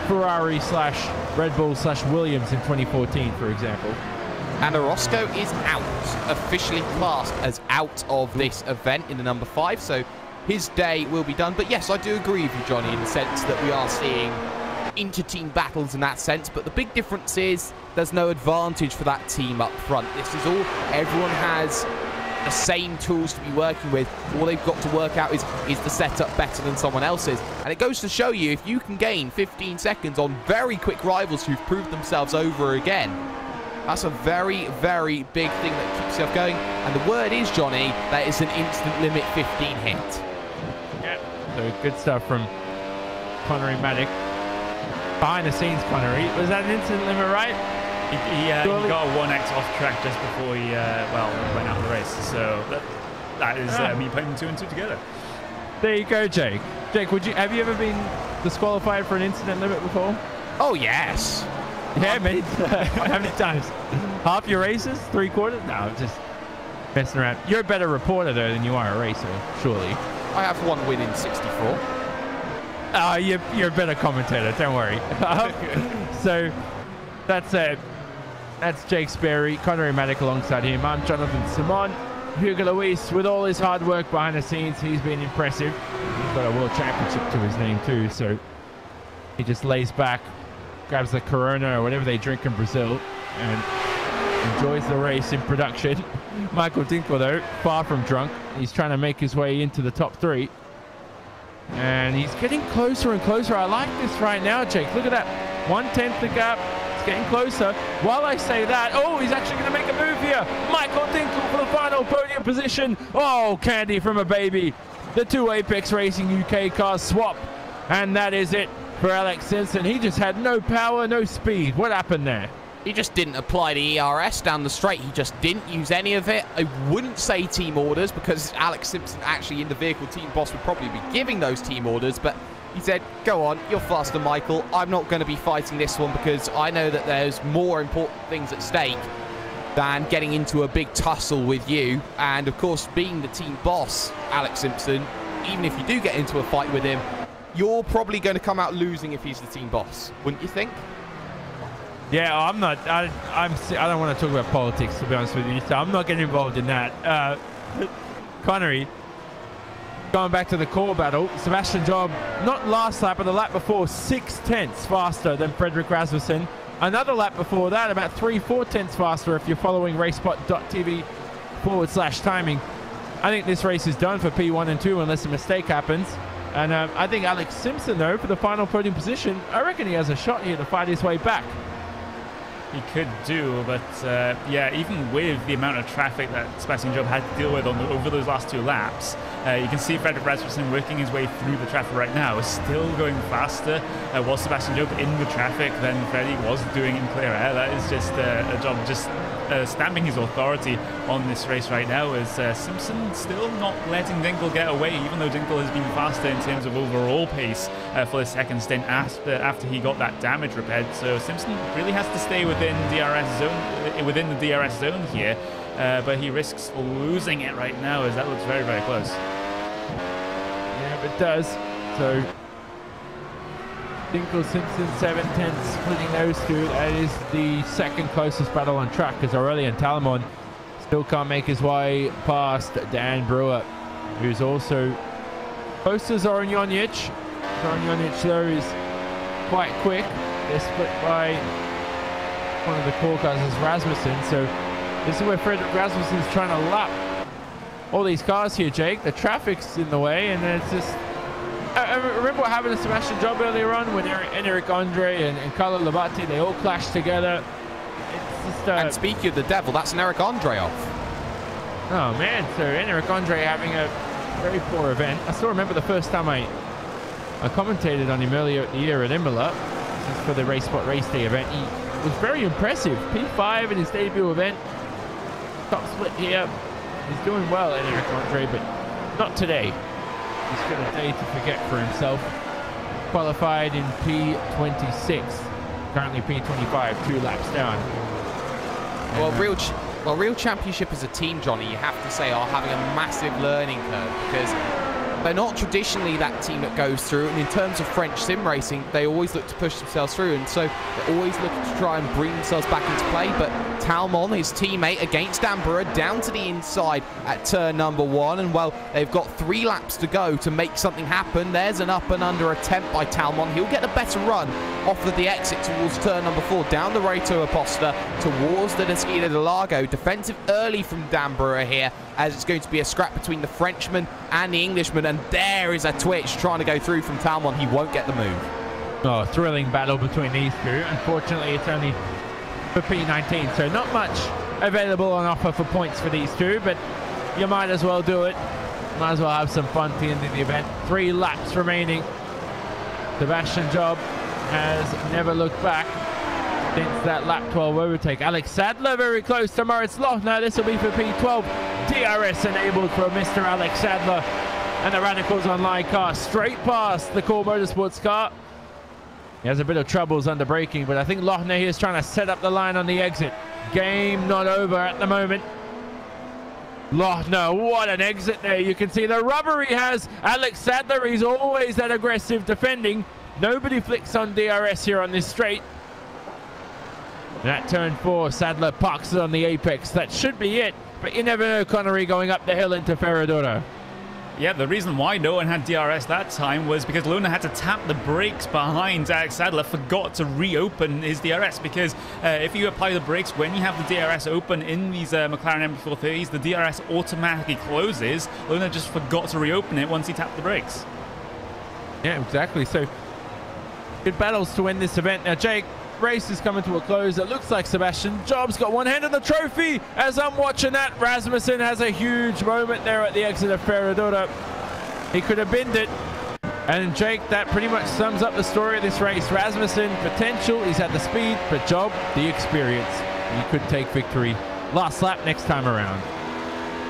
A: Ferrari / Red Bull / Williams in 2014, for example.
B: And Orozco is out, officially classed as out of this event in the number 5, so his day will be done. But yes, I do agree with you, Johnny, in the sense that we are seeing inter-team battles in that sense, but the big difference is there's no advantage for that team up front. This is all, everyone has the same tools to be working with. All they've got to work out is the setup better than someone else's. And it goes to show you, if you can gain 15 seconds on very quick rivals who've proved themselves over again, that's a very, very big thing that keeps yourself going. And the word is, Johnny, that it's an instant limit 15 hit.
A: Yeah, so good stuff from Connery Maddock. Behind the scenes, Connery. Was that an instant limit, right?
C: He got a 1x off track just before he went out of the race. So that is me putting 2 and 2 together.
A: There you go, Jake. Jake, have you ever been disqualified for an incident limit before?
B: Oh, yes.
A: Yeah, mate. How many times? Half your races? 3/4? No, just messing around. You're a better reporter, though, than you are a racer, surely.
B: I have one win in 64.
A: You're a better commentator, don't worry. So that's it. That's Jake Sperry, Connery Maddock alongside him. I'm Jonathan Simon. Hugo Luis, with all his hard work behind the scenes, he's been impressive. He's got a world championship to his name too, so he just lays back, grabs the Corona or whatever they drink in Brazil, and enjoys the race in production. Michael Dinkel, though, far from drunk. He's trying to make his way into the top 3. And he's getting closer and closer. I like this right now, Jake. Look at that. 1/10 the gap. It's getting closer. While I say that, oh, he's actually going to make a move here. Michael Dinkel for the final podium position. Oh, candy from a baby. The 2 Apex Racing UK cars swap. And that is it for Alex Simpson. He just had no power, no speed. What happened there?
B: He just didn't apply the ERS down the straight. He just didn't use any of it. I wouldn't say team orders, because Alex Simpson actually in the vehicle team boss would probably be giving those team orders, but he said, go on, you're faster, Michael. I'm not going to be fighting this one because I know that there's more important things at stake than getting into a big tussle with you. And of course, being the team boss, Alex Simpson, even if you do get into a fight with him, you're probably going to come out losing if he's the team boss, wouldn't you think?
A: Yeah, I'm not. I don't want to talk about politics, to be honest with you. So I'm not getting involved in that. Connery, going back to the core battle, Sebastian Job, not last lap, but the lap before, 6/10 faster than Frederick Rasmussen. Another lap before that, about 3/4 faster if you're following RaceSpotTV /timing. I think this race is done for P1 and 2 unless a mistake happens. And I think Alex Simpson, though, for the final podium position, I reckon he has a shot here to fight his way back.
C: He could do, but yeah, even with the amount of traffic that Sebastian Job had to deal with over those last 2 laps, you can see Frederick Rasmussen working his way through the traffic right now, still going faster. Was Sebastian Job in the traffic than Freddie was doing in clear air? That is just a job just stamping his authority on this race right now, as Simpson still not letting Dinkel get away, even though Dinkel has been faster in terms of overall pace for the second stint after he got that damage repaired. So Simpson really has to stay within the DRS zone here, but he risks losing it right now, as that looks very, very close.
A: Yeah, it does. So Dinkel, Simpson, 7/10, splitting those 2. That is the second closest battle on track, because Aurelien Talamon still can't make his way past Dan Brewer, who's also close to Zoran Jonjic. Zoran Jonjic, though, is quite quick. They're split by one of the core cars is Rasmussen. So this is where Fredrik Rasmussen is trying to lap all these cars here, Jake. The traffic's in the way, and it's just... I remember what happened to Sebastian Job earlier on when Eric Andre and Carlo Labate, they all clashed together. It's just...
B: and speaking of the devil, that's an Eric Andre off.
A: Oh, man. So Eric Andre having a very poor event. I still remember the first time I commentated on him earlier in the year at Imola. This is for the RaceSpot Race Day event. He was very impressive. P5 in his debut event. Top split here. He's doing well, Eric Andre, but not today. He's got a day to forget for himself. Qualified in P26. Currently P25, 2 laps down.
B: Well, real championship as a team, Johnny, you have to say, are having a massive learning curve because they're not traditionally that team that goes through. And in terms of French sim racing, they always look to push themselves through. And so they're always looking to try and bring themselves back into play. But Talmon, his teammate, against Danborough, down to the inside at turn number 1. And, well, they've got 3 laps to go to make something happen. There's an up and under attempt by Talmon. He'll get a better run off of the exit towards turn number 4, down the Reto Aposta towards the Desquita de Lago. Defensive early from Danborough here, as it's going to be a scrap between the Frenchman and the Englishman. And there is a twitch trying to go through from Talmon. He won't get the move.
A: Oh, thrilling battle between these two. Unfortunately, it's only for P19, so not much available on offer for points for these two, but you might as well do it. Might as well have some fun at the end of the event. 3 laps remaining. Sebastian Job has never looked back since that lap 12 overtake. Alex Sadler very close to Moritz Lochner. This will be for P12. DRS enabled for Mr. Alex Sadler. And the Radicals Online car straight past the Core Motorsports car. He has a bit of troubles under braking, but I think Lochner here is trying to set up the line on the exit. Game not over at the moment. Lochner, what an exit there. You can see the rubber he has. Alex Sadler, he's always that aggressive defending. Nobody flicks on DRS here on this straight. And at turn 4, Sadler parks it on the apex. That should be it, but you never know, Connery, going up the hill into Ferradura.
C: Yeah, the reason why no one had DRS that time was because Luna had to tap the brakes behind Alex Sadler, forgot to reopen his DRS, because if you apply the brakes when you have the DRS open in these McLaren MP430s, the DRS automatically closes. Luna just forgot to reopen it once he tapped the brakes.
A: Yeah, exactly. So good battles to win this event. Now, Jake, race is coming to a close. It looks like Sebastian Job's got one hand on the trophy. As I'm watching that, Rasmussen has a huge moment there at the exit of Ferradura. He could have binned it. And Jake, that pretty much sums up the story of this race. Rasmussen, potential, he's had the speed, but Job, the experience. He could take victory. Last lap next time around.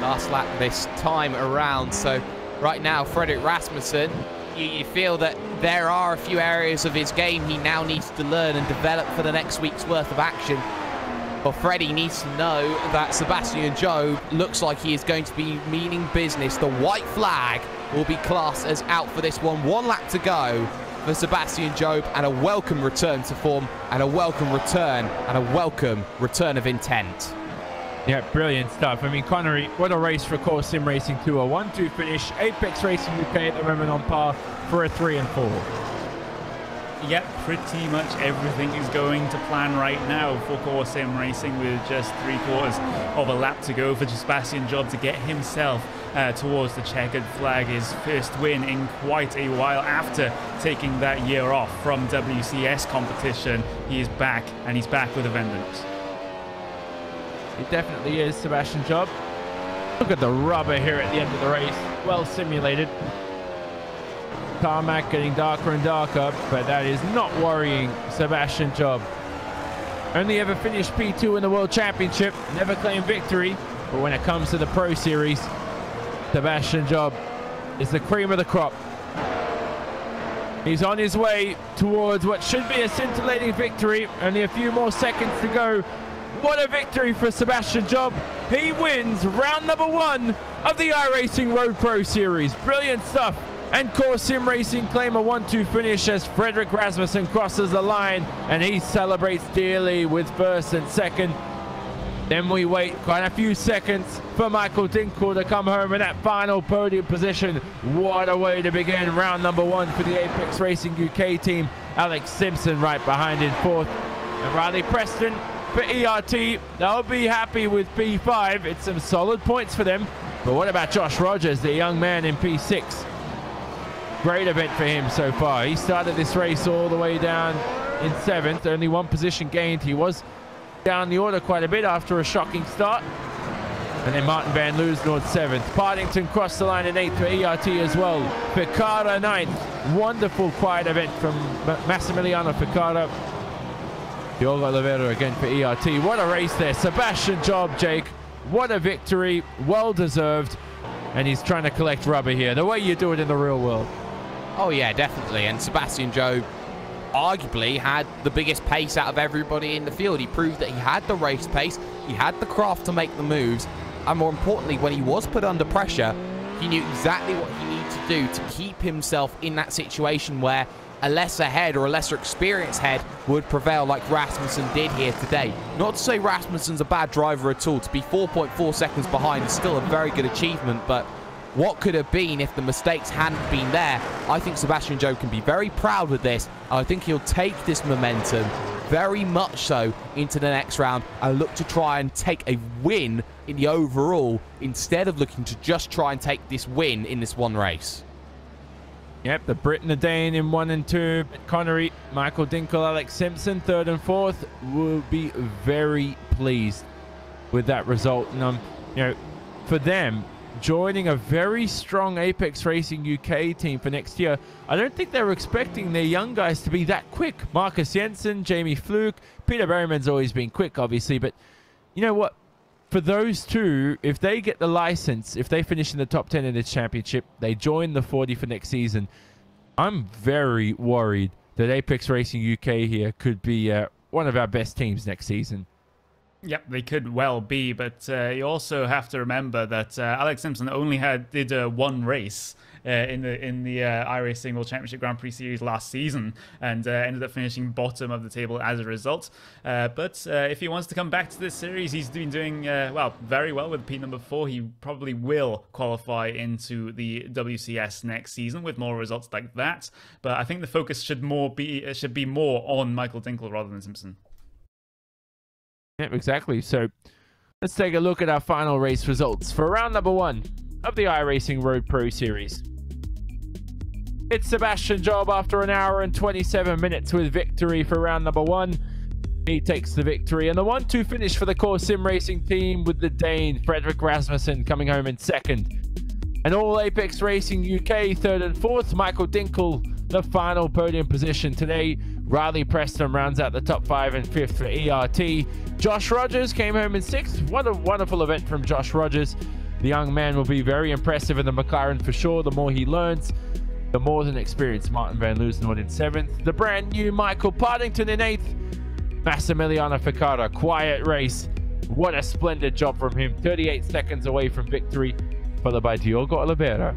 B: Last lap this time around. So right now, Fredrik Rasmussen, you feel that there are a few areas of his game he now needs to learn and develop for the next week's worth of action. Well, Freddie needs to know that Sebastian Job looks like he is going to be meaning business. The white flag will be classed as out for this one. 1 lap to go for Sebastian Job, and a welcome return to form, and a welcome return, and a welcome return of intent.
A: Yeah, brilliant stuff. I mean, Connery, what a race for Core Sim Racing 2. A 1-2 finish. Apex Racing UK at the moment on par for a 3 and 4.
C: Yeah, pretty much everything is going to plan right now for Core Sim Racing, with just 3/4 of a lap to go for Sebastian Job to get himself towards the checkered flag. His first win in quite a while after taking that year off from WCS competition. He is back, and he's back with a vengeance.
A: It definitely is, Sebastian Job. Look at the rubber here at the end of the race. Well simulated. Tarmac getting darker and darker, but that is not worrying Sebastian Job. Only ever finished P2 in the World Championship, never claimed victory, but when it comes to the Pro Series, Sebastian Job is the cream of the crop. He's on his way towards what should be a scintillating victory. Only a few more seconds to go. What a victory for Sebastian Job. He wins round number 1 of the iRacing Road Pro Series. Brilliant stuff. And Core Sim Racing claim a 1-2 finish as Fredrik Rasmussen crosses the line, and he celebrates dearly with first and second. Then we wait quite a few seconds for Michael Dinkel to come home in that final podium position. What a way to begin round number 1 for the Apex Racing UK team. Alex Simpson right behind in 4th. And Riley Preston for ERT. They'll be happy with P5. It's some solid points for them. But what about Josh Rogers, the young man in P6? Great event for him so far. He started this race all the way down in 7th. Only 1 position gained. He was down the order quite a bit after a shocking start. And then Martin van Loosnoord 7th. Partington crossed the line in 8th for ERT as well. Ficarra 9th. Wonderful quiet event from Massimiliano Ficarra. Diogo Oliveira again for ERT. What a race there. Sebastian Job, Jake. What a victory. Well deserved. And he's trying to collect rubber here. The way you do it in the real world.
B: Oh, yeah, definitely. And Sebastian Job arguably had the biggest pace out of everybody in the field. He proved that he had the race pace. He had the craft to make the moves. And more importantly, when he was put under pressure, he knew exactly what he needed to do to keep himself in that situation where a lesser head or a lesser experienced head would prevail like Rasmussen did here today. Not to say Rasmussen's a bad driver at all. To be 4.4 seconds behind is still a very good achievement, but what could have been if the mistakes hadn't been there? I think Sebastian Job can be very proud with this. I think he'll take this momentum very much so into the next round and look to try and take a win in the overall instead of looking to just try and take this win in this one race.
A: Yep, the Brit and the Dane in 1 and 2. Connery, Michael Dinkel, Alex Simpson, 3rd and 4th will be very pleased with that result. And you know, for them, joining a very strong Apex Racing UK team for next year, I don't think they were expecting their young guys to be that quick. Marcus Jensen, Jamie Fluke, Peter Berryman's always been quick, obviously, but you know what? For those two, if they get the license, if they finish in the top 10 in this championship, they join the 40 for next season. I'm very worried that Apex Racing UK here could be one of our best teams next season.
C: Yep, they could well be, but you also have to remember that Alex Simpson only did 1 race in the iRacing World Championship Grand Prix Series last season, and ended up finishing bottom of the table as a result. But if he wants to come back to this series, he's been doing well, very well with P number 4. He probably will qualify into the WCS next season with more results like that. But I think the focus should be more on Michael Dinkel rather than Simpson.
A: Yep, exactly. So let's take a look at our final race results for round number 1 of the iRacing Road Pro Series. It's Sebastian Job after 1 hour and 27 minutes with victory for round number 1. He takes the victory, and the 1-2 finish for the Core Sim Racing team with the Dane, Fredrik Rasmussen, coming home in 2nd. And all Apex Racing UK 3rd and 4th. Michael Dinkel, the final podium position today. Riley Preston rounds out the top 5 and 5th for ERT. Josh Rogers came home in 6th. What a wonderful event from Josh Rogers. The young man will be very impressive in the McLaren for sure. The more he learns, the more than experienced Martin van Loosnoord in 7th. The brand new Michael Partington in 8th. Massimiliano Ficarra, quiet race. What a splendid job from him. 38 seconds away from victory, followed by Diogo Oliveira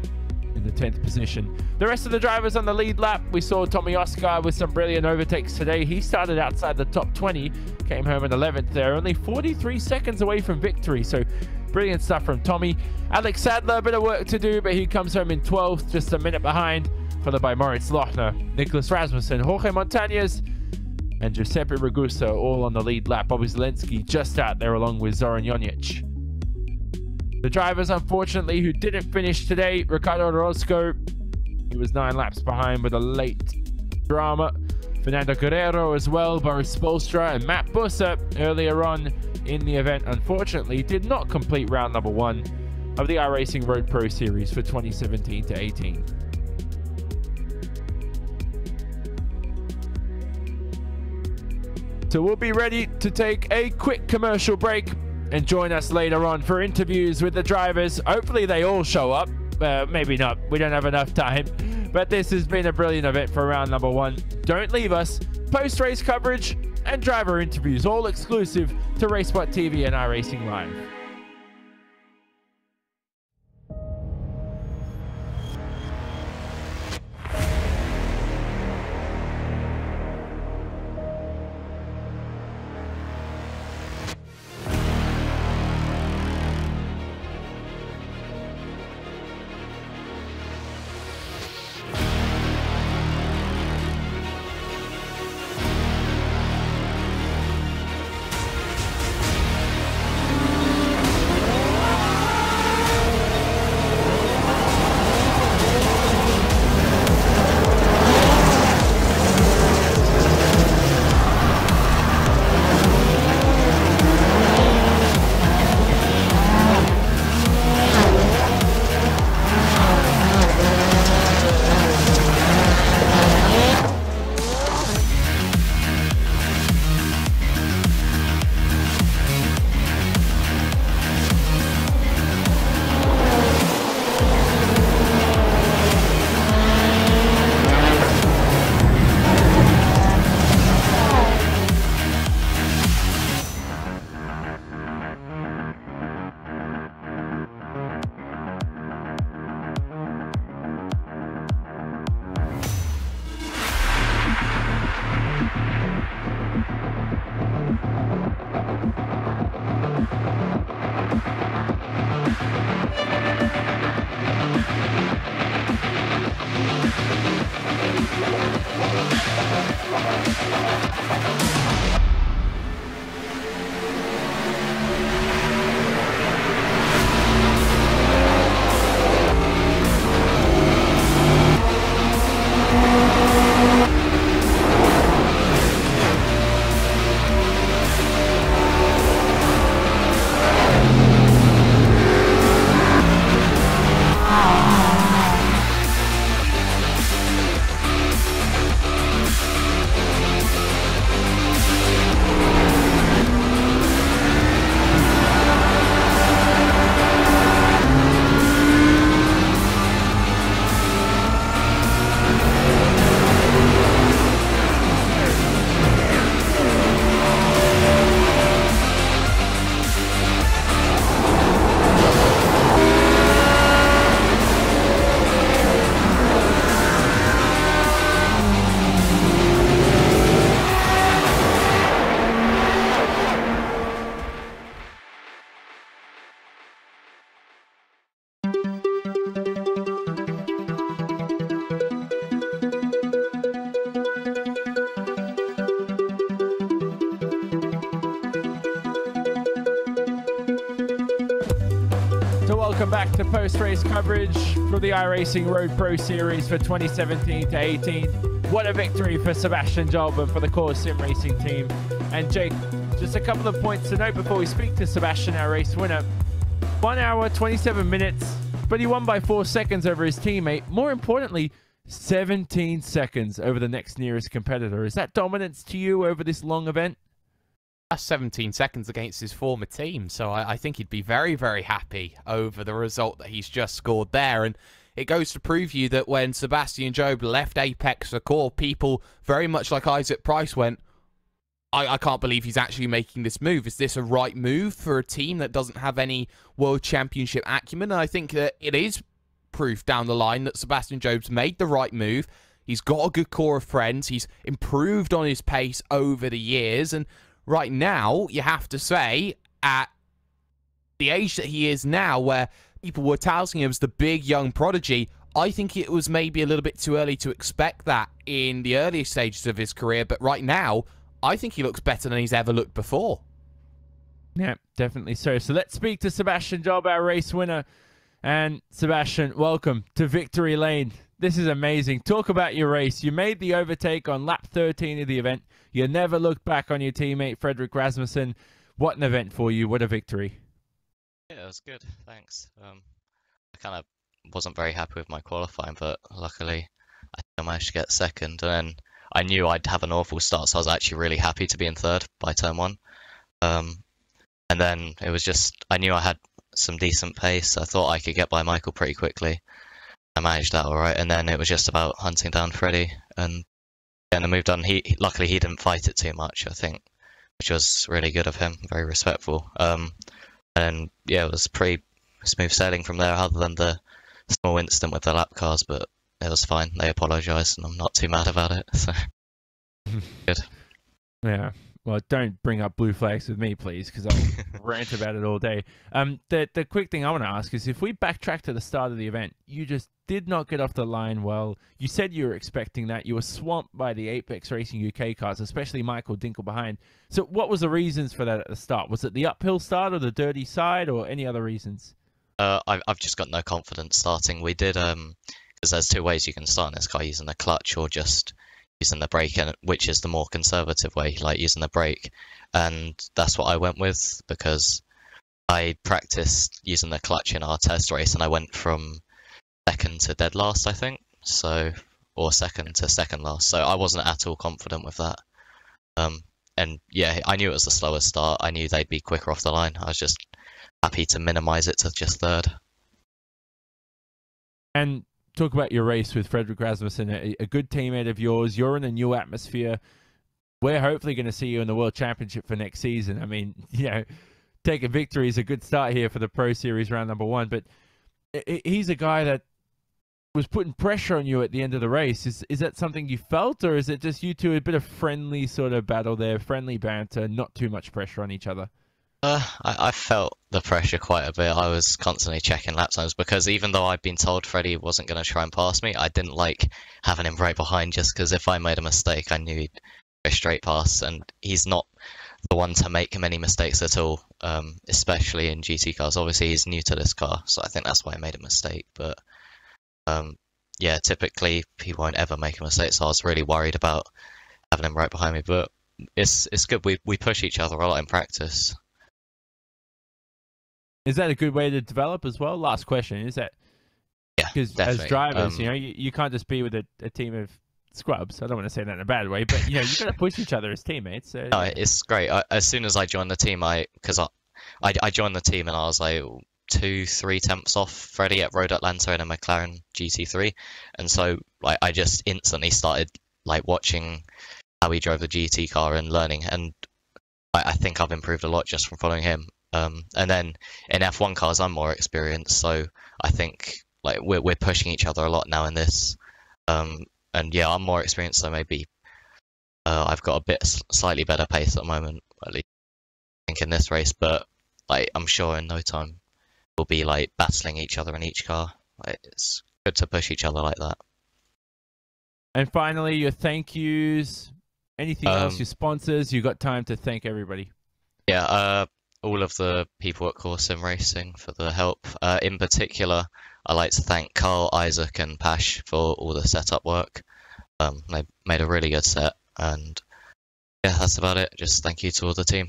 A: in the 10th position. The rest of the drivers on the lead lap, we saw Tommy Oscar with some brilliant overtakes today. He started outside the top 20, came home in 11th there, only 43 seconds away from victory. So brilliant stuff from Tommy. Alex Sadler, a bit of work to do, but he comes home in 12th, just a minute behind, followed by Moritz Lochner, Nicholas Rasmussen, Jorge Montañez, and Giuseppe Ragusa all on the lead lap. Bobby Zelensky just out there along with Zoran Jonic. The drivers, unfortunately, who didn't finish today, Ricardo Orozco, he was 9 laps behind with a late drama. Fernando Guerrero as well, Boris Spolstra, and Matt Busser earlier on in the event, unfortunately, did not complete round number 1 of the iRacing Road Pro Series for 2017 to 18. So we'll be ready to take a quick commercial break and join us later on for interviews with the drivers. Hopefully they all show up. Maybe not. We don't have enough time. But this has been a brilliant event for round number 1. Don't leave us. Post-race coverage and driver interviews, all exclusive to RaceSpotTV and iRacing Live. So welcome back to post-race coverage for the iRacing Road Pro Series for 2017 to 18. What a victory for Sebastian Job and for the Core Sim Racing team. And Jake, just a couple of points to note before we speak to Sebastian, our race winner. 1 hour, 27 minutes, but he won by 4 seconds over his teammate. More importantly, 17 seconds over the next nearest competitor. Is that dominance to you over this long event?
B: That's 17 seconds against his former team, so I think he'd be very, very happy over the result that he's just scored there. And it goes to prove you that when Sebastian Job left Apex for Core, people very much like Isaac Price went, I can't believe he's actually making this move. Is this a right move for a team that doesn't have any World Championship acumen? And I think that it is proof down the line that Sebastian Job's made the right move. He's got a good core of friends. He's improved on his pace over the years. And right now, you have to say, at the age that he is now, where people were touting him as the big young prodigy, I think it was maybe a little bit too early to expect that in the earlier stages of his career. But right now, I think he looks better than he's ever looked before.
A: Yeah, definitely so. So let's speak to Sebastian Job, our race winner. And Sebastian, welcome to Victory Lane. This is amazing. Talk about your race. You made the overtake on lap 13 of the event. You never looked back on your teammate, Frederick Rasmussen. What an event for you. What a victory.
E: Yeah, it was good. Thanks. I kind of wasn't very happy with my qualifying, but luckily I managed to get second. And then I knew I'd have an awful start, so I was actually really happy to be in third by turn one. And then it was just, I knew I had some decent pace. I thought I could get by Michael pretty quickly. I managed that all right. And then it was just about hunting down Freddie. And then I moved on. Luckily, he didn't fight it too much, I think, which was really good of him. Very respectful. And yeah, it was pretty smooth sailing from there, other than the small incident with the lap cars, but it was fine. They apologised, and I'm not too mad about it. So good.
A: Yeah. Well, don't bring up blue flags with me, please, because I'll rant about it all day. The quick thing I want to ask is, if we backtrack to the start of the event, you just did not get off the line well. You said you were expecting that. You were swamped by the Apex Racing UK cars, especially Michael Dinkel behind. So what was the reasons for that at the start? Was it the uphill start or the dirty side, or any other reasons?
E: I've just got no confidence starting. We did, because there's two ways you can start in this car, using the clutch or just using the brake, and which is the more conservative way, like using the brake. And that's what I went with, because I practiced using the clutch in our test race, and I went from second to dead last, I think, so, or second to second last, so I wasn't at all confident with that. And yeah, I knew it was the slowest start. I knew they'd be quicker off the line. I was just happy to minimize it to just third.
A: And talk about your race with Frederick Rasmussen, a good teammate of yours. You're in a new atmosphere. We're hopefully going to see you in the World Championship for next season. I mean, you know, take a victory is a good start here for the Pro Series round number 1, but he's a guy that was putting pressure on you at the end of the race. Is that something you felt, or is it just you two a bit of friendly sort of battle there, friendly banter, not too much pressure on each other?
E: I felt the pressure quite a bit. I was constantly checking lap times, because even though I'd been told Freddie wasn't going to try and pass me, I didn't like having him right behind, just because if I made a mistake, I knew he'd go straight past, and he's not the one to make many mistakes at all, especially in GT cars. Obviously, he's new to this car, so I think that's why I made a mistake. But yeah, typically he won't ever make a mistake, so I was really worried about having him right behind me. But it's good. We push each other a lot in practice.
A: Is that a good way to develop as well? Last question, is that?
E: Yeah,
A: because as drivers, you know, you can't just be with a team of scrubs. I don't want to say that in a bad way, but you know, you got to push each other as teammates. So.
E: No, it's great. As soon as I joined the team, I joined the team and I was like 2-3 tenths off Freddie at Road Atlanta in a McLaren GT3, and so like I just instantly started like watching how he drove the GT car and learning, and I think I've improved a lot just from following him. And then in F1 cars, I'm more experienced, so I think like we're pushing each other a lot now in this. And yeah, I'm more experienced, so maybe I've got a bit slightly better pace at the moment, at least I think in this race. But like I'm sure in no time we'll be like battling each other in each car. Like, it's good to push each other like that.
A: And finally, your thank yous. Anything else? Your sponsors. You got time to thank everybody.
E: Yeah. all of the people at Core Sim Racing for the help. In particular, I'd like to thank Carl, Isaac, and Pash for all the setup work. They made a really good set, and yeah, that's about it. Just thank you to all the team.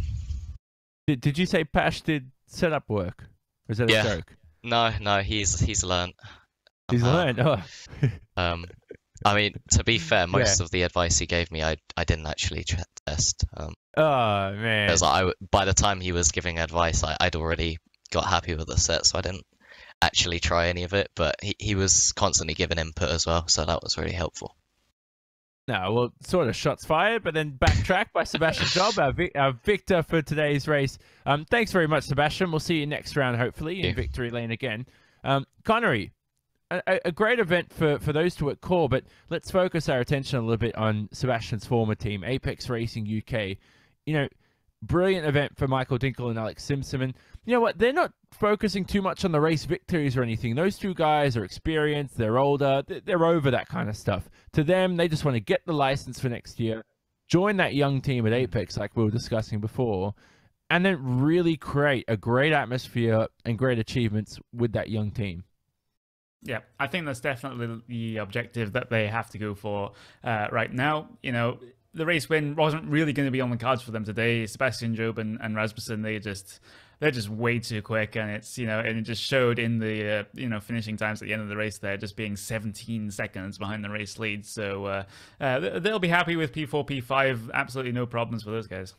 A: Did you say Pash did setup work? Or is that a joke?
E: No, he's learned.
A: He's learned. Oh.
E: I mean, to be fair, most of the advice he gave me, I didn't actually test.
A: Oh man!
E: Because by the time he was giving advice, I'd already got happy with the set, so I didn't actually try any of it. But he was constantly giving input as well, so that was really helpful.
A: No, well, sort of shots fired, but then backtracked by Sebastian Job, our victor for today's race. Thanks very much, Sebastian. We'll see you next round, hopefully, in victory lane again. Connery, a great event for those two at Core, but let's focus our attention a little bit on Sebastian's former team, Apex Racing UK. You know, brilliant event for Michael Dinkel and Alex Simpson. And you know what? They're not focusing too much on the race victories or anything. Those two guys are experienced, they're older, they're over that kind of stuff. To them, they just want to get the license for next year, join that young team at Apex like we were discussing before, and then really create a great atmosphere and great achievements with that young team.
C: Yeah, I think that's definitely the objective that they have to go for right now. You know, the race win wasn't really going to be on the cards for them today. Sebastian Job and Rasmussen, they're just way too quick, and it's, you know, and it just showed in the you know, finishing times at the end of the race there, just being 17 seconds behind the race lead. So they'll be happy with P4, P5. Absolutely no problems for those guys.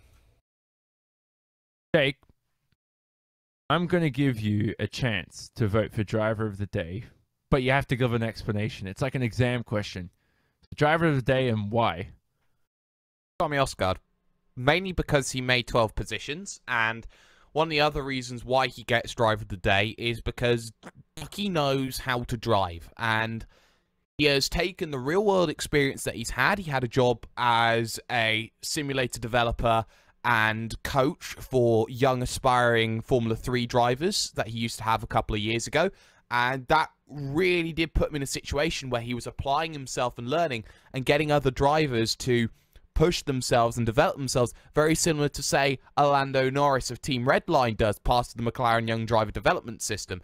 A: Jake, I'm going to give you a chance to vote for driver of the day, but you have to give an explanation. It's like an exam question. Driver of the day and why?
B: Tommy Osgard, mainly because he made 12 positions, and one of the other reasons why he gets driver of the day is because he knows how to drive, and he has taken the real-world experience that he's had. He had a job as a simulator developer and coach for young aspiring Formula 3 drivers that he used to have a couple of years ago, and that really did put him in a situation where he was applying himself and learning and getting other drivers to push themselves and develop themselves, very similar to, say, Lando Norris of Team Redline does, part of the McLaren Young Driver Development System.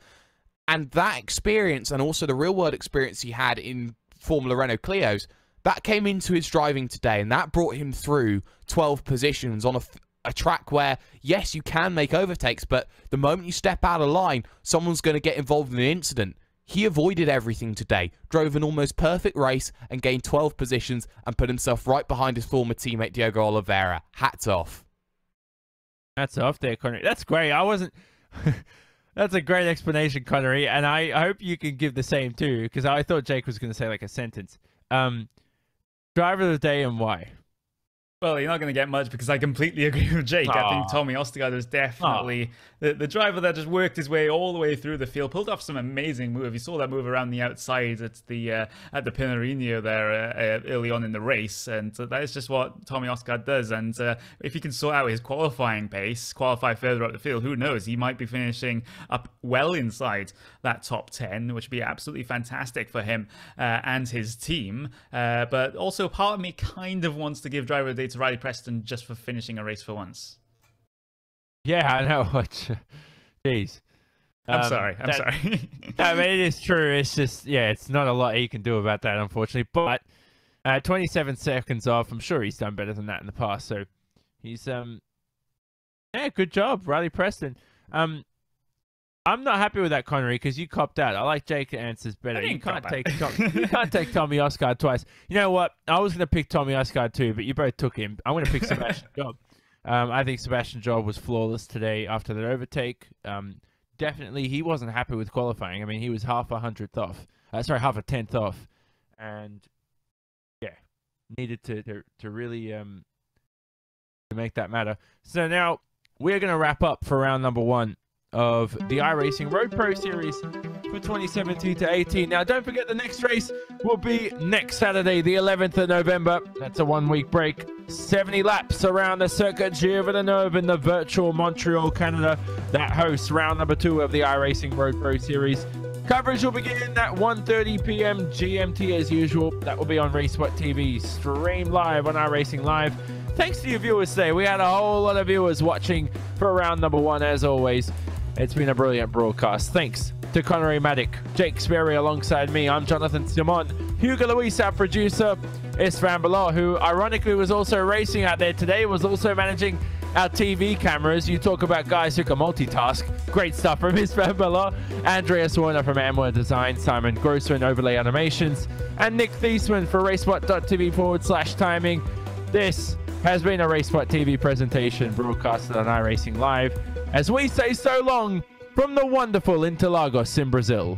B: And that experience, and also the real-world experience he had in Formula Renault Clios, that came into his driving today, and that brought him through 12 positions on a track where, yes, you can make overtakes, but the moment you step out of line, someone's going to get involved in an incident. He avoided everything today, drove an almost perfect race, and gained 12 positions, and put himself right behind his former teammate Diogo Oliveira. Hats off.
A: Hats off there, Connery. That's great. I wasn't... That's a great explanation, Connery, and I hope you can give the same too, because I thought Jake was going to say like a sentence. Driver of the day and why?
C: Well, you're not going to get much because I completely agree with Jake. I think Tommy Osgard is definitely the driver that just worked his way all the way through the field, pulled off some amazing move. You saw that move around the outside at the Pinarino there early on in the race, and that is just what Tommy Osgard does. And if he can sort out his qualifying pace, qualify further up the field, who knows? He might be finishing up well inside that top 10, which would be absolutely fantastic for him and his team. But also, part of me kind of wants to give driver of the day to Riley Preston just for finishing a race for once.
A: Yeah, I know. Jeez.
C: I'm sorry.
A: I mean, it is true. It's just, yeah, it's not a lot he can do about that, unfortunately. But 27 seconds off, I'm sure he's done better than that in the past. So he's, yeah, good job, Riley Preston. I'm not happy with that, Connery, because you copped out. I like Jake answers better. You can't take Tommy Osgard twice. You know what? I was going to pick Tommy Osgard too, but you both took him. I'm going to pick Sebastian Job. I think Sebastian Job was flawless today after that overtake. Definitely, he wasn't happy with qualifying. I mean, he was half a tenth off, and yeah, needed to really to make that matter. So now we're going to wrap up for round number 1 of the iRacing Road Pro Series for 2017 to 18. Now, don't forget the next race will be next Saturday, the 11th of November. That's a 1-week break. 70 laps around the Circuit Gilles in the virtual Montreal, Canada, that hosts round number 2 of the iRacing Road Pro Series. Coverage will begin at 1:30 p.m. GMT as usual. That will be on RaceSpotTV, stream live on iRacing Live. thanks to you viewers today. We had a whole lot of viewers watching for round number 1 as always. It's been a brilliant broadcast. Thanks to Connery Maddock, Jake Sperry alongside me. I'm Jonathan Simon. Hugo Luis, our producer, Istvan Bilal, who ironically was also racing out there today, was also managing our TV cameras. You talk about guys who can multitask. Great stuff from Istvan Bilal. Andreas Warner from Amware Design, Simon Grossman, Overlay Animations, and Nick Thiesman for RaceSpot.tv/timing. This has been a RaceSpotTV presentation broadcasted on iRacing Live as we say so long from the wonderful Interlagos in Brazil.